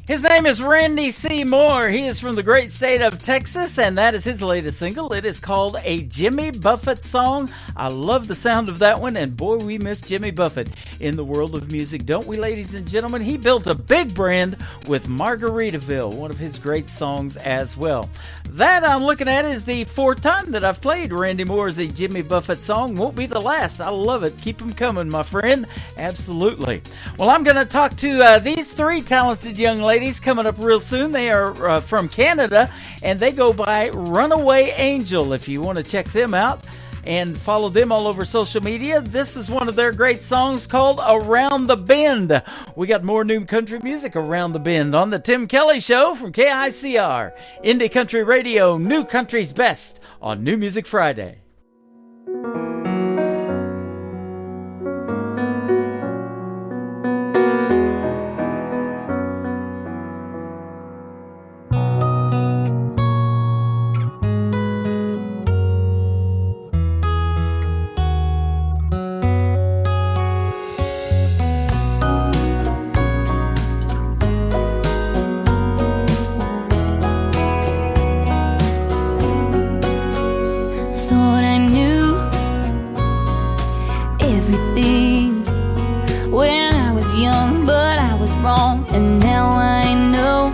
His name is Randy C. Moore. He is from the great state of Texas, and that is his latest single. It is called A Jimmy Buffett Song. I love the sound of that one, and boy, we miss Jimmy Buffett in the world of music, don't we, ladies and gentlemen? He built a big brand with Margaritaville, one of his great songs as well. That I'm looking at is the fourth time that I've played Randy Moore's A Jimmy Buffett Song. Won't be the last. I love it. Keep them coming, my friend. Absolutely. Well, I'm going to talk to these three talented young ladies coming up real soon. They are from Canada, and they go by Runaway Angel. If you want to check them out and follow them all over social media, this is one of their great songs called Around the Bend. We got more new country music around the bend on the Tim Kelly Show from KICR. Indie Country Radio, New Country's Best on New Music Friday. everything when I was young, but I was wrong. And now I know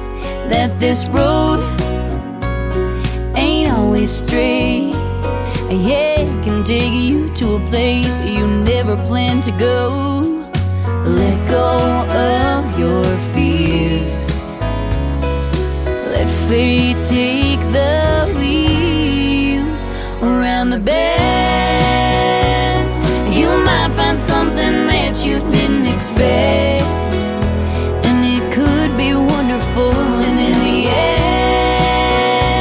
that this road ain't always straight. Yeah, it can take you to a place you never planned to go. Let go of your fears. Let fate take the wheel. Around the bend, you might find something that you didn't expect, and it could be wonderful. And in the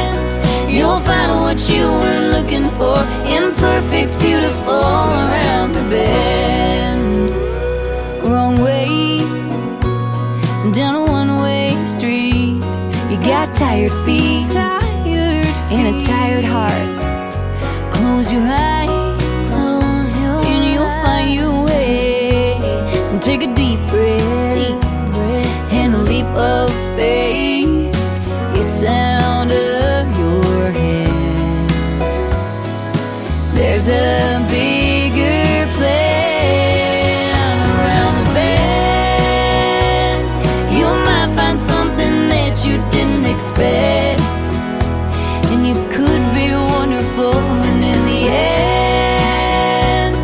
end, you'll find what you were looking for. Imperfect, beautiful. Around the bend, wrong way, down a one-way street. You got tired feet, and a tired heart. Close your eyes, and you'll find your way. And take a deep breath, and a leap of faith. It's out of your hands. There's a bigger plan. Around the bend, you might find something that you didn't expect, and you could be wonderful. And in the end,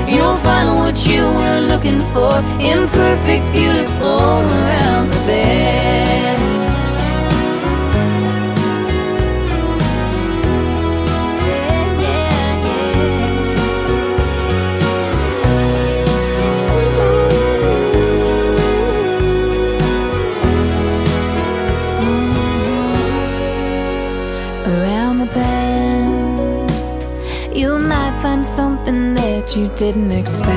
you'll find what you were looking for. Imperfect, beautiful. Around the bend. Something that you didn't expect,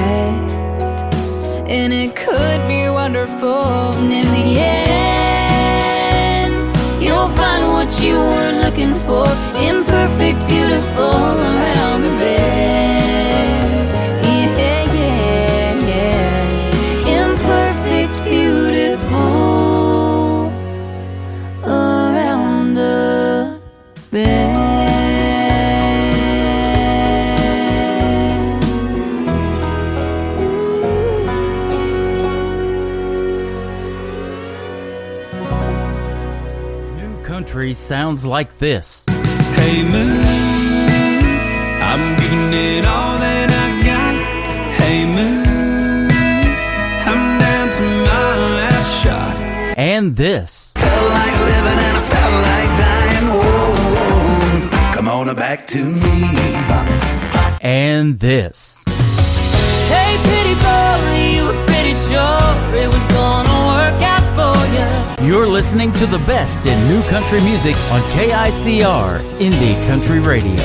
and it could be wonderful. And in the end, you'll find what you were looking for. Imperfect, beautiful. Around the bend. Yeah, yeah, yeah. Imperfect, beautiful. Around the bend. Sounds like this. Hey moon, I'm giving it all that I got. Hey moon, I'm down to my last shot. And this. Felt like living and I felt like dying. Whoa, come on back to me. And this. Hey pretty boy, you were pretty sure it was gonna work out for you. You're listening to the best in new country music on KICR Indie Country Radio.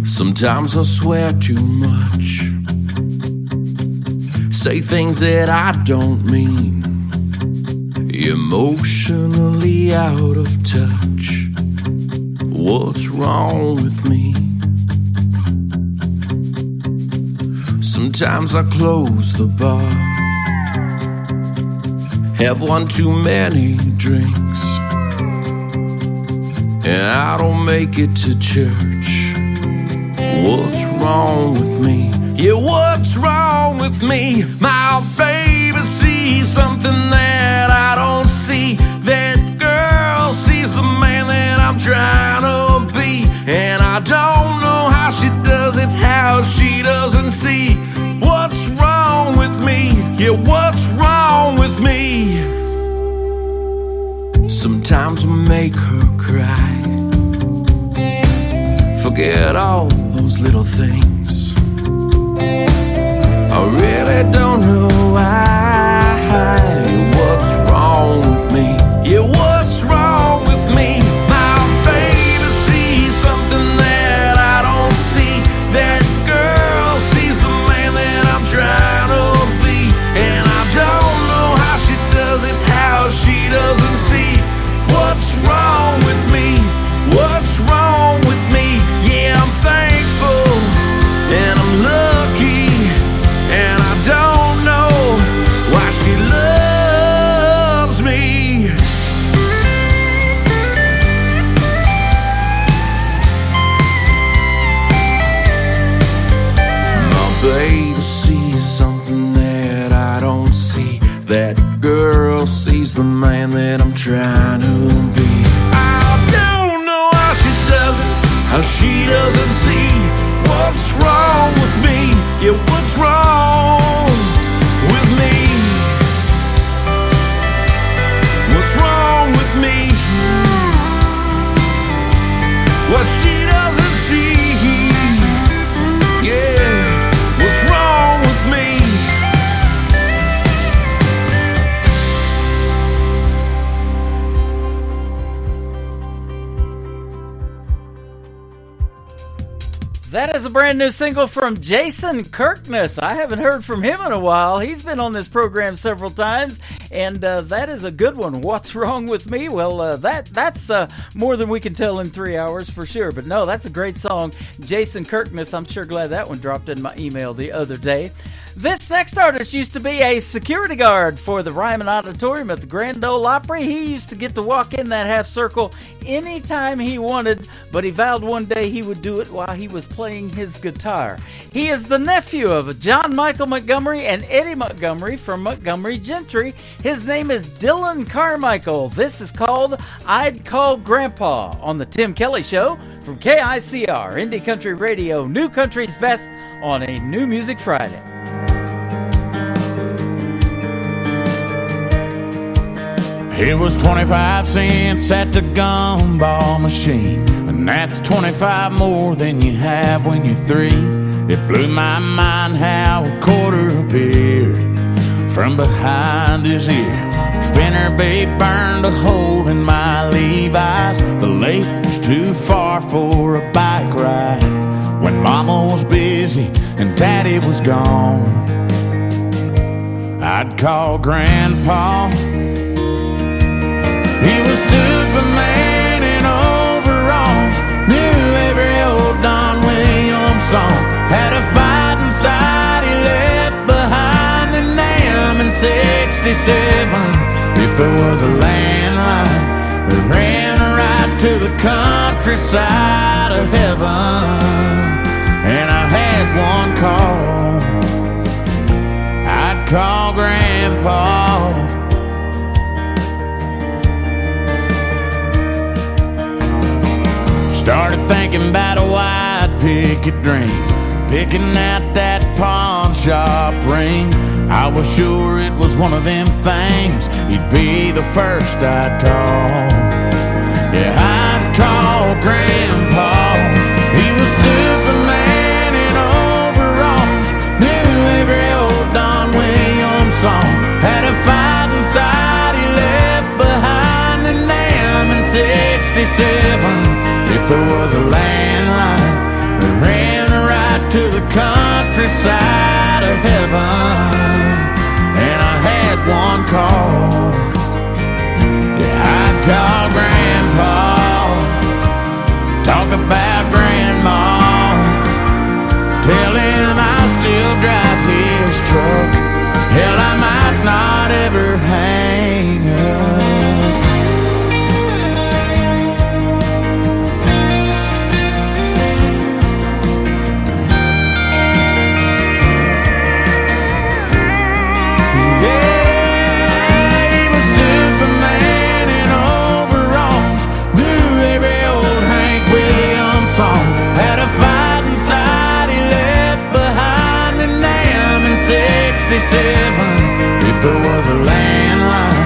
Sometimes I swear too much, say things that I don't mean, emotionally out of touch. What's wrong with me? Sometimes I close the bar, have one too many drinks, and I don't make it to church. What's wrong with me? Yeah, what's wrong with me? My baby sees something that I don't see. That girl sees the man that I'm trying to be, and I don't know how she does it, how she doesn't see. What's wrong with me? Yeah, what's wrong with me? Sometimes I make her cry, forget all those little things. I really don't know why. What's wrong with me? Yeah, what's wrong with me? My baby sees something that I don't see. That girl sees the man that I'm trying to be, and I don't know how she does it, how she doesn't see. What's wrong with me? What's wrong with me? Yeah, I'm thankful and I'm lucky, and I don't know how she doesn't see what's wrong with me. Yeah, what's wrong with me? What's wrong with me? What she doesn't see. Yeah, what's wrong with me? That is a brand new single from Jason Kirkness. I haven't heard from him in a while. He's been on this program several times, and that is a good one. What's wrong with me? Well, that's more than we can tell in 3 hours for sure. But no, that's a great song. Jason Kirkness, I'm sure glad that one dropped in my email the other day. This next artist used to be a security guard for the Ryman Auditorium at the Grand Ole Opry. He used to get to walk in that half circle anytime he wanted, but he vowed one day he would do it while he was playing his guitar. He is the nephew of John Michael Montgomery and Eddie Montgomery from Montgomery Gentry. His name is Dylan Carmichael. This is called I'd Call Grandpa on the Tim Kelly Show from KICR, Indie Country Radio, New Country's Best on a New Music Friday. It was 25 cents at the gumball machine, and that's 25 more than you have when you're 3. It blew my mind how a quarter appeared from behind his ear. Spinnerbait burned a hole in my Levi's. The lake was too far for a bike ride when Mama was busy and Daddy was gone. I'd call Grandpa. He was Superman in overalls, knew every old Don Williams song, had a fight inside he left behind in Nam in 67. If there was a landline that ran right to the countryside of heaven, and I had one call, I'd call Grandpa. Started thinking about a white picket dream, picking out that pawn shop ring. I was sure it was one of them things, he'd be the first I'd call. Yeah, I'd call Grandpa. He was Superman in overalls, knew every old Don Williams song, had a fight inside he left behind in Nam in 67. If there was a landline that ran right to the countryside of heaven, and I had one call, yeah, I'd call Grandpa. Talk about Grandma, tell him I'll still drive his truck. Hell, I might not ever hang up. Had a fight inside he left behind in Nam in 67. If there was a landline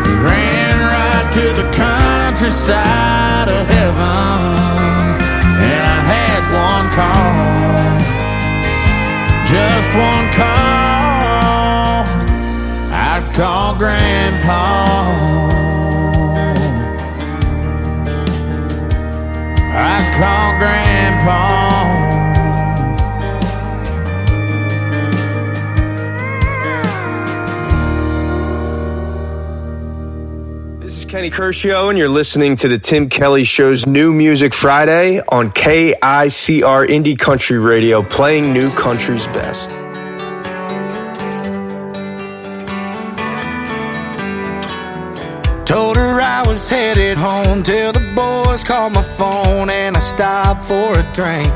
that ran right to the countryside of heaven, and I had one call, just one call, I'd call Grandpa. I'd call Grandpa. This is Kenny Kershaw, and you're listening to the Tim Kelly Show's New Music Friday on KICR Indie Country Radio, playing New Country's best. Told her I was headed home till the boys called my phone and I stopped for a drink.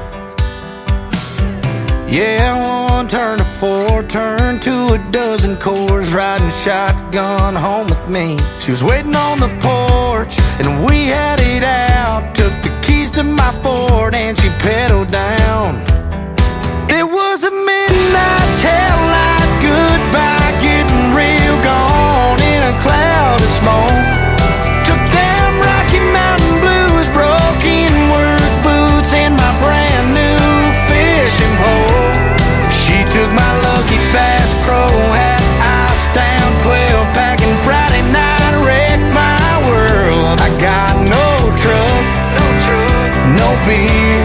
Yeah, one turn to 4, turn to a dozen Coors, riding shotgun home with me. She was waiting on the porch and we had it out took the keys to my Ford and she pedaled down. It was a midnight taillight goodbye, getting real gone in a cloud of smoke. Took them Rocky Mountain blues, broken work boots, and my brand new fishing pole. She took my Lucky Bass Pro hat, ice down 12 pack, and Friday night wrecked my world. I got no truck, no beer,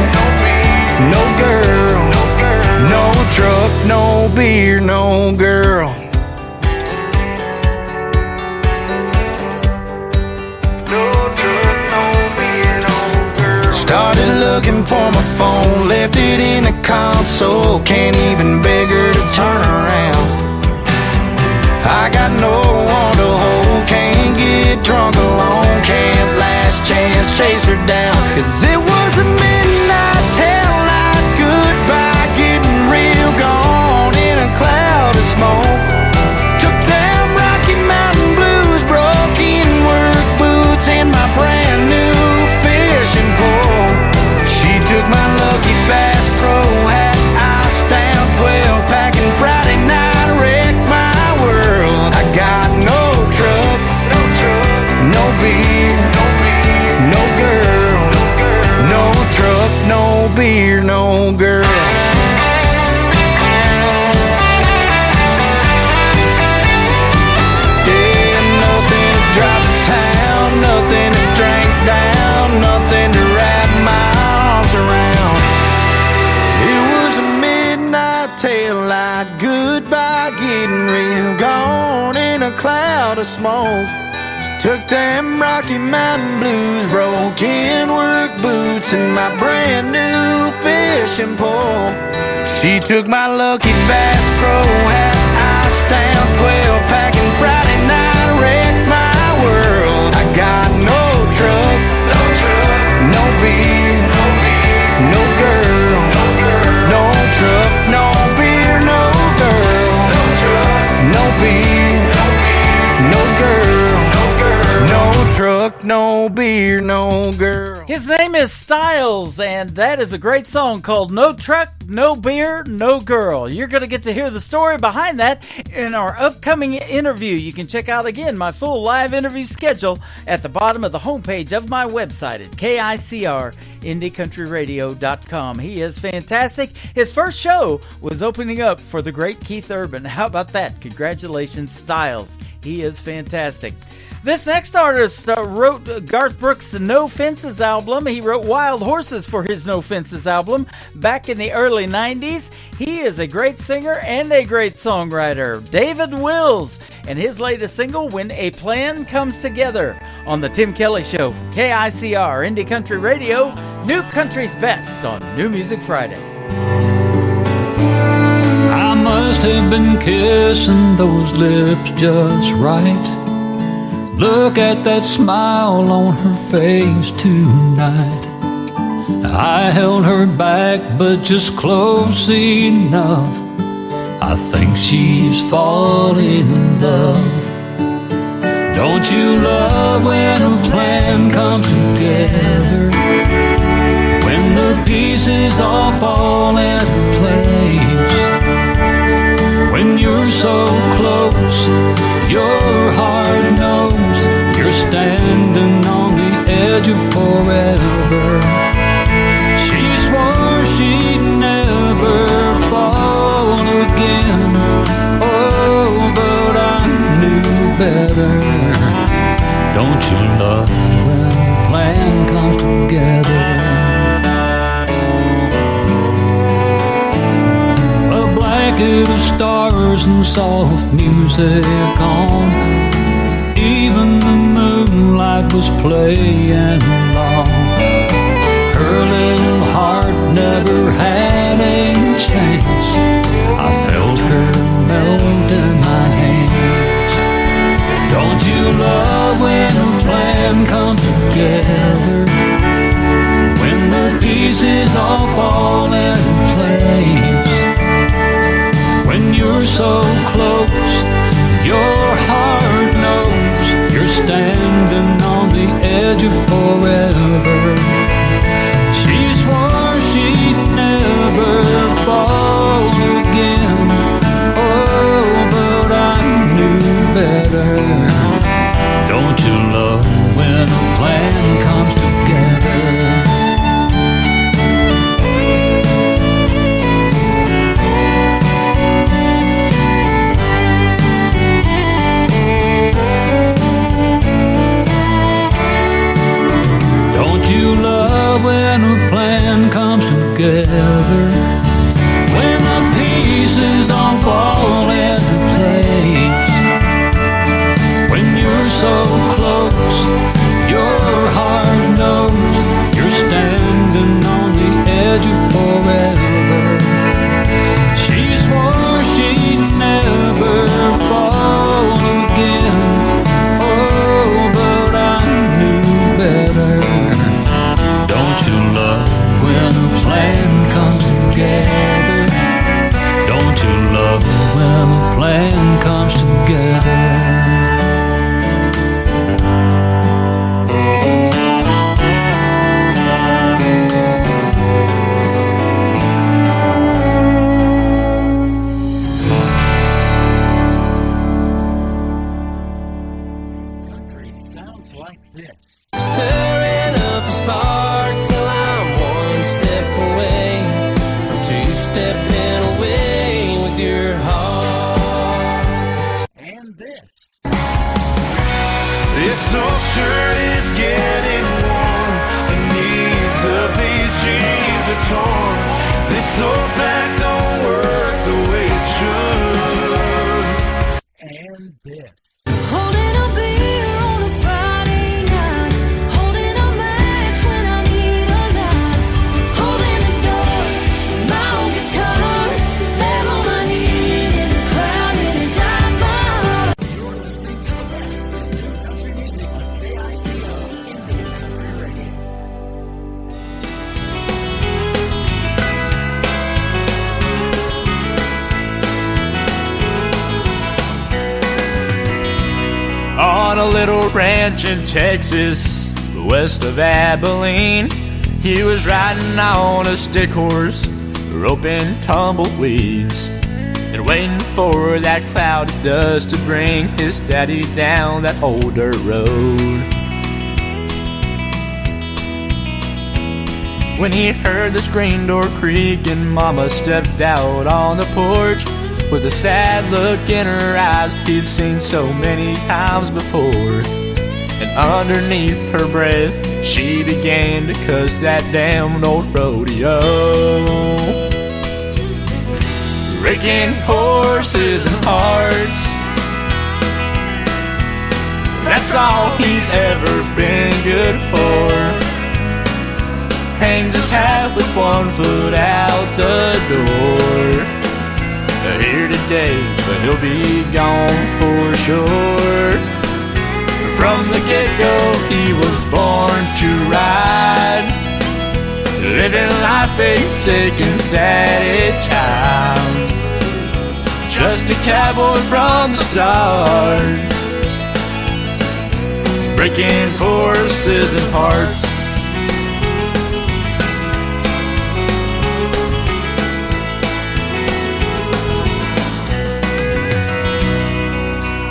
no girl, no truck, no beer, no girl. No truck, no beer, no girl. Started looking for my phone, left it in the console. Can't even beg her to turn around. I got no one to hold, can't get drunk alone, can't last chance chase her down. 'Cause it was a midnight taillight goodbye, getting real gone in a cloud of smoke. Took them Rocky Mountain blues, broken work boots, and my brand new fishing pole. She took my Lucky Bass Pro hat, ice down 12 pack, and Friday night wrecked my world. I got no truck, no beer, no girl, no truck, no beer, no girl. Yeah, nothing to drive to town, nothing to drink down, nothing to wrap my arms around. It was a midnight taillight goodbye, getting real gone in a cloud of smoke. Took them Rocky Mountain blues, broken work boots, and my brand new fishing pole. She took my Lucky Bass Pro hat, ice down 12 pack, and Friday night wrecked my world. I got no truck, no beer, no girl, no truck, no beer, no girl, no beer, no girl, no truck, no beer, no girl. His name is Styles, and that is a great song called No Truck, No Beer, No Girl. You're going to get to hear the story behind that in our upcoming interview. You can check out, again, my full live interview schedule at the bottom of the homepage of my website at KICRIndieCountryRadio.com. He is fantastic. His first show was opening up for the great Keith Urban. How about that? Congratulations, Styles. He is fantastic. This next artist wrote Garth Brooks' No Fences album. He wrote Wild Horses for his No Fences album back in the early 90s. He is a great singer and a great songwriter. David Wills and his latest single, When a Plan Comes Together, on the Tim Kelly Show from KICR Indie Country Radio, New Country's Best on New Music Friday. I must have been kissing those lips just right. Look at that smile on her face tonight. I held her back, but just close enough. I think she's falling in love. Don't you love when a plan comes together? When the pieces all fall into place. When you're so close, your heart knows you're standing on the edge of forever. She swore she'd never fall again. Oh, but I knew better. Don't you love when a plan comes together? A blanket of stars and soft music on. Even the moonlight was playing along. Her little heart never had a chance. I felt her melt in my hands. Don't you love when a plan comes together? When the pieces all fall into place. When you're so close, your heart knows you're standing on the edge of forever. together. When the pieces all fall into place, when you're so close, your heart knows you're standing on the edge of forever. She swore she'd never fall again. Oh, but I knew better. Don't you love when a plan comes together? Don't you love when a plan comes together? Stirring up a spark till I'm one step away from two-stepping away with your heart. And this. This old shirt is getting worn. The knees of these jeans are torn. This old back don't work the way it should. And this. Holding a beer on a Friday night, holding a match when I need a light, holding the door, my own guitar, lay on my knees in the crowd and it died my heart. You're listening to the best in new country music on KICO Indie Country Radio. On a little ranch in Texas, west of Abilene, he was riding on a stick horse, roping tumbleweeds, and waiting for that cloud of dust to bring his daddy down that old dirt road. When he heard the screen door creak and Mama stepped out on the porch with a sad look in her eyes he'd seen so many times before. And underneath her breath, she began to cuss that damn old rodeo. Raking horses and hearts, that's all he's ever been good for. Hangs his hat with one foot out the door. Here today, but he'll be gone for sure. From the get-go, he was born to ride, living life a sick and sad child. Just a cowboy from the start, breaking horses and hearts.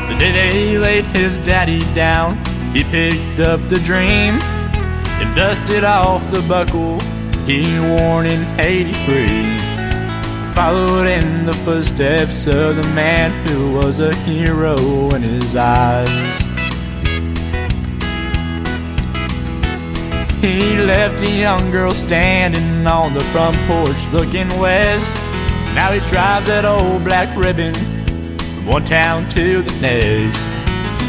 The day they laid his daddy down, he picked up the dream and dusted off the buckle he worn in '83. Followed in the footsteps of the man who was a hero in his eyes. He left a young girl standing on the front porch looking west. Now he drives that old black ribbon from one town to the next.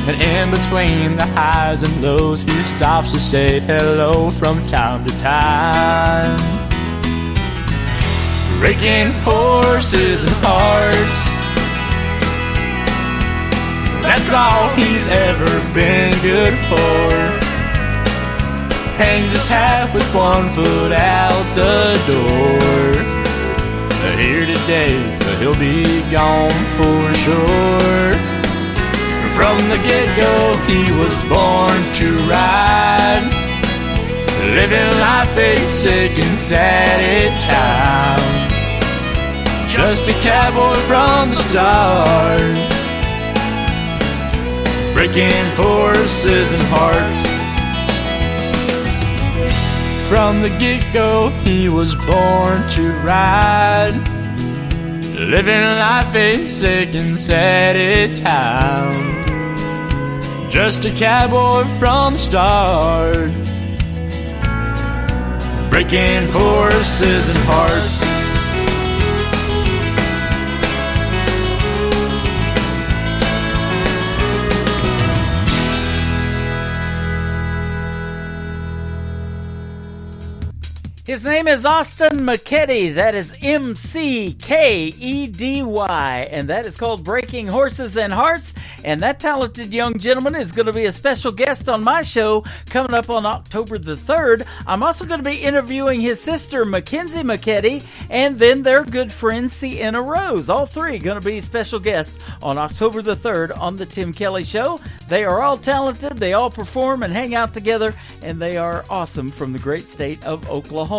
And in between the highs and lows, he stops to say hello from time to time. Raking horses and hearts, that's all he's ever been good for. Hangs his hat with one foot out the door. Here today, but he'll be gone for sure. From the get-go, he was born to ride, living life a sick and sad time. Just a cowboy from the start, breaking horses and hearts. From the get-go, he was born to ride, living life a sick and sad time. Just a cowboy from the start, breaking horses and hearts. His name is Austin McKedy. That is M-C-K-E-D-Y. And that is called Breaking Horses and Hearts. And that talented young gentleman is going to be a special guest on my show coming up on October the 3rd. I'm also going to be interviewing his sister, Mackenzie McKedy, and then their good friend, Sienna Rose. All three going to be special guests on October the 3rd on The Tim Kelly Show. They are all talented. They all perform and hang out together, and they are awesome from the great state of Oklahoma.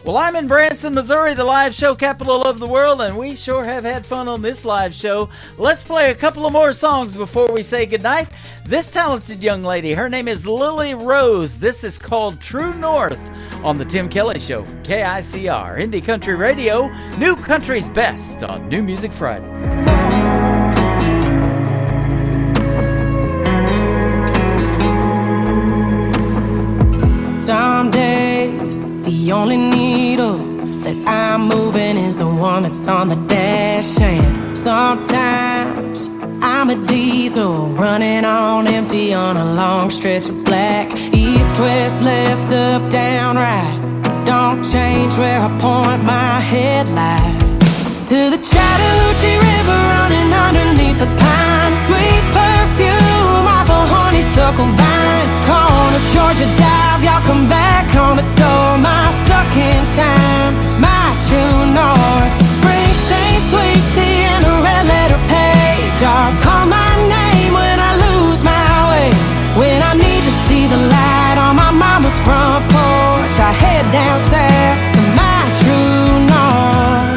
Well, I'm in Branson, Missouri, the live show capital of the world, and we sure have had fun on this live show. Let's play a couple of more songs before we say goodnight. This talented young lady, her name is Lily Rose. This is called True North on The Tim Kelly Show, KICR, Indie Country Radio, New Country's Best on New Music Friday. Some days, the only needle that I'm moving is the one that's on the dash. And sometimes I'm a diesel running on empty on a long stretch of black. East, west, left, up, down, right. Don't change where I point my headlights. To the Chattahoochee River running underneath the pine. Sweet perfume off a honeysuckle vine. Corner Georgia dive, y'all come back on the door. My stuck in time, my true north. Springsteen, sweet tea, and a red letter page. Y'all call my name when I lose my way. When I need to see the light on my mama's front porch, I head down south to my true north.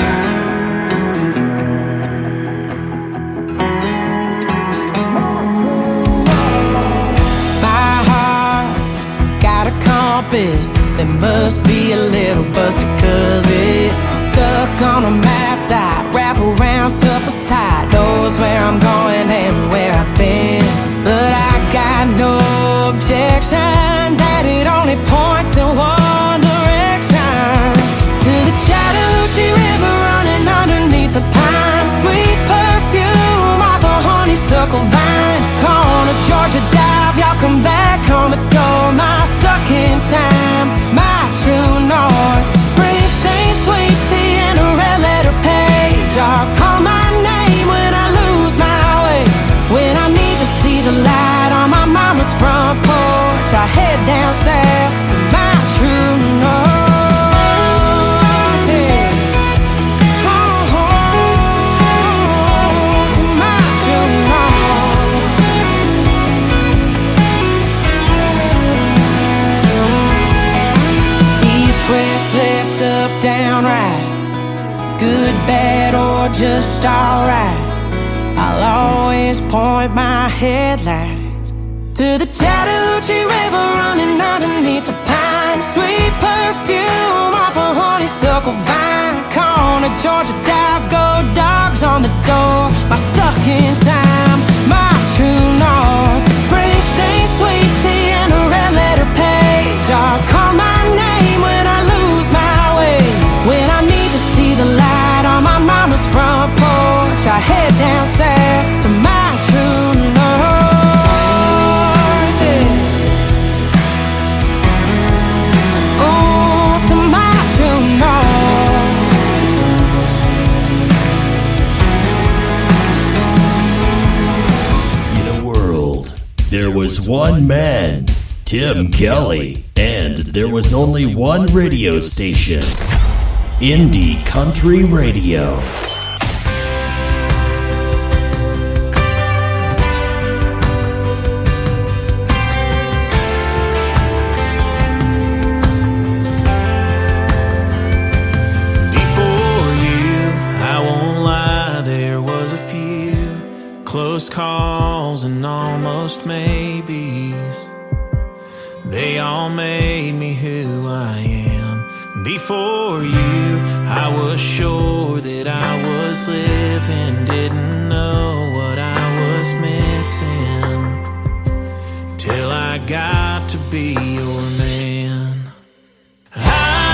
There must be a little busted, cause it's stuck on a map that wrap around Supper's side. Knows where I'm going and where I've been, but I got no objection that it only points in one direction. To the Chattahoochee River running underneath the pine. Sweet perfume off a honeysuckle vine. Corner Georgia dive, y'all come back on the door. My stuck in time, my true north. Springsteen, sweet tea, and a red letter page. Y'all call my name when I lose my way. When I need to see the light on my mama's front porch, I head down south to my true north. Down right, good, bad, or just alright. I'll always point my headlights to the Chattahoochee River running underneath the pine. Sweet perfume off a honeysuckle vine. Corner Georgia dive, go dogs on the door. My stuck in time, my true north. Springsteen, sweet tea, and a red letter page. I'll call my name when I lose my way. When I need to see the light on my mama's front porch, I head down south to my true north. Oh, to my true north. In a world, there was one man, Tim Kelly, and there was only one radio station. Indie Country Radio. Before you, I won't lie, there was a few close calls and almost maybes. They all made me who I am. Before you, I was sure that I was living, didn't know what I was missing, till I got to be your man. I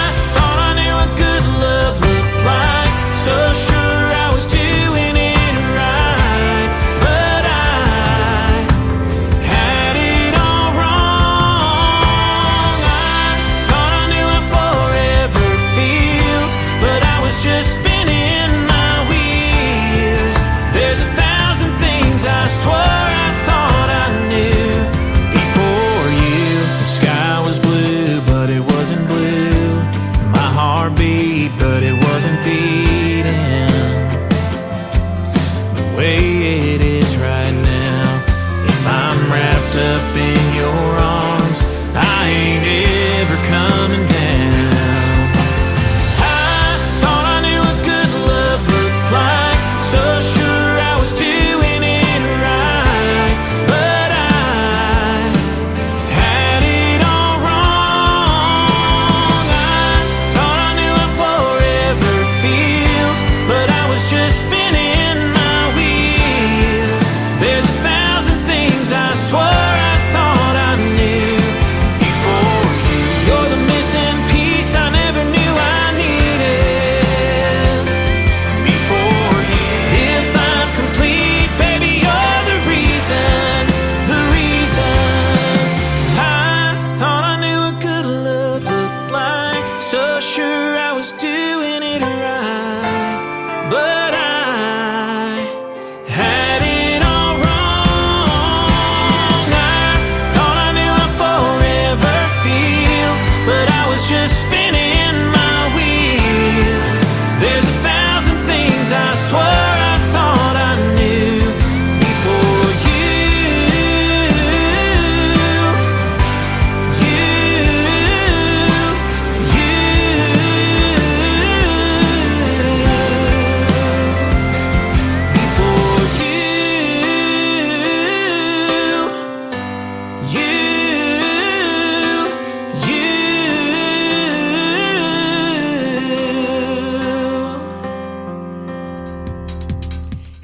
sure I was doing it right, but I had it all wrong. I thought I knew how forever feels, but I was just spinning my wheels. There's 1,000 things I swear I thought I knew before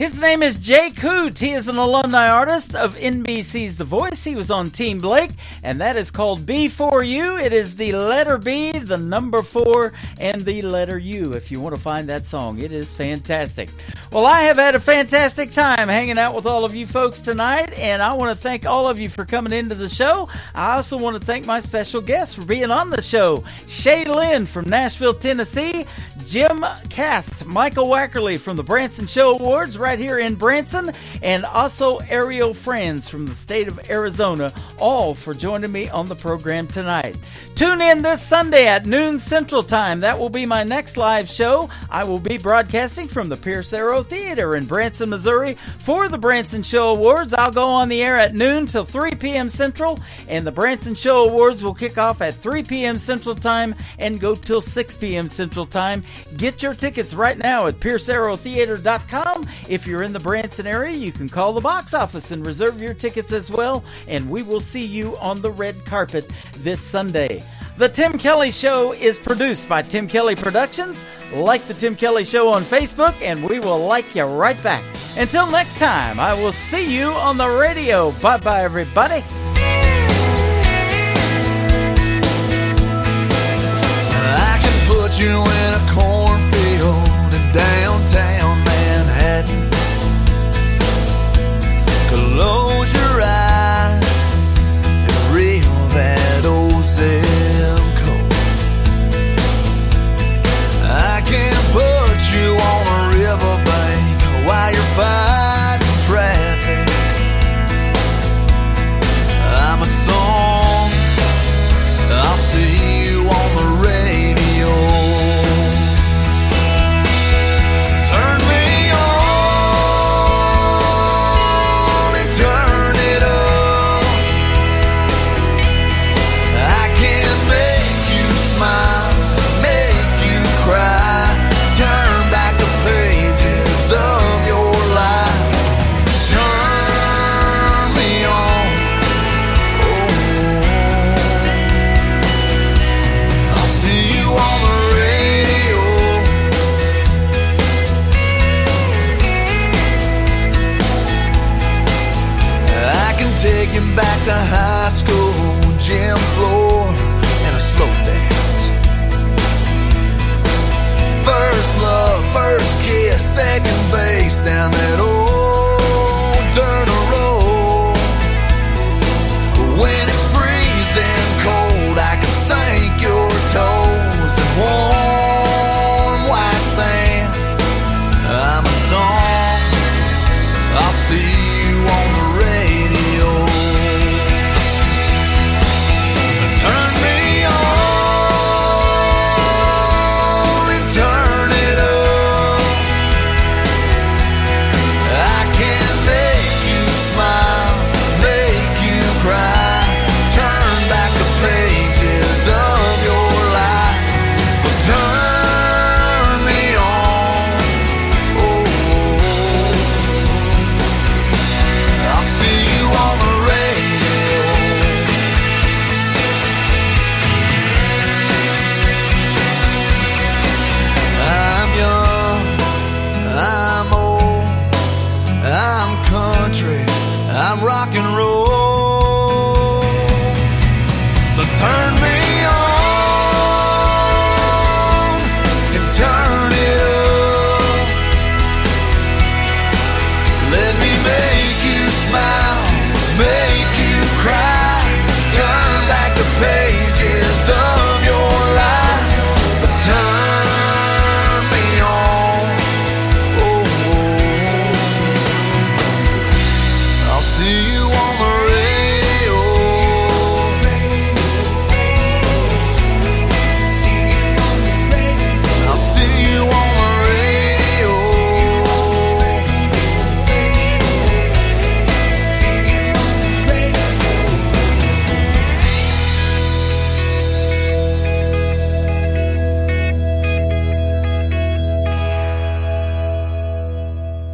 His name is Jake Hoot. He is an alumni artist of NBC's The Voice. He was on Team Blake, and that is called B4U. It is the letter B, the number 4, and the letter U. If you want to find that song, it is fantastic. Well, I have had a fantastic time hanging out with all of you folks tonight, and I want to thank all of you for coming into the show. I also want to thank my special guests for being on the show. Shay Lynn from Nashville, Tennessee, Jim Cast, Michael Wackerly from the Branson Show Awards right here in Branson, and also Ariel Friends from the state of Arizona, all for joining me on the program tonight. Tune in this Sunday at noon Central Time. That will be my next live show. I will be broadcasting from the Pierce Arrow Theater in Branson, Missouri for the Branson Show Awards. I'll go on the air at noon till 3 p.m. Central, and the Branson Show Awards will kick off at 3 p.m. Central Time and go till 6 p.m. Central Time. Get your tickets right now at PierceArrowTheater.com. If you're in the Branson area, you can call the box office and reserve your tickets as well, and we will see you on the red carpet this Sunday. The Tim Kelly Show is produced by Tim Kelly Productions. Like the Tim Kelly Show on Facebook, and we will like you right back. Until next time, I will see you on the radio. Bye-bye, everybody. I can put you in a cornfield and dance